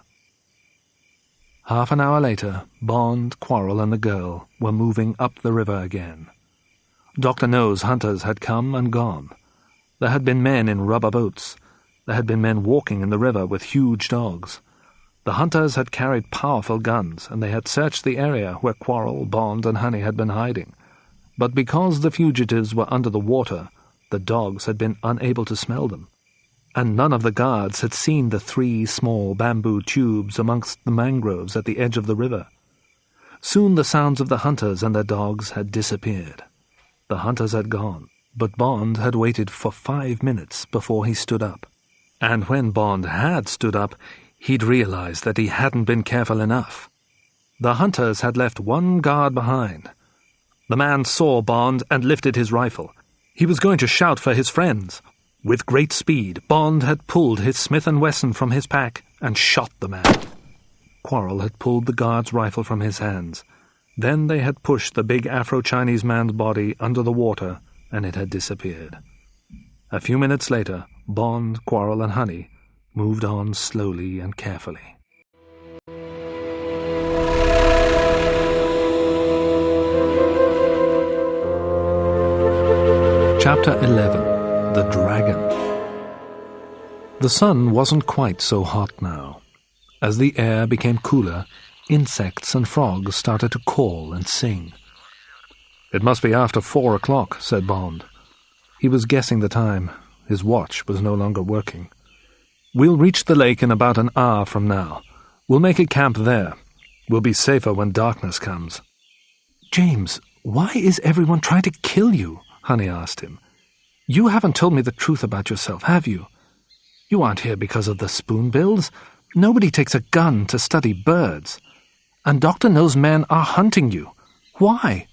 Half an hour later, Bond, Quarrel, and the girl were moving up the river again. Dr. No's hunters had come and gone. There had been men in rubber boats. There had been men walking in the river with huge dogs. The hunters had carried powerful guns, and they had searched the area where Quarrel, Bond, and Honey had been hiding. But because the fugitives were under the water, the dogs had been unable to smell them, and none of the guards had seen the 3 small bamboo tubes amongst the mangroves at the edge of the river. Soon the sounds of the hunters and their dogs had disappeared. The hunters had gone, but Bond had waited for 5 minutes before he stood up. And when Bond had stood up, he'd realized that he hadn't been careful enough. The hunters had left one guard behind. The man saw Bond and lifted his rifle. He was going to shout for his friends. With great speed, Bond had pulled his Smith & Wesson from his pack and shot the man. Quarrel had pulled the guard's rifle from his hands. Then they had pushed the big Afro-Chinese man's body under the water, and it had disappeared. A few minutes later, Bond, Quarrel, and Honey moved on slowly and carefully. Chapter 11. The Dragon. The sun wasn't quite so hot now. As the air became cooler, insects and frogs started to call and sing. "It must be after 4 o'clock, said Bond. He was guessing the time. His watch was no longer working. "We'll reach the lake in about an hour from now. We'll make a camp there. We'll be safer when darkness comes." "James, why is everyone trying to kill you?" Honey asked him. "You haven't told me the truth about yourself, have you? You aren't here because of the spoonbills. Nobody takes a gun to study birds. And Dr. No's men are hunting you. Why?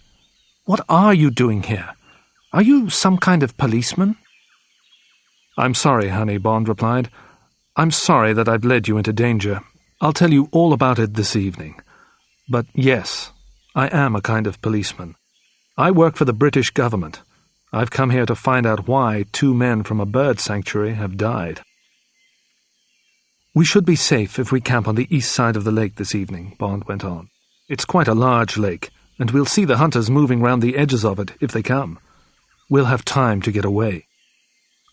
What are you doing here? Are you some kind of policeman?" "I'm sorry, Honey," Bond replied. "I'm sorry that I've led you into danger. I'll tell you all about it this evening. But yes, I am a kind of policeman. I work for the British government. I've come here to find out why 2 men from a bird sanctuary have died." "We should be safe if we camp on the east side of the lake this evening," Bond went on. "It's quite a large lake, and we'll see the hunters moving round the edges of it if they come. We'll have time to get away."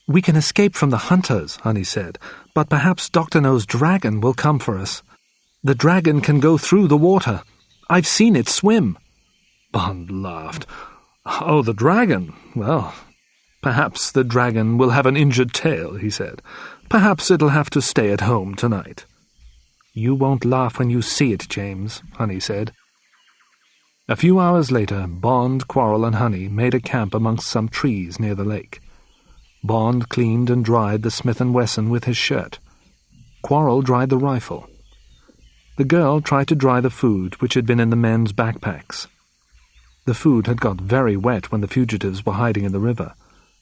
"We can escape from the hunters," Honey said, "but perhaps Dr. No's dragon will come for us. The dragon can go through the water. I've seen it swim." Bond laughed. "Oh, the dragon? Well, perhaps the dragon will have an injured tail," he said. "Perhaps it'll have to stay at home tonight." "You won't laugh when you see it, James," Honey said. A few hours later, Bond, Quarrel, and Honey made a camp amongst some trees near the lake. Bond cleaned and dried the Smith & Wesson with his shirt. Quarrel dried the rifle. The girl tried to dry the food which had been in the men's backpacks. The food had got very wet when the fugitives were hiding in the river,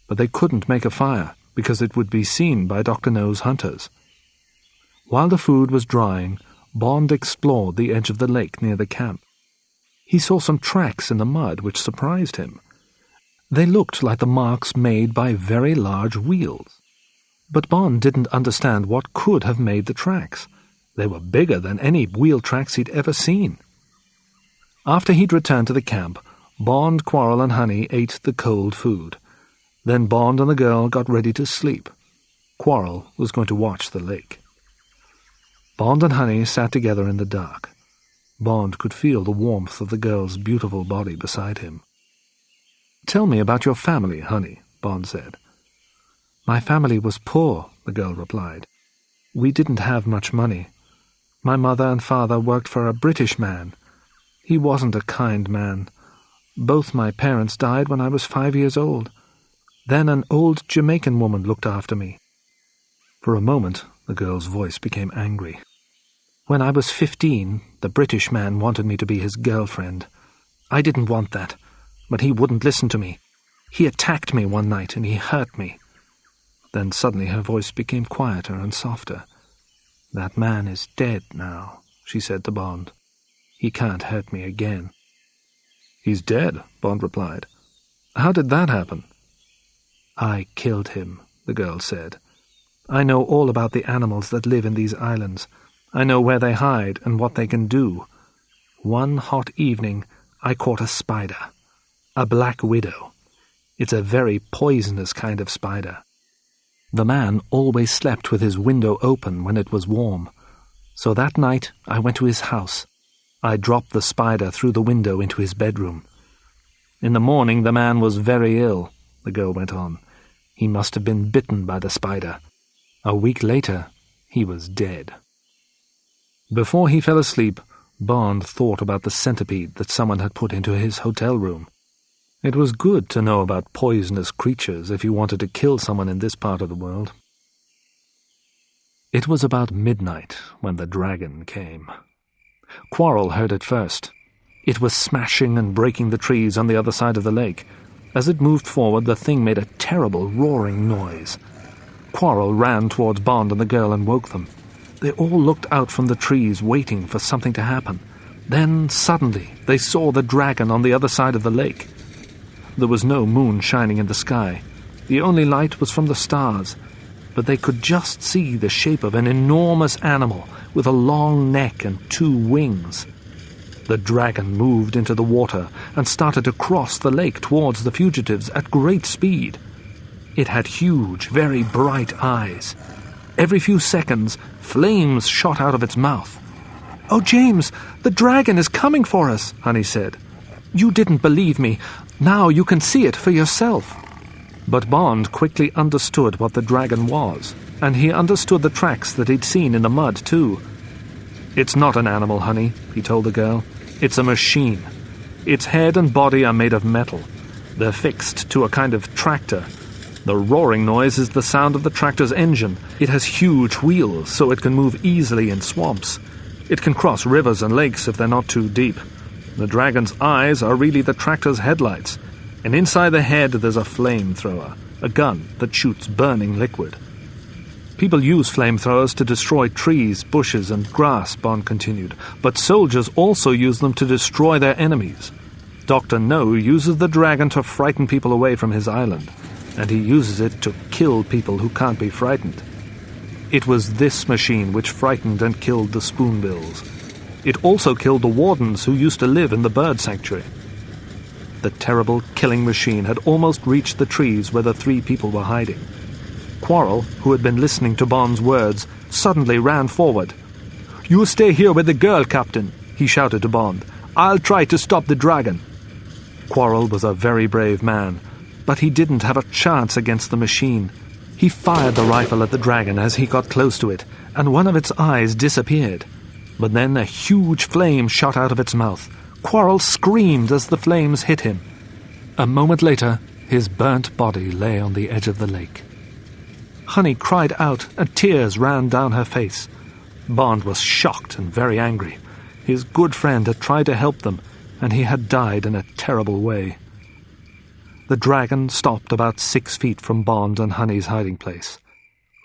but they couldn't make a fire because it would be seen by Dr. No's hunters. While the food was drying, Bond explored the edge of the lake near the camp. He saw some tracks in the mud which surprised him. They looked like the marks made by very large wheels. But Bond didn't understand what could have made the tracks. They were bigger than any wheel tracks he'd ever seen. After he'd returned to the camp, Bond, Quarrel, and Honey ate the cold food. Then Bond and the girl got ready to sleep. Quarrel was going to watch the lake. Bond and Honey sat together in the dark. Bond could feel the warmth of the girl's beautiful body beside him. "Tell me about your family, Honey," Bond said. "My family was poor," the girl replied. "We didn't have much money. My mother and father worked for a British man. He wasn't a kind man. Both my parents died when I was 5 years old. Then an old Jamaican woman looked after me." For a moment, the girl's voice became angry. "When I was 15, the British man wanted me to be his girlfriend. I didn't want that, but he wouldn't listen to me. He attacked me one night and he hurt me." Then suddenly her voice became quieter and softer. "That man is dead now," she said to Bond. "He can't hurt me again." "He's dead," Bond replied. "How did that happen?" "I killed him," the girl said. "I know all about the animals that live in these islands. I know where they hide and what they can do. One hot evening, I caught a spider. A black widow. It's a very poisonous kind of spider. The man always slept with his window open when it was warm. So that night, I went to his house. I dropped the spider through the window into his bedroom. In the morning, the man was very ill," the girl went on. "He must have been bitten by the spider. A week later, he was dead." Before he fell asleep, Bond thought about the centipede that someone had put into his hotel room. It was good to know about poisonous creatures if you wanted to kill someone in this part of the world. It was about midnight when the dragon came. Quarrel heard it first. It was smashing and breaking the trees on the other side of the lake. As it moved forward, the thing made a terrible roaring noise. Quarrel ran towards Bond and the girl and woke them. They all looked out from the trees, waiting for something to happen. Then, suddenly, they saw the dragon on the other side of the lake. There was no moon shining in the sky. The only light was from the stars, but they could just see the shape of an enormous animal with a long neck and 2 wings. The dragon moved into the water and started to cross the lake towards the fugitives at great speed. It had huge, very bright eyes. Every few seconds, flames shot out of its mouth. "Oh, James, the dragon is coming for us," Honey said. "You didn't believe me. Now you can see it for yourself." But Bond quickly understood what the dragon was, and he understood the tracks that he'd seen in the mud, too. "It's not an animal, Honey," he told the girl. "It's a machine. Its head and body are made of metal. They're fixed to a kind of tractor. The roaring noise is the sound of the tractor's engine. It has huge wheels, so it can move easily in swamps. It can cross rivers and lakes if they're not too deep. The dragon's eyes are really the tractor's headlights, and inside the head there's a flamethrower, a gun that shoots burning liquid." "People use flamethrowers to destroy trees, bushes, and grass," Bond continued, "but soldiers also use them to destroy their enemies. Dr. No uses the dragon to frighten people away from his island, and he uses it to kill people who can't be frightened. It was this machine which frightened and killed the spoonbills. It also killed the wardens who used to live in the bird sanctuary." The terrible killing machine had almost reached the trees where the 3 people were hiding. Quarrel, who had been listening to Bond's words, suddenly ran forward. "You stay here with the girl, Captain," he shouted to Bond. "I'll try to stop the dragon." Quarrel was a very brave man, but he didn't have a chance against the machine. He fired the rifle at the dragon as he got close to it, and one of its eyes disappeared. But then a huge flame shot out of its mouth. Quarrel screamed as the flames hit him. A moment later, his burnt body lay on the edge of the lake. Honey cried out, and tears ran down her face. Bond was shocked and very angry. His good friend had tried to help them, and he had died in a terrible way. The dragon stopped about 6 feet from Bond and Honey's hiding place.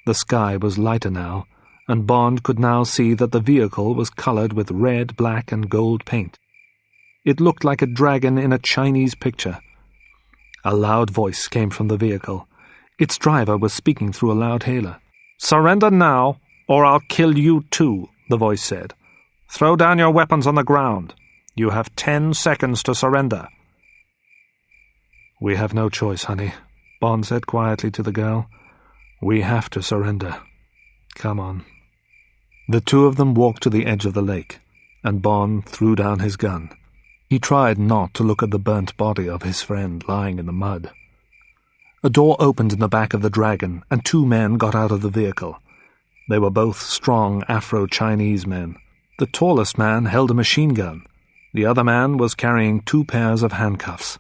The sky was lighter now, and Bond could now see that the vehicle was colored with red, black, and gold paint. It looked like a dragon in a Chinese picture. A loud voice came from the vehicle. Its driver was speaking through a loud hailer. "Surrender now, or I'll kill you too," the voice said. "Throw down your weapons on the ground. You have 10 seconds to surrender." "We have no choice, honey," Bond said quietly to the girl. "We have to surrender. Come on." The two of them walked to the edge of the lake, and Bond threw down his gun. He tried not to look at the burnt body of his friend lying in the mud. A door opened in the back of the dragon, and 2 men got out of the vehicle. They were both strong Afro-Chinese men. The tallest man held a machine gun. The other man was carrying 2 pairs of handcuffs.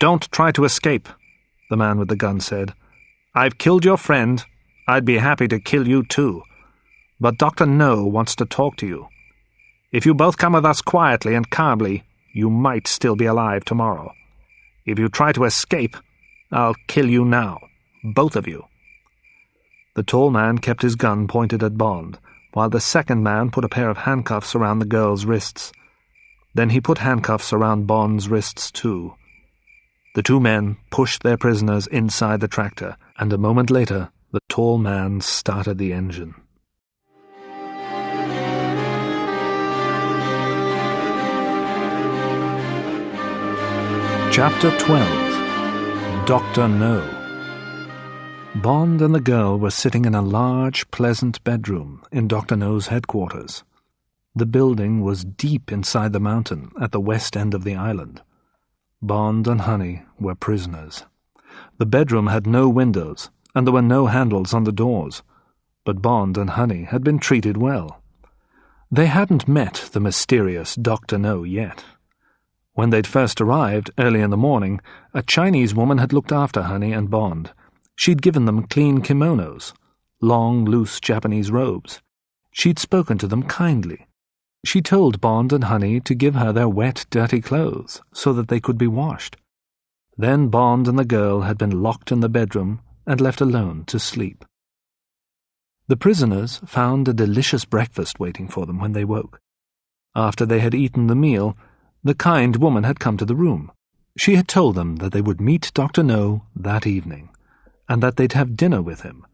"Don't try to escape," the man with the gun said. "I've killed your friend. I'd be happy to kill you too. But Dr. No wants to talk to you. If you both come with us quietly and calmly, you might still be alive tomorrow. If you try to escape, I'll kill you now, both of you." The tall man kept his gun pointed at Bond, while the second man put a pair of handcuffs around the girl's wrists. Then he put handcuffs around Bond's wrists too. The 2 men pushed their prisoners inside the tractor, and a moment later the tall man started the engine. Chapter 12. Dr. No. Bond and the girl were sitting in a large, pleasant bedroom in Dr. No's headquarters. The building was deep inside the mountain at the west end of the island. Bond and Honey were prisoners. The bedroom had no windows, and there were no handles on the doors, but Bond and Honey had been treated well. They hadn't met the mysterious Dr. No yet. When they'd first arrived, early in the morning, a Chinese woman had looked after Honey and Bond. She'd given them clean kimonos, long, loose Japanese robes. She'd spoken to them kindly. She told Bond and Honey to give her their wet, dirty clothes so that they could be washed. Then Bond and the girl had been locked in the bedroom and left alone to sleep. The prisoners found a delicious breakfast waiting for them when they woke. After they had eaten the meal, the kind woman had come to the room. She had told them that they would meet Dr. No that evening, and that they'd have dinner with him.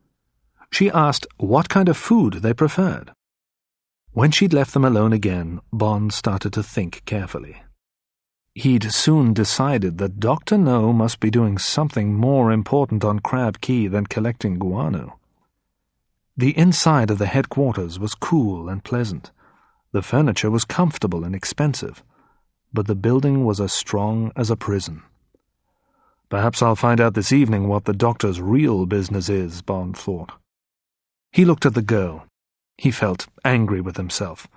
She asked what kind of food they preferred. When she'd left them alone again, Bond started to think carefully. He'd soon decided that Dr. No must be doing something more important on Crab Key than collecting guano. The inside of the headquarters was cool and pleasant. The furniture was comfortable and expensive, but the building was as strong as a prison. Perhaps I'll find out this evening what the doctor's real business is, Bond thought. He looked at the girl. He felt angry with himself.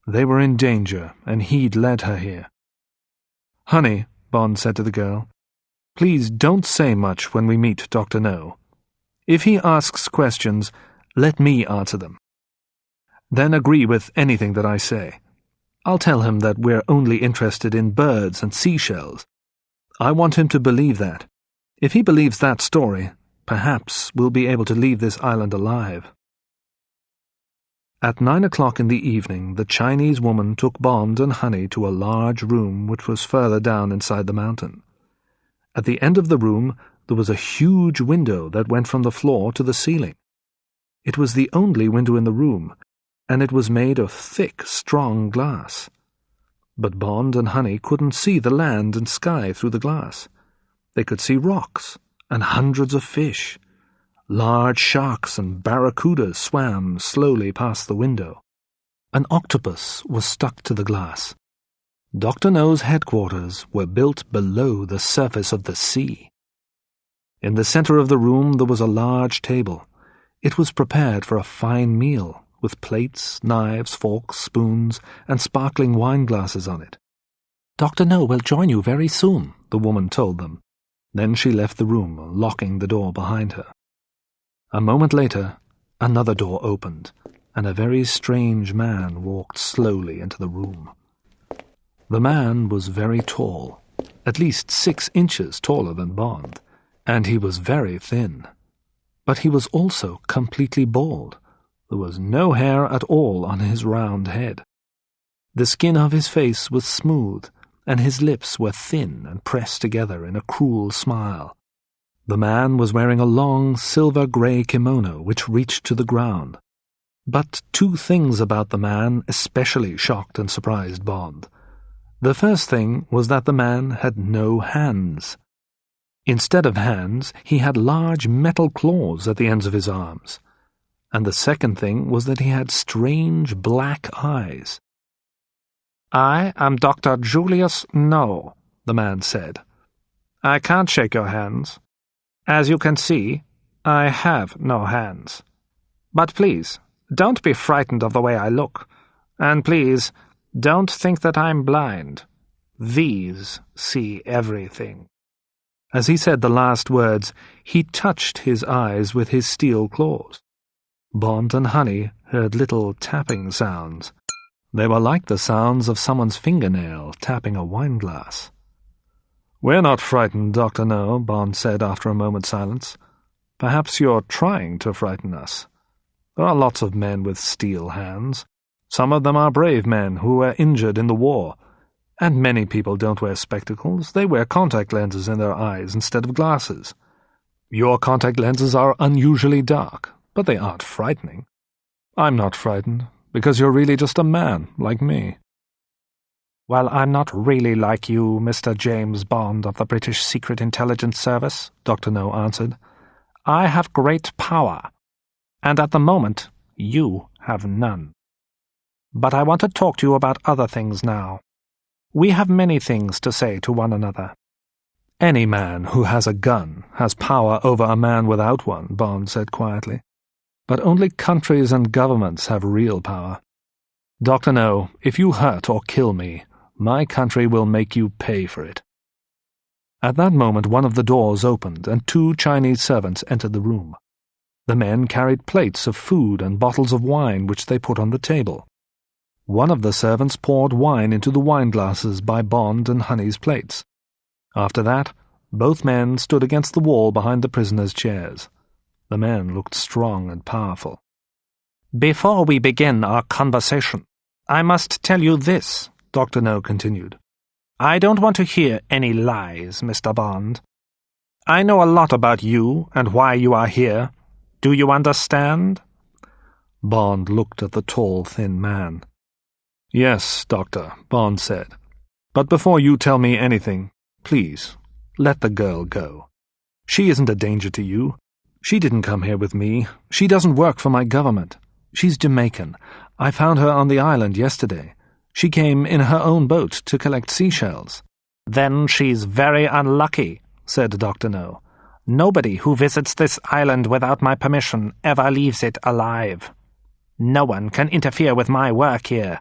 They were in danger, and he'd led her here. "Honey," Bond said to the girl, "please don't say much when we meet Dr. No. If he asks questions, let me answer them. Then agree with anything that I say. I'll tell him that we're only interested in birds and seashells. I want him to believe that. If he believes that story, perhaps we'll be able to leave this island alive." At 9 o'clock in the evening, the Chinese woman took Bond and Honey to a large room which was further down inside the mountain. At the end of the room, there was a huge window that went from the floor to the ceiling. It was the only window in the room, and it was made of thick, strong glass. But Bond and Honey couldn't see the land and sky through the glass. They could see rocks and hundreds of fish. Large sharks and barracudas swam slowly past the window. An octopus was stuck to the glass. Dr. No's headquarters were built below the surface of the sea. In the center of the room there was a large table. It was prepared for a fine meal, with plates, knives, forks, spoons, and sparkling wine glasses on it. "Dr. No will join you very soon," the woman told them. Then she left the room, locking the door behind her. A moment later, another door opened, and a very strange man walked slowly into the room. The man was very tall, at least 6 inches taller than Bond, and he was very thin. But he was also completely bald. There was no hair at all on his round head. The skin of his face was smooth, and his lips were thin and pressed together in a cruel smile. The man was wearing a long silver-grey kimono which reached to the ground. But 2 things about the man especially shocked and surprised Bond. The first thing was that the man had no hands. Instead of hands, he had large metal claws at the ends of his arms. And the second thing was that he had strange black eyes. "I am Dr. Julius No," the man said. "I can't shake your hands. As you can see, I have no hands. But please, don't be frightened of the way I look. And please, don't think that I'm blind. These see everything." As he said the last words, he touched his eyes with his steel claws. Bond and Honey heard little tapping sounds. They were like the sounds of someone's fingernail tapping a wineglass. "We're not frightened, Dr. No," Bond said after a moment's silence. "Perhaps you're trying to frighten us. There are lots of men with steel hands. Some of them are brave men who were injured in the war. And many people don't wear spectacles. They wear contact lenses in their eyes instead of glasses. Your contact lenses are unusually dark, but they aren't frightening. I'm not frightened, because you're really just a man, like me." "Well, I'm not really like you, Mr. James Bond of the British Secret Intelligence Service," Dr. No answered. "I have great power, and at the moment, you have none. But I want to talk to you about other things now. We have many things to say to one another." "Any man who has a gun has power over a man without one," Bond said quietly. "But only countries and governments have real power. Dr. No, if you hurt or kill me, my country will make you pay for it." At that moment one of the doors opened, and 2 Chinese servants entered the room. The men carried plates of food and bottles of wine which they put on the table. One of the servants poured wine into the wineglasses by Bond and Honey's plates. After that, both men stood against the wall behind the prisoners' chairs. The men looked strong and powerful. "Before we begin our conversation, I must tell you this," Dr. No continued. "I don't want to hear any lies, Mr. Bond. I know a lot about you and why you are here. Do you understand?" Bond looked at the tall, thin man. "Yes, Doctor," Bond said. "But before you tell me anything, please, let the girl go. She isn't a danger to you. She didn't come here with me. She doesn't work for my government. She's Jamaican. I found her on the island yesterday. She came in her own boat to collect seashells." "Then she's very unlucky," said Dr. No. "Nobody who visits this island without my permission ever leaves it alive. No one can interfere with my work here.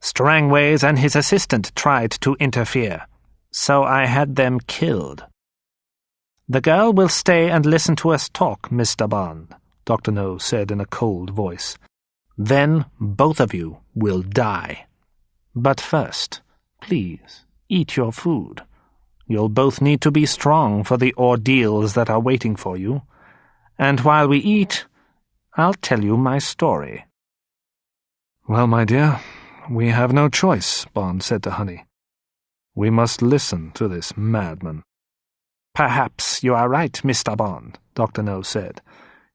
Strangways and his assistant tried to interfere, so I had them killed." "The girl will stay and listen to us talk, Mr. Bond," Dr. No said in a cold voice. "Then both of you will die. But first, please, eat your food. You'll both need to be strong for the ordeals that are waiting for you. And while we eat, I'll tell you my story." "Well, my dear, we have no choice," Bond said to Honey. "We must listen to this madman." "Perhaps you are right, Mr. Bond," Dr. No said.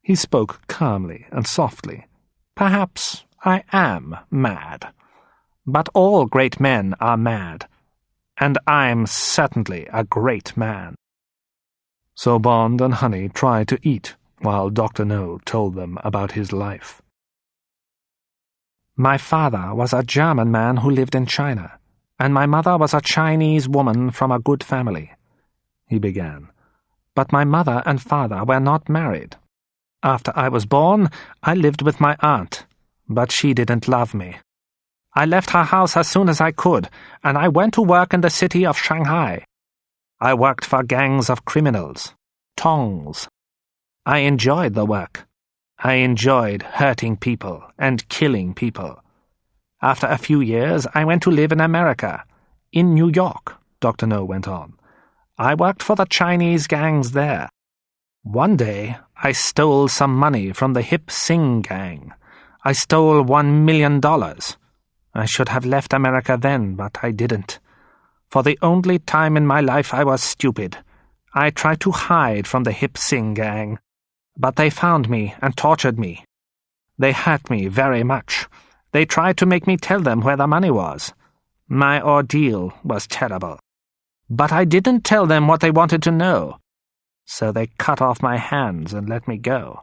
He spoke calmly and softly. "Perhaps I am mad. But all great men are mad, and I'm certainly a great man." So Bond and Honey tried to eat while Dr. No told them about his life. "My father was a German man who lived in China, and my mother was a Chinese woman from a good family," he began. "But my mother and father were not married. After I was born, I lived with my aunt, but she didn't love me. I left her house as soon as I could, and I went to work in the city of Shanghai. I worked for gangs of criminals, Tongs. I enjoyed the work. I enjoyed hurting people and killing people. After a few years, I went to live in America, in New York, Dr. No went on. I worked for the Chinese gangs there. One day, I stole some money from the Hip Sing gang. I stole $1 million. I should have left America then, but I didn't. For the only time in my life I was stupid. I tried to hide from the Hip Sing gang, but they found me and tortured me. They hurt me very much. They tried to make me tell them where the money was. My ordeal was terrible. But I didn't tell them what they wanted to know. So they cut off my hands and let me go.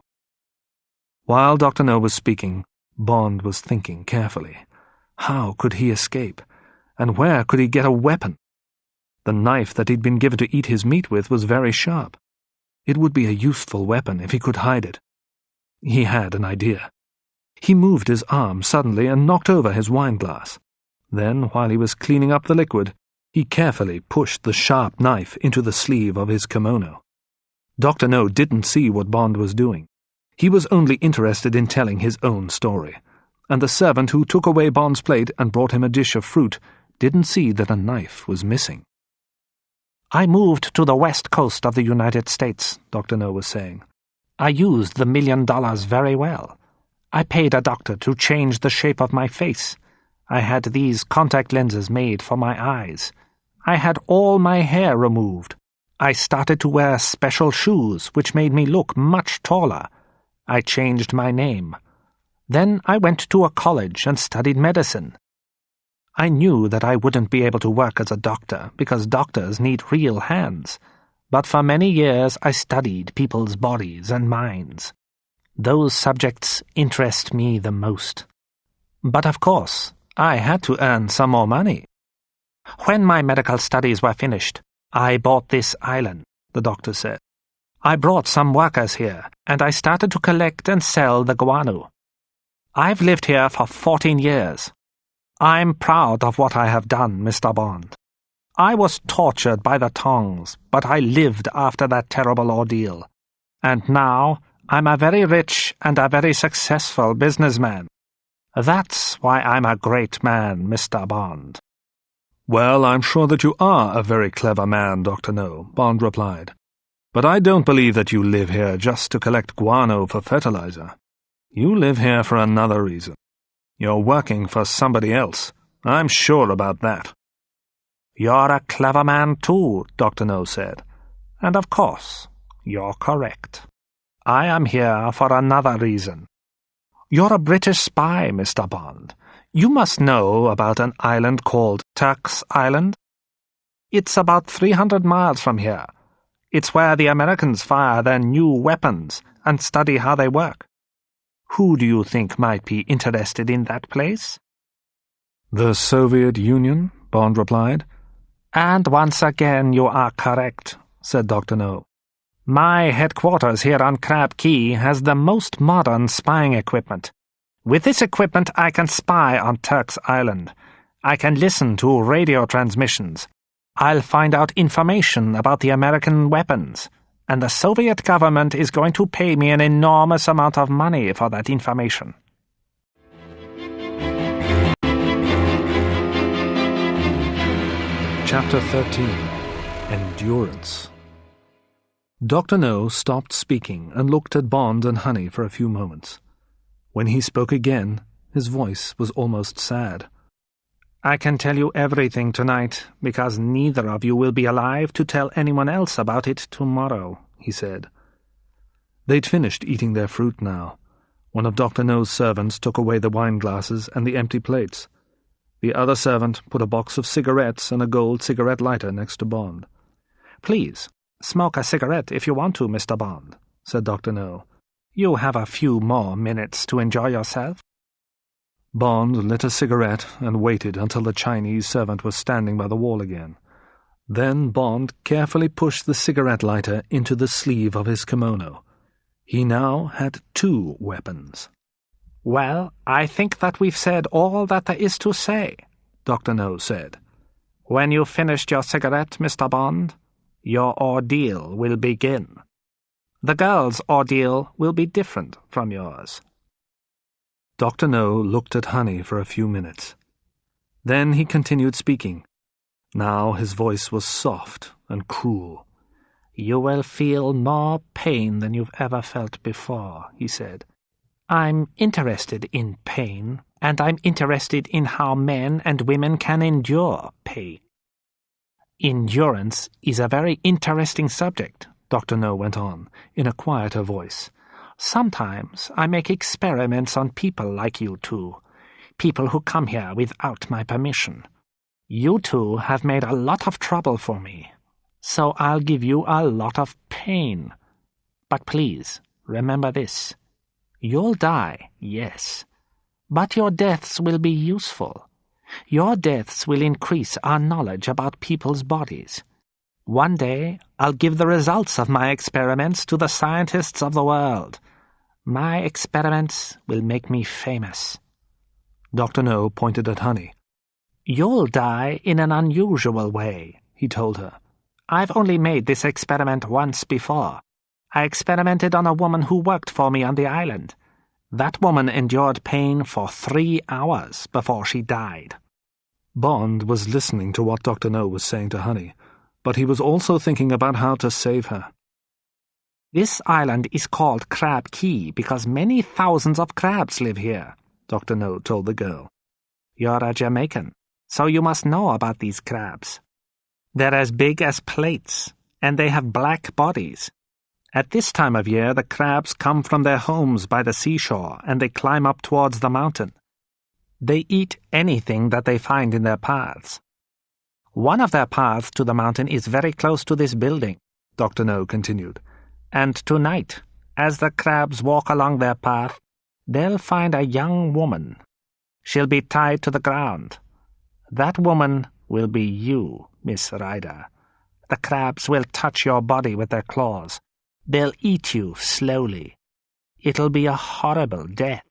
While Dr. No was speaking, Bond was thinking carefully. How could he escape? And where could he get a weapon? The knife that he'd been given to eat his meat with was very sharp. It would be a useful weapon if he could hide it. He had an idea. He moved his arm suddenly and knocked over his wineglass. Then, while he was cleaning up the liquid, he carefully pushed the sharp knife into the sleeve of his kimono. Dr. No didn't see what Bond was doing. He was only interested in telling his own story, and the servant who took away Bond's plate and brought him a dish of fruit didn't see that a knife was missing. I moved to the west coast of the United States, Dr. No was saying. I used the $1 million very well. I paid a doctor to change the shape of my face. I had these contact lenses made for my eyes. I had all my hair removed. I started to wear special shoes, which made me look much taller. I changed my name. Then I went to a college and studied medicine. I knew that I wouldn't be able to work as a doctor because doctors need real hands. But for many years I studied people's bodies and minds. Those subjects interest me the most. But of course, I had to earn some more money. When my medical studies were finished, I bought this island, the doctor said. I brought some workers here, and I started to collect and sell the guano. I've lived here for 14 years. I'm proud of what I have done, Mr. Bond. I was tortured by the Tongs, but I lived after that terrible ordeal. And now I'm a very rich and a very successful businessman. That's why I'm a great man, Mr. Bond. Well, I'm sure that you are a very clever man, Dr. No, Bond replied. But I don't believe that you live here just to collect guano for fertilizer. You live here for another reason. You're working for somebody else. I'm sure about that. You're a clever man too, Dr. No said. And of course, you're correct. I am here for another reason. You're a British spy, Mr. Bond. You must know about an island called Turk's Island. It's about 300 miles from here. It's where the Americans fire their new weapons and study how they work. Who do you think might be interested in that place? The Soviet Union, Bond replied. And once again you are correct, said Dr. No. My headquarters here on Crab Key has the most modern spying equipment. With this equipment I can spy on Turk's Island. I can listen to radio transmissions. I'll find out information about the American weapons. And the Soviet government is going to pay me an enormous amount of money for that information. Chapter 13. Endurance. Dr. No stopped speaking and looked at Bond and Honey for a few moments. When he spoke again, his voice was almost sad. I can tell you everything tonight, because neither of you will be alive to tell anyone else about it tomorrow, he said. They'd finished eating their fruit now. One of Dr. No's servants took away the wine glasses and the empty plates. The other servant put a box of cigarettes and a gold cigarette lighter next to Bond. Please, smoke a cigarette if you want to, Mr. Bond, said Dr. No. You have a few more minutes to enjoy yourself. Bond lit a cigarette and waited until the Chinese servant was standing by the wall again. Then Bond carefully pushed the cigarette lighter into the sleeve of his kimono. He now had 2 weapons. "Well, I think that we've said all that there is to say," Dr. No said. "When you've finished your cigarette, Mr. Bond, your ordeal will begin. The girl's ordeal will be different from yours." Dr. No looked at Honey for a few minutes. Then he continued speaking. Now his voice was soft and cruel. "You will feel more pain than you've ever felt before," he said. "I'm interested in pain, and I'm interested in how men and women can endure pain." "Endurance is a very interesting subject," Dr. No went on, in a quieter voice. "Sometimes I make experiments on people like you two, people who come here without my permission. You two have made a lot of trouble for me, so I'll give you a lot of pain. But please, remember this. You'll die, yes, but your deaths will be useful. Your deaths will increase our knowledge about people's bodies. One day, I'll give the results of my experiments to the scientists of the world. My experiments will make me famous." Dr. No pointed at Honey. "You'll die in an unusual way," he told her. "I've only made this experiment once before. I experimented on a woman who worked for me on the island. That woman endured pain for 3 hours before she died." Bond was listening to what Dr. No was saying to Honey, but he was also thinking about how to save her. "This island is called Crab Key because many thousands of crabs live here," Dr. No told the girl. "You're a Jamaican, so you must know about these crabs. They're as big as plates, and they have black bodies. At this time of year, the crabs come from their homes by the seashore, and they climb up towards the mountain. They eat anything that they find in their paths. One of their paths to the mountain is very close to this building," Dr. No continued. "And tonight, as the crabs walk along their path, they'll find a young woman. She'll be tied to the ground. That woman will be you, Miss Ryder. The crabs will touch your body with their claws. They'll eat you slowly. It'll be a horrible death.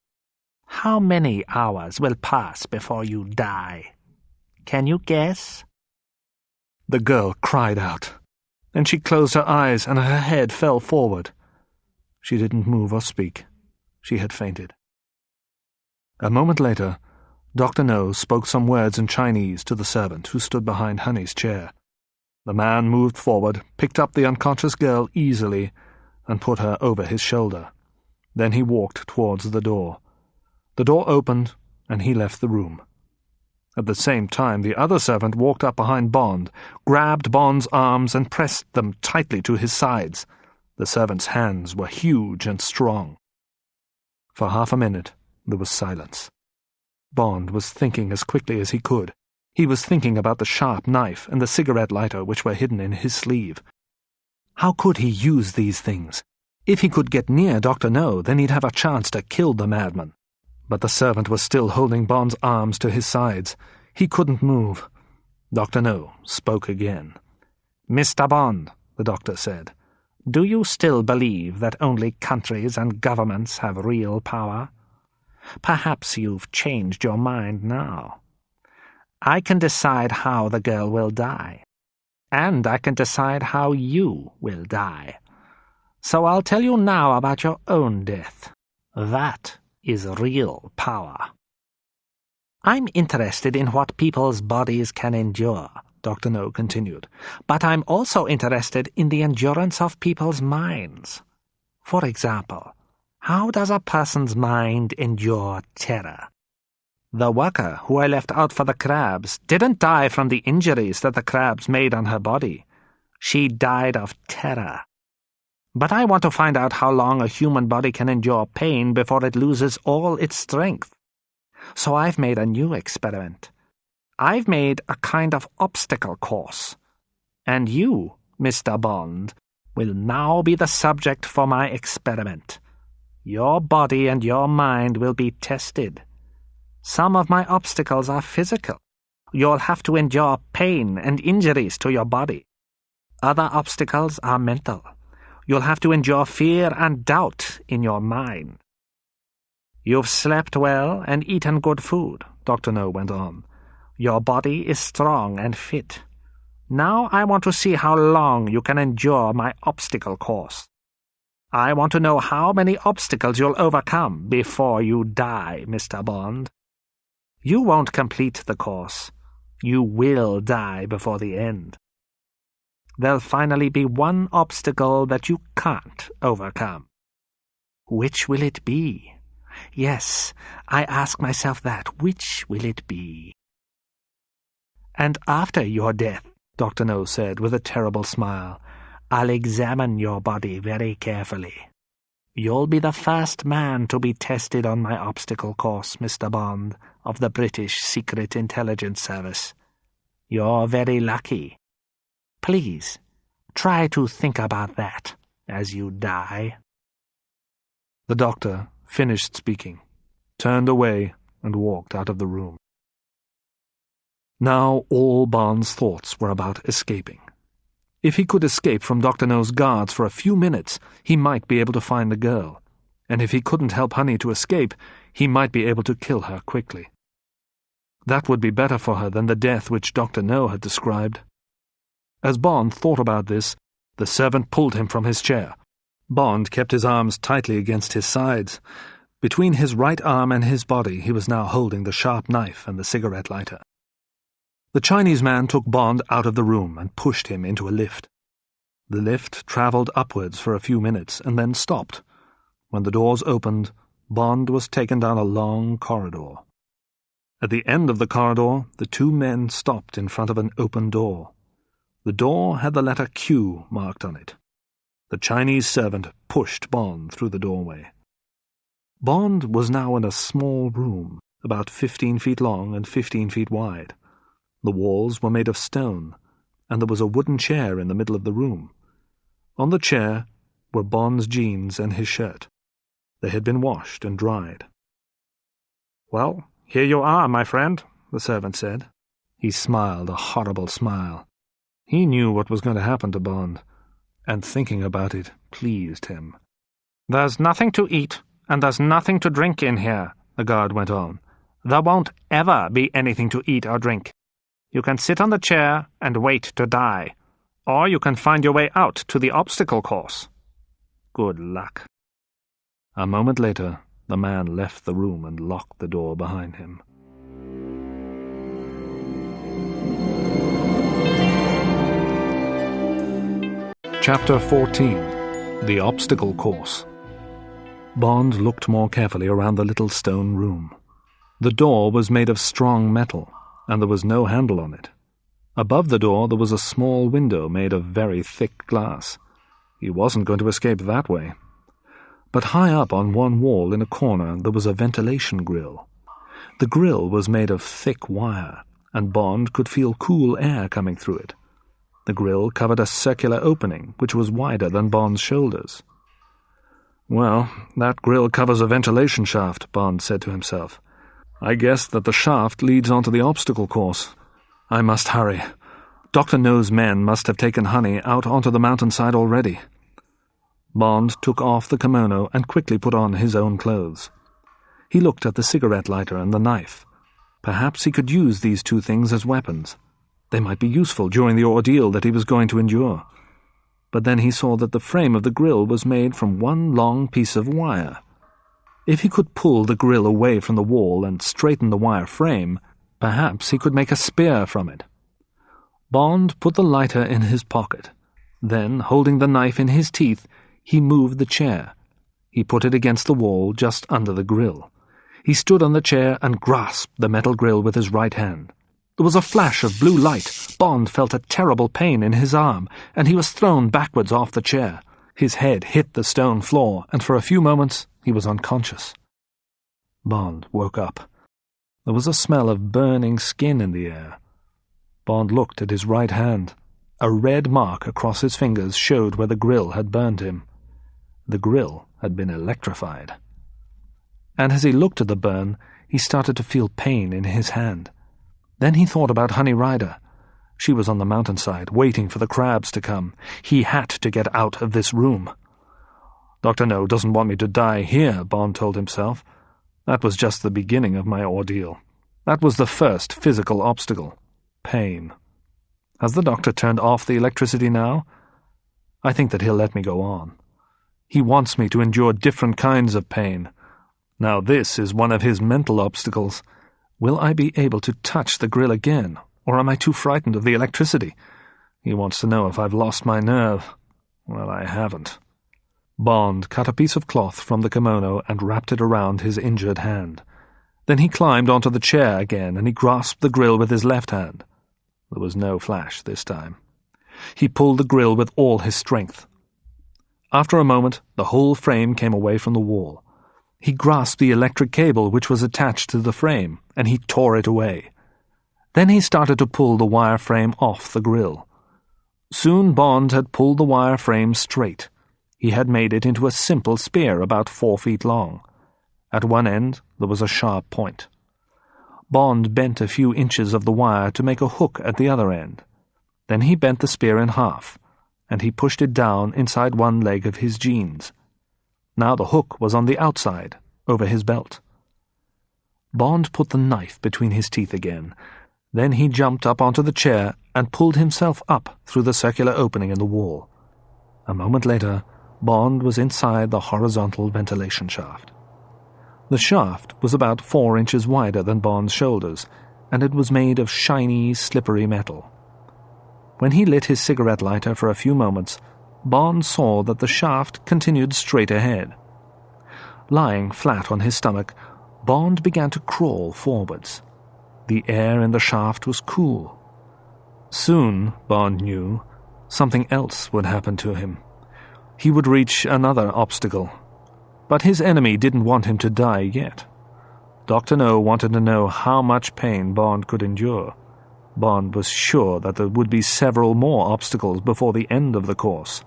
How many hours will pass before you die? Can you guess?" The girl cried out. Then she closed her eyes and her head fell forward. She didn't move or speak. She had fainted. A moment later, Dr. No spoke some words in Chinese to the servant who stood behind Honey's chair. The man moved forward, picked up the unconscious girl easily, and put her over his shoulder. Then he walked towards the door. The door opened, and he left the room. At the same time, the other servant walked up behind Bond, grabbed Bond's arms and pressed them tightly to his sides. The servant's hands were huge and strong. For half a minute, there was silence. Bond was thinking as quickly as he could. He was thinking about the sharp knife and the cigarette lighter which were hidden in his sleeve. How could he use these things? If he could get near Dr. No, then he'd have a chance to kill the madman. But the servant was still holding Bond's arms to his sides. He couldn't move. Dr. No spoke again. "Mr. Bond," the doctor said, "do you still believe that only countries and governments have real power? Perhaps you've changed your mind now. I can decide how the girl will die, and I can decide how you will die. So I'll tell you now about your own death. That is real power." "I'm interested in what people's bodies can endure," Dr. No continued, "but I'm also interested in the endurance of people's minds. For example, how does a person's mind endure terror? The worker who I left out for the crabs didn't die from the injuries that the crabs made on her body. She died of terror. But I want to find out how long a human body can endure pain before it loses all its strength. So I've made a new experiment. I've made a kind of obstacle course. And you, Mr. Bond, will now be the subject for my experiment. Your body and your mind will be tested. Some of my obstacles are physical. You'll have to endure pain and injuries to your body. Other obstacles are mental. You'll have to endure fear and doubt in your mind. "You've slept well and eaten good food," Dr. No went on. "Your body is strong and fit. Now I want to see how long you can endure my obstacle course. I want to know how many obstacles you'll overcome before you die, Mr. Bond. You won't complete the course. You will die before the end. There'll finally be one obstacle that you can't overcome. Which will it be? Yes, I ask myself that. Which will it be? And after your death," Dr. No said with a terrible smile, "I'll examine your body very carefully. You'll be the first man to be tested on my obstacle course, Mr. Bond, of the British Secret Intelligence Service. You're very lucky. Please, try to think about that as you die." The doctor finished speaking, turned away, and walked out of the room. Now all Bond's thoughts were about escaping. If he could escape from Dr. No's guards for a few minutes, he might be able to find the girl, and if he couldn't help Honey to escape, he might be able to kill her quickly. That would be better for her than the death which Dr. No had described. As Bond thought about this, the servant pulled him from his chair. Bond kept his arms tightly against his sides. Between his right arm and his body he was now holding the sharp knife and the cigarette lighter. The Chinese man took Bond out of the room and pushed him into a lift. The lift travelled upwards for a few minutes and then stopped. When the doors opened, Bond was taken down a long corridor. At the end of the corridor, the two men stopped in front of an open door. The door had the letter Q marked on it. The Chinese servant pushed Bond through the doorway. Bond was now in a small room, about 15 feet long and 15 feet wide. The walls were made of stone, and there was a wooden chair in the middle of the room. On the chair were Bond's jeans and his shirt. They had been washed and dried. "Well, here you are, my friend," the servant said. He smiled a horrible smile. He knew what was going to happen to Bond, and thinking about it pleased him. "There's nothing to eat, and there's nothing to drink in here," the guard went on. "There won't ever be anything to eat or drink. You can sit on the chair and wait to die, or you can find your way out to the obstacle course. Good luck." A moment later, the man left the room and locked the door behind him. Chapter 14. The Obstacle Course. Bond looked more carefully around the little stone room. The door was made of strong metal, and there was no handle on it. Above the door there was a small window made of very thick glass. He wasn't going to escape that way. But high up on one wall in a corner there was a ventilation grill. The grill was made of thick wire, and Bond could feel cool air coming through it. The grill covered a circular opening which was wider than Bond's shoulders. "Well, that grill covers a ventilation shaft," Bond said to himself. "I guess that the shaft leads onto the obstacle course. I must hurry. Dr. No's men must have taken Honey out onto the mountainside already." Bond took off the kimono and quickly put on his own clothes. He looked at the cigarette lighter and the knife. Perhaps he could use these two things as weapons. They might be useful during the ordeal that he was going to endure. But then he saw that the frame of the grill was made from one long piece of wire. If he could pull the grill away from the wall and straighten the wire frame, perhaps he could make a spear from it. Bond put the lighter in his pocket. Then, holding the knife in his teeth, he moved the chair. He put it against the wall just under the grill. He stood on the chair and grasped the metal grill with his right hand. There was a flash of blue light. Bond felt a terrible pain in his arm, and he was thrown backwards off the chair. His head hit the stone floor, and for a few moments he was unconscious. Bond woke up. There was a smell of burning skin in the air. Bond looked at his right hand. A red mark across his fingers showed where the grill had burned him. The grill had been electrified. And as he looked at the burn, he started to feel pain in his hand. Then he thought about Honey Rider. She was on the mountainside, waiting for the crabs to come. He had to get out of this room. "Dr. No doesn't want me to die here," Bond told himself. That was just the beginning of my ordeal. That was the first physical obstacle. Pain. Has the doctor turned off the electricity now? I think that he'll let me go on. He wants me to endure different kinds of pain. Now this is one of his mental obstacles. Will I be able to touch the grill again, or am I too frightened of the electricity? He wants to know if I've lost my nerve. Well, I haven't. Bond cut a piece of cloth from the kimono and wrapped it around his injured hand. Then he climbed onto the chair again, and he grasped the grill with his left hand. There was no flash this time. He pulled the grill with all his strength. After a moment, the whole frame came away from the wall. He grasped the electric cable which was attached to the frame, and he tore it away. Then he started to pull the wire frame off the grill. Soon Bond had pulled the wire frame straight. He had made it into a simple spear about 4 feet long. At one end there was a sharp point. Bond bent a few inches of the wire to make a hook at the other end. Then he bent the spear in half, and he pushed it down inside one leg of his jeans. Now the hook was on the outside, over his belt. Bond put the knife between his teeth again. Then he jumped up onto the chair and pulled himself up through the circular opening in the wall. A moment later, Bond was inside the horizontal ventilation shaft. The shaft was about 4 inches wider than Bond's shoulders, and it was made of shiny, slippery metal. When he lit his cigarette lighter for a few moments, Bond saw that the shaft continued straight ahead. Lying flat on his stomach, Bond began to crawl forwards. The air in the shaft was cool. Soon, Bond knew, something else would happen to him. He would reach another obstacle. But his enemy didn't want him to die yet. Dr. No wanted to know how much pain Bond could endure. Bond was sure that there would be several more obstacles before the end of the course.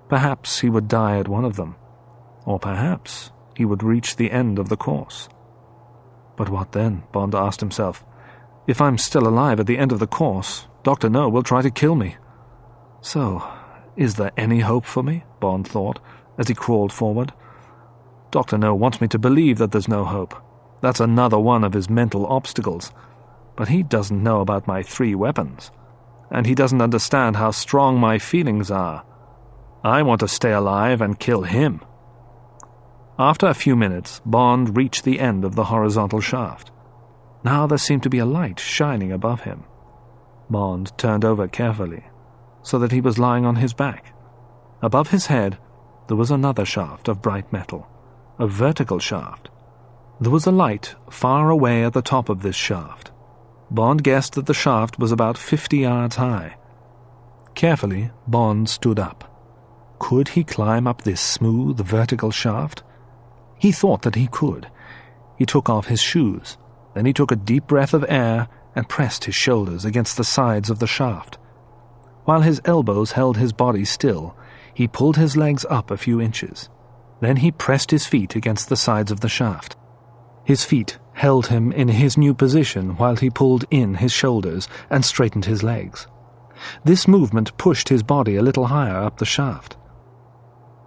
Perhaps he would die at one of them, or perhaps he would reach the end of the course. But what then, Bond asked himself. If I'm still alive at the end of the course, Dr. No will try to kill me. So, is there any hope for me? Bond thought, as he crawled forward. Dr. No wants me to believe that there's no hope. That's another one of his mental obstacles. But he doesn't know about my 3 weapons. And he doesn't understand how strong my feelings are. I want to stay alive and kill him. After a few minutes, Bond reached the end of the horizontal shaft. Now there seemed to be a light shining above him. Bond turned over carefully, so that he was lying on his back. Above his head, there was another shaft of bright metal, a vertical shaft. There was a light far away at the top of this shaft. Bond guessed that the shaft was about 50 yards high. Carefully, Bond stood up. Could he climb up this smooth, vertical shaft? He thought that he could. He took off his shoes. Then he took a deep breath of air and pressed his shoulders against the sides of the shaft. While his elbows held his body still, he pulled his legs up a few inches. Then he pressed his feet against the sides of the shaft. His feet held him in his new position while he pulled in his shoulders and straightened his legs. This movement pushed his body a little higher up the shaft.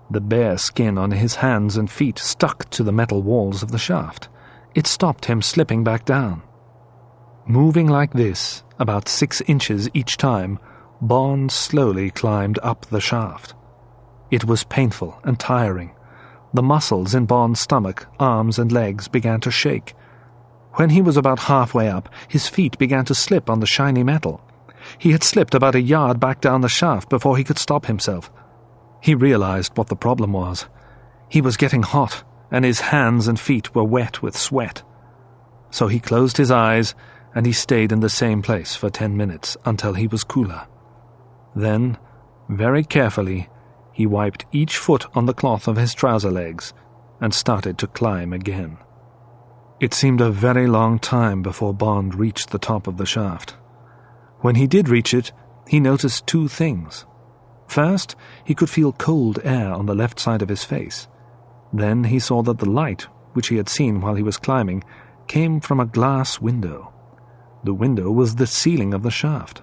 The bare skin on his hands and feet stuck to the metal walls of the shaft. It stopped him slipping back down. Moving like this, about 6 inches each time, Bond slowly climbed up the shaft. It was painful and tiring. The muscles in Bond's stomach, arms and legs began to shake. When he was about halfway up, his feet began to slip on the shiny metal. He had slipped about a yard back down the shaft before he could stop himself. He realized what the problem was. He was getting hot, and his hands and feet were wet with sweat. So he closed his eyes, and he stayed in the same place for 10 minutes until he was cooler. Then, very carefully, he wiped each foot on the cloth of his trouser legs and started to climb again. It seemed a very long time before Bond reached the top of the shaft. When he did reach it, he noticed 2 things. First, he could feel cold air on the left side of his face. Then he saw that the light, which he had seen while he was climbing, came from a glass window. The window was the ceiling of the shaft.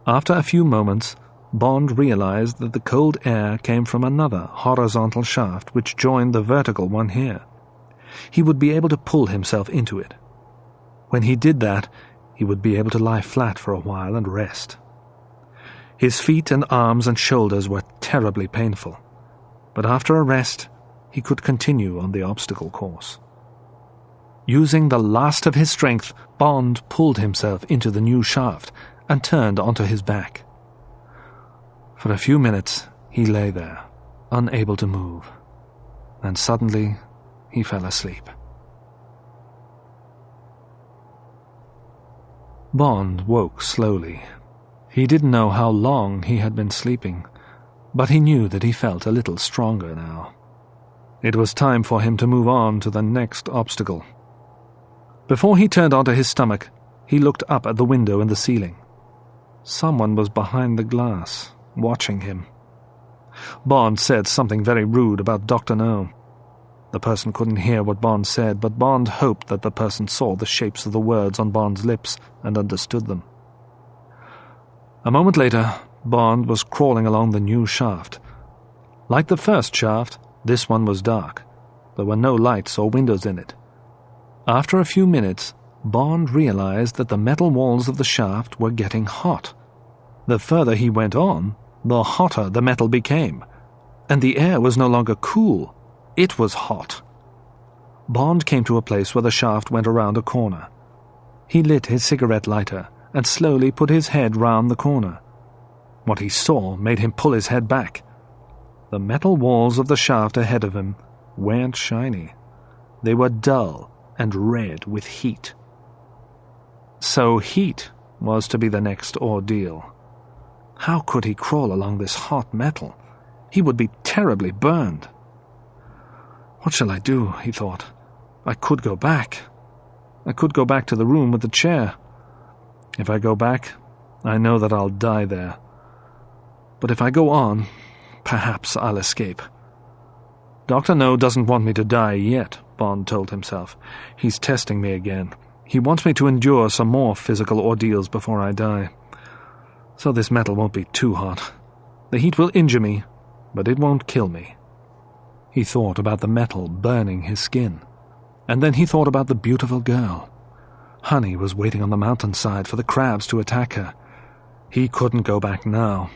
After a few moments, Bond realized that the cold air came from another horizontal shaft which joined the vertical one here. He would be able to pull himself into it. When he did that, he would be able to lie flat for a while and rest. His feet and arms and shoulders were terribly painful, but after a rest, he could continue on the obstacle course. Using the last of his strength, Bond pulled himself into the new shaft and turned onto his back. For a few minutes, he lay there, unable to move, and suddenly he fell asleep. Bond woke slowly. He didn't know how long he had been sleeping, but he knew that he felt a little stronger now. It was time for him to move on to the next obstacle. Before he turned onto his stomach, he looked up at the window in the ceiling. Someone was behind the glass, watching him. Bond said something very rude about Dr. No. The person couldn't hear what Bond said, but Bond hoped that the person saw the shapes of the words on Bond's lips and understood them. A moment later, Bond was crawling along the new shaft. Like the first shaft, this one was dark. There were no lights or windows in it. After a few minutes, Bond realized that the metal walls of the shaft were getting hot. The further he went on, the hotter the metal became, and the air was no longer cool. It was hot. Bond came to a place where the shaft went around a corner. He lit his cigarette lighter and slowly put his head round the corner. What he saw made him pull his head back. The metal walls of the shaft ahead of him weren't shiny. They were dull and red with heat. So heat was to be the next ordeal. How could he crawl along this hot metal? He would be terribly burned. What shall I do? He thought. I could go back. I could go back to the room with the chair. If I go back, I know that I'll die there. But if I go on, perhaps I'll escape. Dr. No doesn't want me to die yet, Bond told himself. He's testing me again. He wants me to endure some more physical ordeals before I die. So this metal won't be too hot. The heat will injure me, but it won't kill me. He thought about the metal burning his skin. And then he thought about the beautiful girl. Honey was waiting on the mountainside for the crabs to attack her. He couldn't go back now.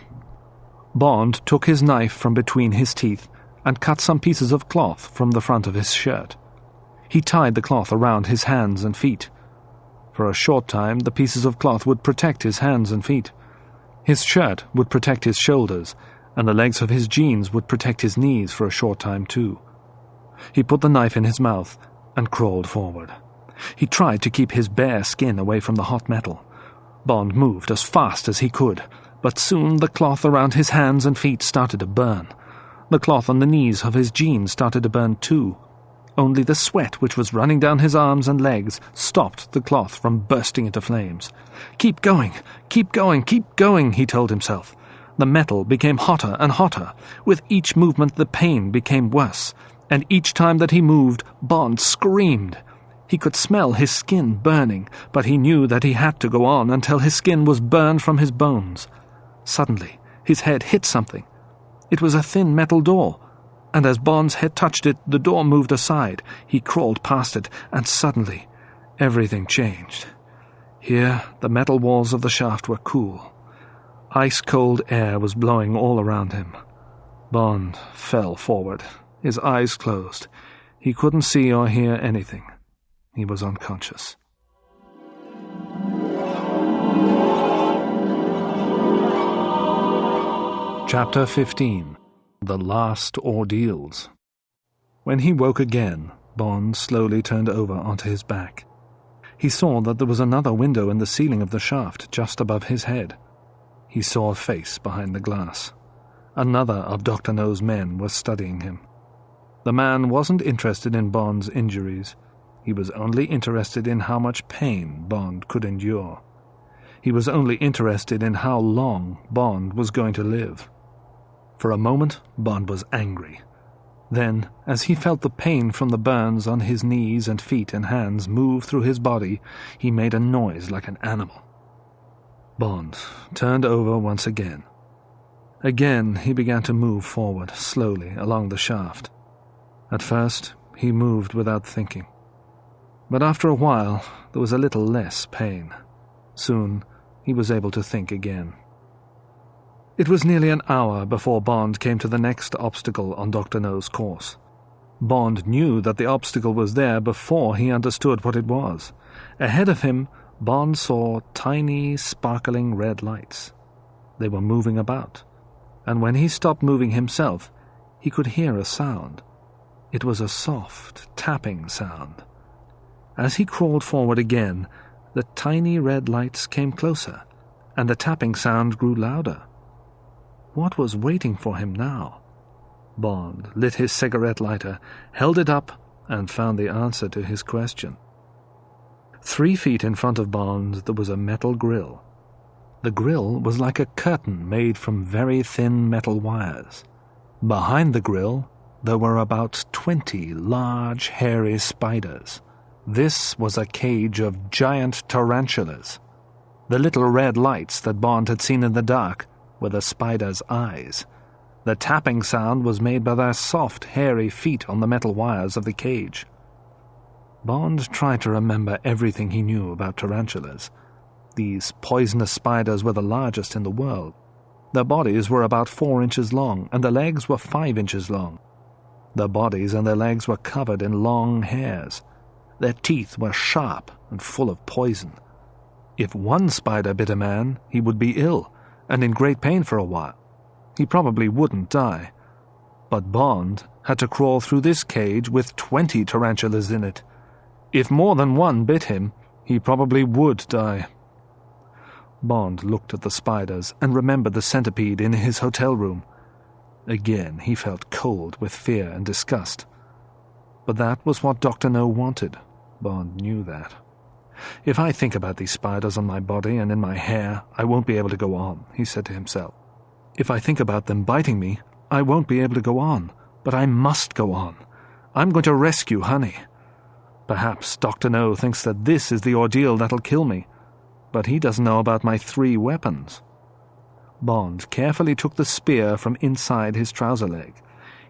Bond took his knife from between his teeth and cut some pieces of cloth from the front of his shirt. He tied the cloth around his hands and feet. For a short time, the pieces of cloth would protect his hands and feet. His shirt would protect his shoulders, and the legs of his jeans would protect his knees for a short time too. He put the knife in his mouth and crawled forward. He tried to keep his bare skin away from the hot metal. Bond moved as fast as he could, but soon the cloth around his hands and feet started to burn. The cloth on the knees of his jeans started to burn too. Only the sweat which was running down his arms and legs stopped the cloth from bursting into flames. Keep going, keep going, keep going, he told himself. The metal became hotter and hotter. With each movement the pain became worse, and each time that he moved, Bond screamed. He could smell his skin burning, but he knew that he had to go on until his skin was burned from his bones. Suddenly, his head hit something. It was a thin metal door, and as Bond's head touched it, the door moved aside. He crawled past it, and suddenly, everything changed. Here, the metal walls of the shaft were cool. Ice-cold air was blowing all around him. Bond fell forward, his eyes closed. He couldn't see or hear anything. He was unconscious. Chapter 15. The Last Ordeals. When he woke again, Bond slowly turned over onto his back. He saw that there was another window in the ceiling of the shaft just above his head. He saw a face behind the glass. Another of Dr. No's men was studying him. The man wasn't interested in Bond's injuries. He was only interested in how much pain Bond could endure. He was only interested in how long Bond was going to live. For a moment, Bond was angry. Then, as he felt the pain from the burns on his knees and feet and hands move through his body, he made a noise like an animal. Bond turned over once again. Again, he began to move forward, slowly, along the shaft. At first, he moved without thinking. But after a while, there was a little less pain. Soon, he was able to think again. It was nearly an hour before Bond came to the next obstacle on Dr. No's course. Bond knew that the obstacle was there before he understood what it was. Ahead of him, Bond saw tiny, sparkling red lights. They were moving about, and when he stopped moving himself, he could hear a sound. It was a soft, tapping sound. As he crawled forward again, the tiny red lights came closer, and the tapping sound grew louder. What was waiting for him now? Bond lit his cigarette lighter, held it up, and found the answer to his question. 3 feet in front of Bond there was a metal grill. The grill was like a curtain made from very thin metal wires. Behind the grill there were about 20 large, hairy spiders. This was a cage of giant tarantulas. The little red lights that Bond had seen in the dark were the spiders' eyes. The tapping sound was made by their soft, hairy feet on the metal wires of the cage. Bond tried to remember everything he knew about tarantulas. These poisonous spiders were the largest in the world. Their bodies were about 4 inches long, and their legs were 5 inches long. Their bodies and their legs were covered in long hairs. Their teeth were sharp and full of poison. If one spider bit a man, he would be ill, and in great pain for a while. He probably wouldn't die. But Bond had to crawl through this cage with 20 tarantulas in it. If more than one bit him, he probably would die. Bond looked at the spiders and remembered the centipede in his hotel room. Again he felt cold with fear and disgust. But that was what Dr. No wanted. Bond knew that. If I think about these spiders on my body and in my hair, I won't be able to go on, he said to himself. If I think about them biting me, I won't be able to go on, but I must go on. I'm going to rescue Honey. Perhaps Dr. No thinks that this is the ordeal that'll kill me, but he doesn't know about my 3 weapons. Bond carefully took the spear from inside his trouser leg.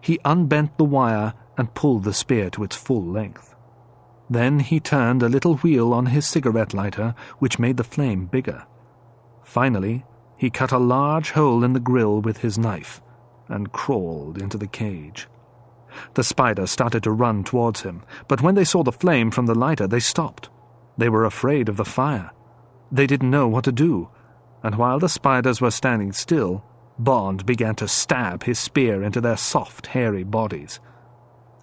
He unbent the wire and pulled the spear to its full length. Then he turned a little wheel on his cigarette lighter, which made the flame bigger. Finally, he cut a large hole in the grill with his knife and crawled into the cage. The spiders started to run towards him, but when they saw the flame from the lighter, they stopped. They were afraid of the fire. They didn't know what to do, and while the spiders were standing still, Bond began to stab his spear into their soft, hairy bodies.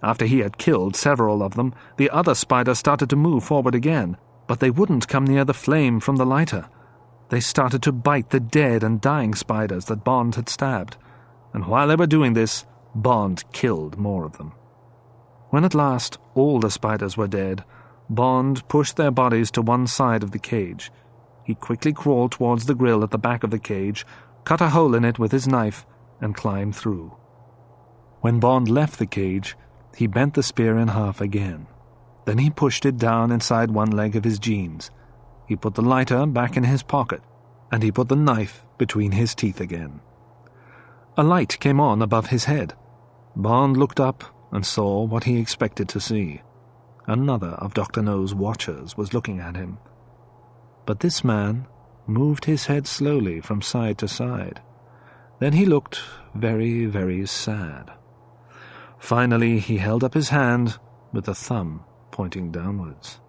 After he had killed several of them, the other spiders started to move forward again, but they wouldn't come near the flame from the lighter. They started to bite the dead and dying spiders that Bond had stabbed, and while they were doing this, Bond killed more of them. When at last all the spiders were dead, Bond pushed their bodies to one side of the cage. He quickly crawled towards the grill at the back of the cage, cut a hole in it with his knife, and climbed through. When Bond left the cage, he bent the spear in half again. Then he pushed it down inside one leg of his jeans. He put the lighter back in his pocket, and he put the knife between his teeth again. A light came on above his head. Bond looked up and saw what he expected to see. Another of Dr. No's watchers was looking at him. But this man moved his head slowly from side to side. Then he looked very, very sad. Finally, he held up his hand with the thumb pointing downwards.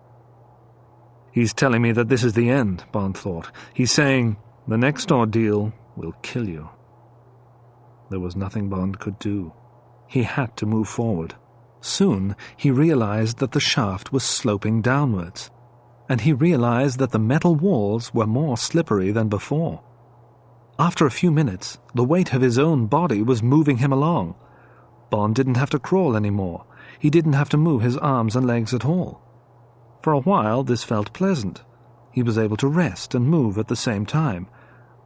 He's telling me that this is the end, Bond thought. He's saying, the next ordeal will kill you. There was nothing Bond could do. He had to move forward. Soon he realized that the shaft was sloping downwards, and he realized that the metal walls were more slippery than before. After a few minutes, the weight of his own body was moving him along. Bond didn't have to crawl anymore. He didn't have to move his arms and legs at all. For a while this felt pleasant. He was able to rest and move at the same time.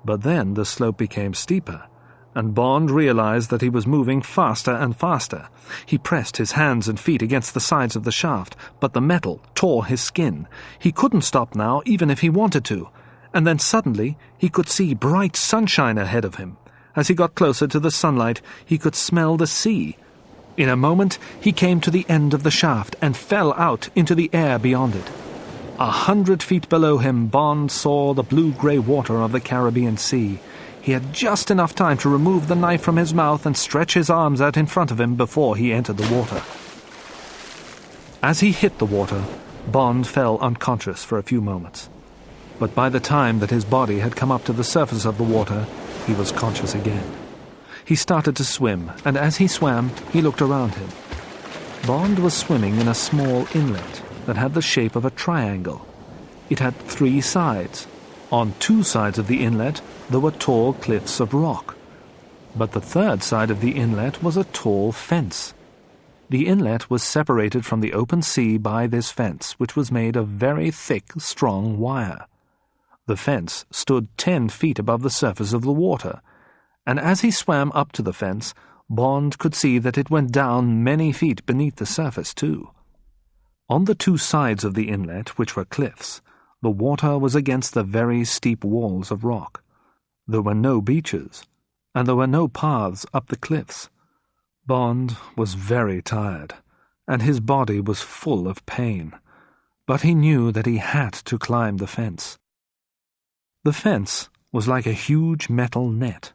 But then the slope became steeper, and Bond realized that he was moving faster and faster. He pressed his hands and feet against the sides of the shaft, but the metal tore his skin. He couldn't stop now, even if he wanted to. And then suddenly he could see bright sunshine ahead of him. As he got closer to the sunlight, he could smell the sea. In a moment he came to the end of the shaft and fell out into the air beyond it. 100 feet below him, Bond saw the blue-grey water of the Caribbean Sea. He had just enough time to remove the knife from his mouth and stretch his arms out in front of him before he entered the water. As he hit the water, Bond fell unconscious for a few moments. But by the time that his body had come up to the surface of the water, he was conscious again. He started to swim, and as he swam, he looked around him. Bond was swimming in a small inlet that had the shape of a triangle. It had 3 sides. On 2 sides of the inlet, there were tall cliffs of rock. But the 3rd side of the inlet was a tall fence. The inlet was separated from the open sea by this fence, which was made of very thick, strong wire. The fence stood 10 feet above the surface of the water, and as he swam up to the fence, Bond could see that it went down many feet beneath the surface, too. On the 2 sides of the inlet, which were cliffs, the water was against the very steep walls of rock. There were no beaches, and there were no paths up the cliffs. Bond was very tired, and his body was full of pain, but he knew that he had to climb the fence. The fence was like a huge metal net.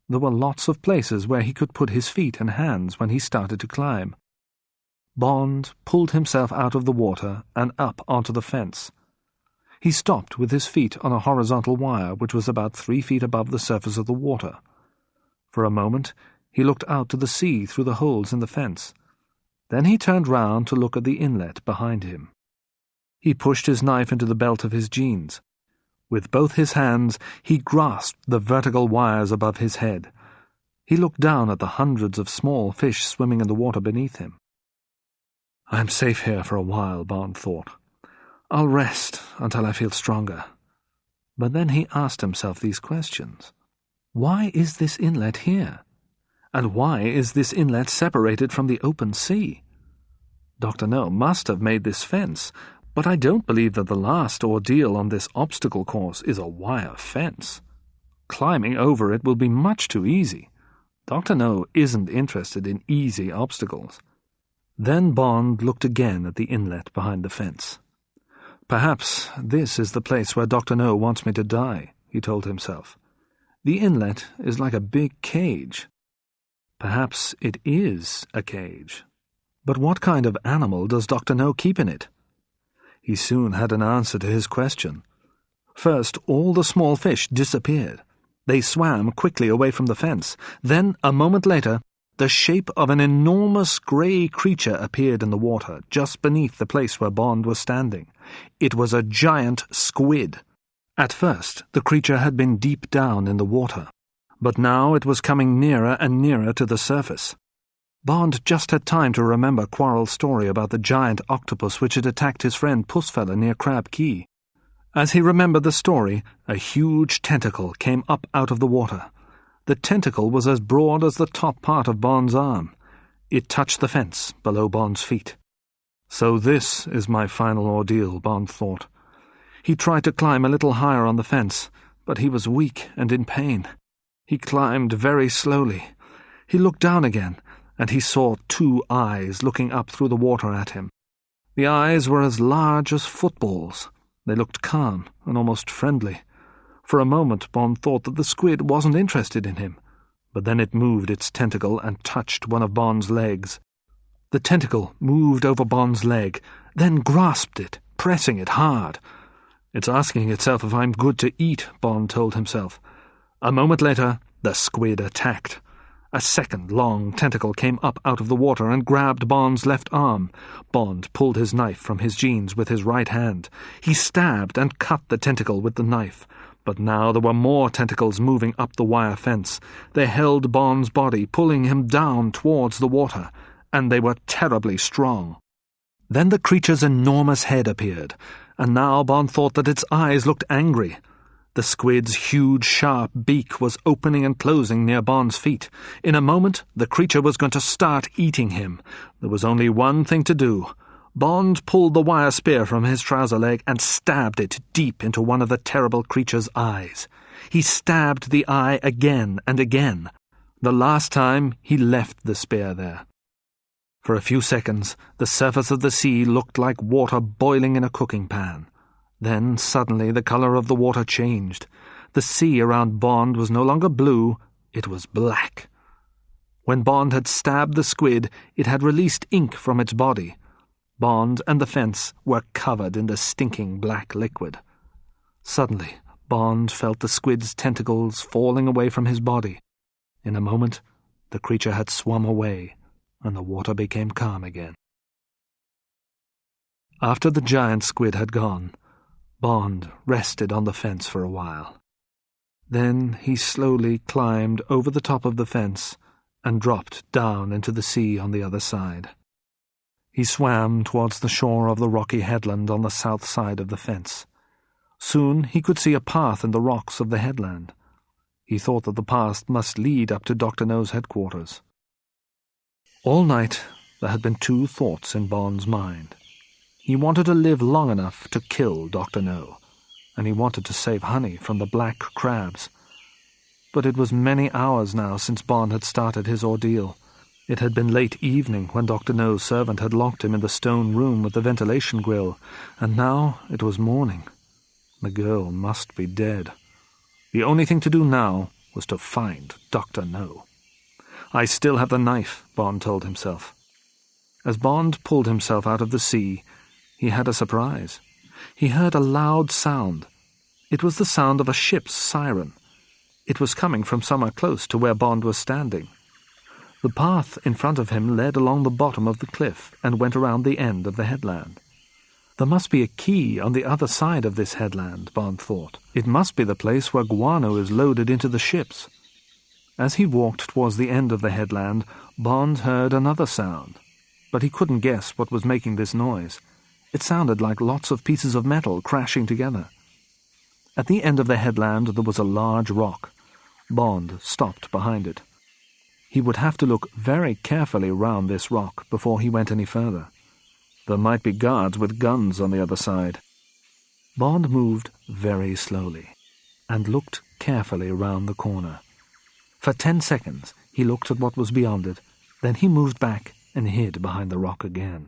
There were lots of places where he could put his feet and hands when he started to climb. Bond pulled himself out of the water and up onto the fence. He stopped with his feet on a horizontal wire which was about 3 feet above the surface of the water. For a moment, he looked out to the sea through the holes in the fence. Then he turned round to look at the inlet behind him. He pushed his knife into the belt of his jeans. With both his hands, he grasped the vertical wires above his head. He looked down at the hundreds of small fish swimming in the water beneath him. "I'm safe here for a while," Bond thought. "I'll rest until I feel stronger." But then he asked himself these questions. Why is this inlet here? And why is this inlet separated from the open sea? Dr. No must have made this fence, but I don't believe that the last ordeal on this obstacle course is a wire fence. Climbing over it will be much too easy. Dr. No isn't interested in easy obstacles. Then Bond looked again at the inlet behind the fence. "Perhaps this is the place where Dr. No wants me to die," he told himself. "The inlet is like a big cage. Perhaps it is a cage. But what kind of animal does Dr. No keep in it?" He soon had an answer to his question. First, all the small fish disappeared. They swam quickly away from the fence. Then, a moment later, the shape of an enormous grey creature appeared in the water, just beneath the place where Bond was standing. It was a giant squid. At first, the creature had been deep down in the water, but now it was coming nearer and nearer to the surface. Bond just had time to remember Quarrel's story about the giant octopus which had attacked his friend Pussfella near Crab Key. As he remembered the story, a huge tentacle came up out of the water. The tentacle was as broad as the top part of Bond's arm. It touched the fence below Bond's feet. So this is my final ordeal, Bond thought. He tried to climb a little higher on the fence, but he was weak and in pain. He climbed very slowly. He looked down again, and he saw 2 eyes looking up through the water at him. The eyes were as large as footballs. They looked calm and almost friendly. For a moment Bond thought that the squid wasn't interested in him, but then it moved its tentacle and touched one of Bond's legs. The tentacle moved over Bond's leg, then grasped it, pressing it hard. "It's asking itself if I'm good to eat," Bond told himself. A moment later, the squid attacked. A second long tentacle came up out of the water and grabbed Bond's left arm. Bond pulled his knife from his jeans with his right hand. He stabbed and cut the tentacle with the knife. But now there were more tentacles moving up the wire fence. They held Bond's body, pulling him down towards the water, and they were terribly strong. Then the creature's enormous head appeared, and now Bond thought that its eyes looked angry. The squid's huge, sharp beak was opening and closing near Bond's feet. In a moment, the creature was going to start eating him. There was only one thing to do. Bond pulled the wire spear from his trouser leg and stabbed it deep into one of the terrible creature's eyes. He stabbed the eye again and again. The last time, he left the spear there. For a few seconds, the surface of the sea looked like water boiling in a cooking pan. Then, suddenly, the color of the water changed. The sea around Bond was no longer blue, it was black. When Bond had stabbed the squid, it had released ink from its body. Bond and the fence were covered in the stinking black liquid. Suddenly, Bond felt the squid's tentacles falling away from his body. In a moment, the creature had swum away, and the water became calm again. After the giant squid had gone, Bond rested on the fence for a while. Then he slowly climbed over the top of the fence and dropped down into the sea on the other side. He swam towards the shore of the rocky headland on the south side of the fence. Soon he could see a path in the rocks of the headland. He thought that the path must lead up to Dr. No's headquarters. All night there had been two thoughts in Bond's mind. He wanted to live long enough to kill Dr. No, and he wanted to save honey from the black crabs. But it was many hours now since Bond had started his ordeal. It had been late evening when Dr. No's servant had locked him in the stone room with the ventilation grill, and now it was morning. The girl must be dead. The only thing to do now was to find Dr. No. I still have the knife, Bond told himself. As Bond pulled himself out of the sea, he had a surprise. He heard a loud sound. It was the sound of a ship's siren. It was coming from somewhere close to where Bond was standing. The path in front of him led along the bottom of the cliff and went around the end of the headland. There must be a key on the other side of this headland, Bond thought. It must be the place where guano is loaded into the ships. As he walked towards the end of the headland, Bond heard another sound, but he couldn't guess what was making this noise. It sounded like lots of pieces of metal crashing together. At the end of the headland there was a large rock. Bond stopped behind it. He would have to look very carefully round this rock before he went any further. There might be guards with guns on the other side. Bond moved very slowly and looked carefully round the corner. For 10 seconds he looked at what was beyond it, then he moved back and hid behind the rock again.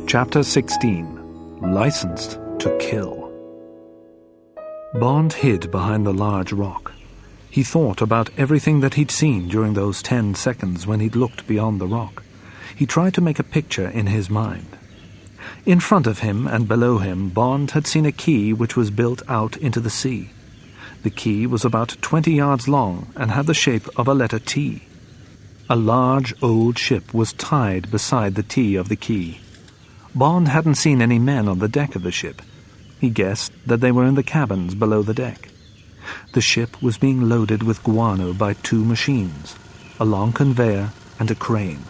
Chapter 16. Licensed to Kill. Bond hid behind the large rock. He thought about everything that he'd seen during those 10 seconds when he'd looked beyond the rock. He tried to make a picture in his mind. In front of him and below him, Bond had seen a quay which was built out into the sea. The quay was about 20 yards long and had the shape of a letter T. A large old ship was tied beside the T of the quay. Bond hadn't seen any men on the deck of the ship. He guessed that they were in the cabins below the deck. The ship was being loaded with guano by 2 machines, a long conveyor and a crane.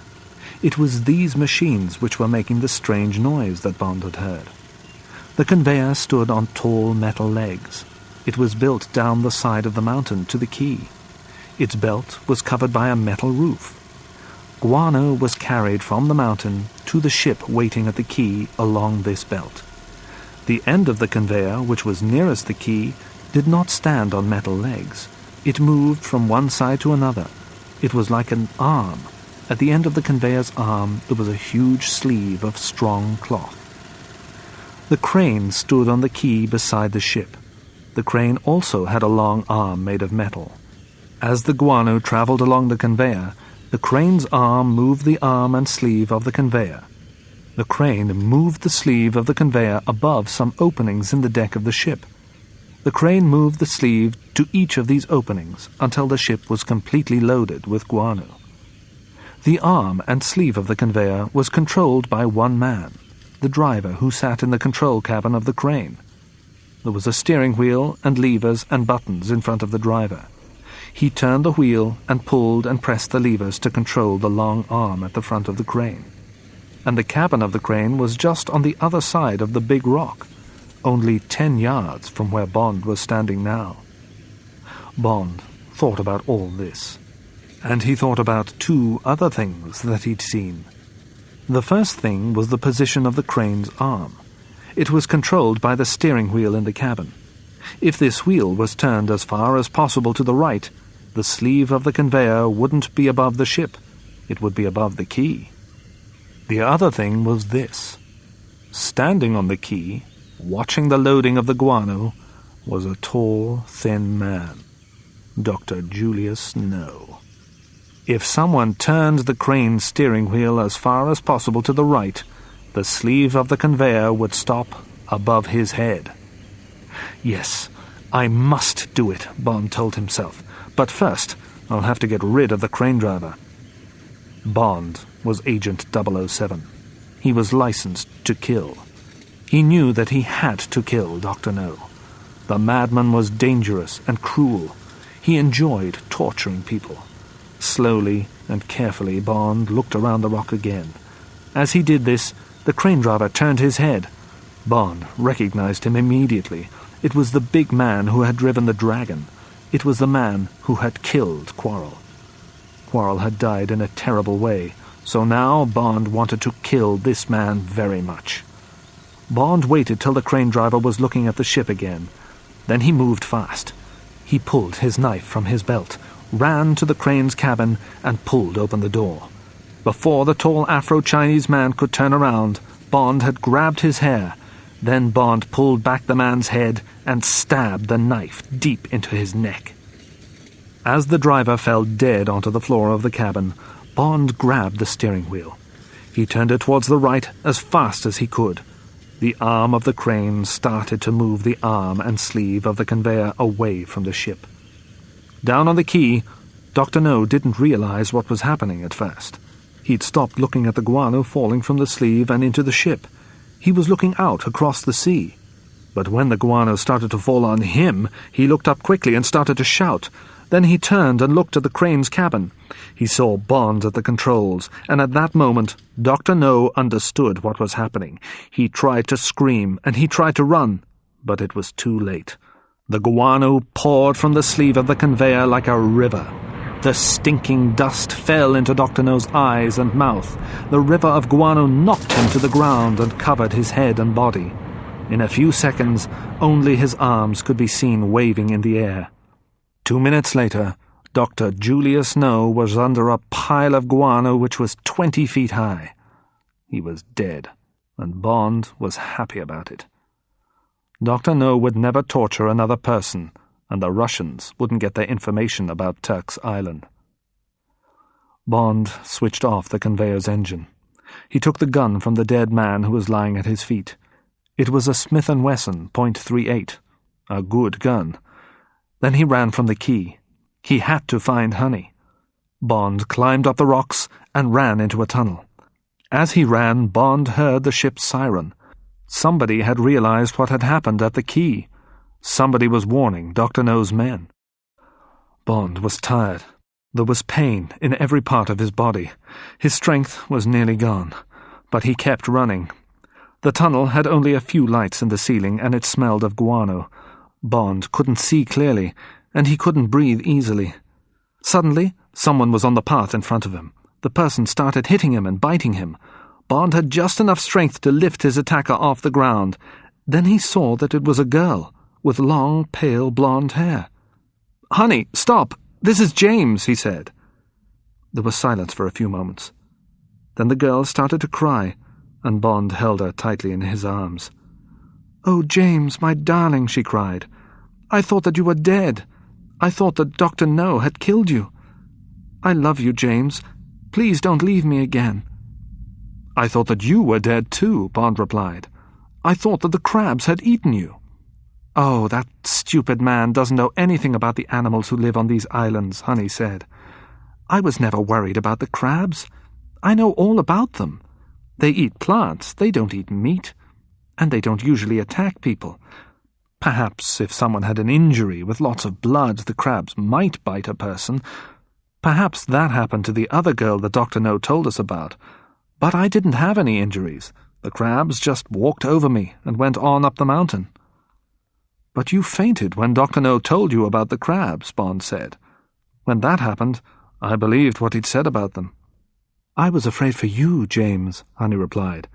It was these machines which were making the strange noise that Bond had heard. The conveyor stood on tall metal legs. It was built down the side of the mountain to the quay. Its belt was covered by a metal roof. Guano was carried from the mountain to the ship waiting at the quay along this belt. The end of the conveyor, which was nearest the quay, did not stand on metal legs. It moved from one side to another. It was like an arm. At the end of the conveyor's arm there was a huge sleeve of strong cloth. The crane stood on the quay beside the ship. The crane also had a long arm made of metal. As the guano traveled along the conveyor, the crane's arm moved the arm and sleeve of the conveyor. The crane moved the sleeve of the conveyor above some openings in the deck of the ship. The crane moved the sleeve to each of these openings until the ship was completely loaded with guano. The arm and sleeve of the conveyor was controlled by one man, the driver who sat in the control cabin of the crane. There was a steering wheel and levers and buttons in front of the driver. He turned the wheel and pulled and pressed the levers to control the long arm at the front of the crane. And the cabin of the crane was just on the other side of the big rock, only 10 yards from where Bond was standing now. Bond thought about all this. And he thought about 2 other things that he'd seen. The first thing was the position of the crane's arm. It was controlled by the steering wheel in the cabin. If this wheel was turned as far as possible to the right, the sleeve of the conveyor wouldn't be above the ship. It would be above the quay. The other thing was this. Standing on the quay, watching the loading of the guano, was a tall, thin man. Dr. Julius No. If someone turned the crane's steering wheel as far as possible to the right, the sleeve of the conveyor would stop above his head. Yes, I must do it, Bond told himself. But first, I'll have to get rid of the crane driver. Bond was Agent 007. He was licensed to kill. He knew that he had to kill Dr. No. The madman was dangerous and cruel. He enjoyed torturing people. Slowly and carefully, Bond looked around the rock again. As he did this, the crane driver turned his head. Bond recognized him immediately. It was the big man who had driven the dragon. It was the man who had killed Quarrel. Quarrel had died in a terrible way, so now Bond wanted to kill this man very much. Bond waited till the crane driver was looking at the ship again. Then he moved fast. He pulled his knife from his belt, ran to the crane's cabin, and pulled open the door. Before the tall Afro-Chinese man could turn around, Bond had grabbed his hair. Then Bond pulled back the man's head and stabbed the knife deep into his neck. As the driver fell dead onto the floor of the cabin, Bond grabbed the steering wheel. He turned it towards the right as fast as he could. The arm of the crane started to move the arm and sleeve of the conveyor away from the ship. Down on the quay, Dr. No didn't realize what was happening at first. He'd stopped looking at the guano falling from the sleeve and into the ship. He was looking out across the sea. But when the guano started to fall on him, he looked up quickly and started to shout. Then he turned and looked at the crane's cabin. He saw Bond at the controls, and at that moment, Dr. No understood what was happening. He tried to scream, and he tried to run, but it was too late. The guano poured from the sleeve of the conveyor like a river. The stinking dust fell into Dr. No's eyes and mouth. The river of guano knocked him to the ground and covered his head and body. In a few seconds, only his arms could be seen waving in the air. 2 minutes later, Dr. Julius No was under a pile of guano which was 20 feet high. He was dead, and Bond was happy about it. Dr. No would never torture another person, and the Russians wouldn't get their information about Turk's Island. Bond switched off the conveyor's engine. He took the gun from the dead man who was lying at his feet. It was a Smith & Wesson .38, a good gun. Then he ran from the quay. He had to find Honey. Bond climbed up the rocks and ran into a tunnel. As he ran, Bond heard the ship's siren. Somebody had realized what had happened at the quay. Somebody was warning Dr. No's men. Bond was tired. There was pain in every part of his body. His strength was nearly gone, but he kept running. The tunnel had only a few lights in the ceiling, and it smelled of guano. Bond couldn't see clearly, and he couldn't breathe easily. Suddenly, someone was on the path in front of him. The person started hitting him and biting him. Bond had just enough strength to lift his attacker off the ground. Then he saw that it was a girl, with long, pale, blonde hair. "Honey, stop! This is James," he said. There was silence for a few moments. Then the girl started to cry, and Bond held her tightly in his arms. "Oh, James, my darling," she cried. "I thought that you were dead. I thought that Dr. No had killed you. I love you, James. Please don't leave me again." "I thought that you were dead too," Bond replied. "I thought that the crabs had eaten you." "Oh, that stupid man doesn't know anything about the animals who live on these islands," Honey said. "I was never worried about the crabs. I know all about them. They eat plants, they don't eat meat, and they don't usually attack people. Perhaps if someone had an injury with lots of blood, the crabs might bite a person. Perhaps that happened to the other girl that Dr. No told us about. But I didn't have any injuries. The crabs just walked over me and went on up the mountain." "But you fainted when Dr. No told you about the crabs," Bond said. "When that happened, I believed what he'd said about them." "I was afraid for you, James," Honey replied.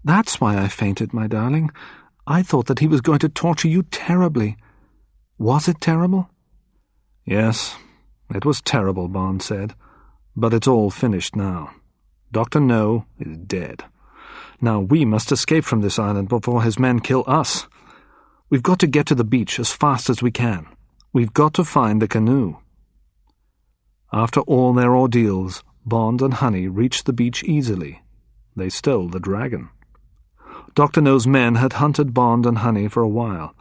"That's why I fainted, my darling. I thought that he was going to torture you terribly. Was it terrible? Yes, it was terrible, Bond said. But it's all finished now. Dr. No is dead. Now we must escape from this island before his men kill us. We've got to get to the beach as fast as we can. We've got to find the canoe. After all their ordeals, Bond and Honey reached the beach easily. They stole the dragon. Dr. No's men had hunted Bond and Honey for a while.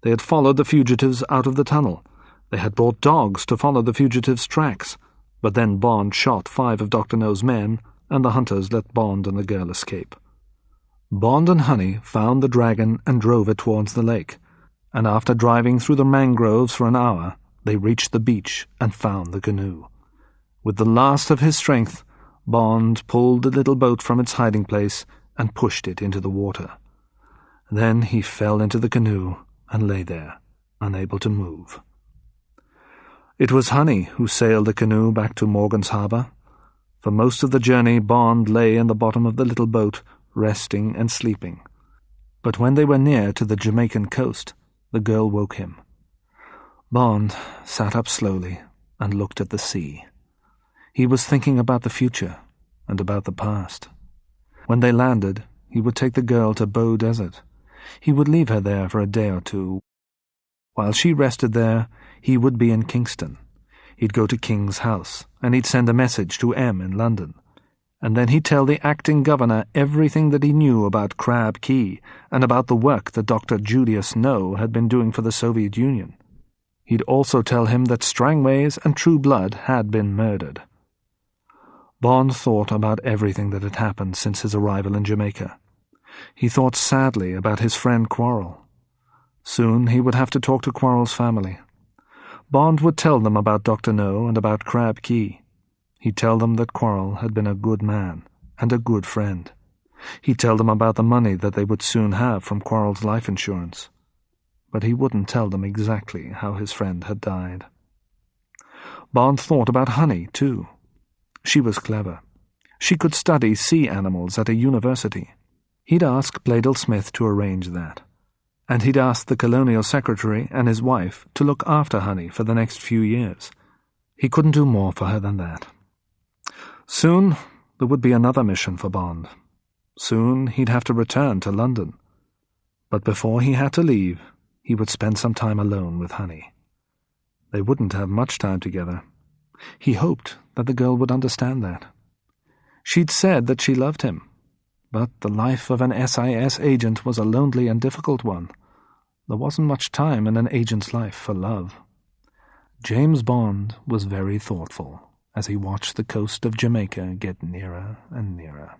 They had followed the fugitives out of the tunnel. They had brought dogs to follow the fugitives' tracks. But then Bond shot 5 of Dr. No's men, and the hunters let Bond and the girl escape. Bond and Honey found the dragon and drove it towards the lake, and after driving through the mangroves for an hour, they reached the beach and found the canoe. With the last of his strength, Bond pulled the little boat from its hiding place and pushed it into the water. Then he fell into the canoe and lay there, unable to move. It was Honey who sailed the canoe back to Morgan's Harbour. For most of the journey, Bond lay in the bottom of the little boat, resting and sleeping. But when they were near to the Jamaican coast, the girl woke him. Bond sat up slowly and looked at the sea. He was thinking about the future and about the past. When they landed, he would take the girl to Bow Desert. He would leave her there for a day or two. While she rested there, he would be in Kingston. He'd go to King's house, and he'd send a message to M in London. And then he'd tell the acting governor everything that he knew about Crab Key and about the work that Dr. Julius No had been doing for the Soviet Union. He'd also tell him that Strangways and True Blood had been murdered. Bond thought about everything that had happened since his arrival in Jamaica. He thought sadly about his friend Quarrel. Soon he would have to talk to Quarrel's family. Bond would tell them about Dr. No and about Crab Key. He'd tell them that Quarrel had been a good man and a good friend. He'd tell them about the money that they would soon have from Quarrel's life insurance. But he wouldn't tell them exactly how his friend had died. Bond thought about Honey, too. She was clever. She could study sea animals at a university. He'd ask Bladel Smith to arrange that. And he'd asked the colonial secretary and his wife to look after Honey for the next few years. He couldn't do more for her than that. Soon there would be another mission for Bond. Soon he'd have to return to London. But before he had to leave, he would spend some time alone with Honey. They wouldn't have much time together. He hoped that the girl would understand that. She'd said that she loved him, but the life of an SIS agent was a lonely and difficult one. There wasn't much time in an agent's life for love. James Bond was very thoughtful as he watched the coast of Jamaica get nearer and nearer.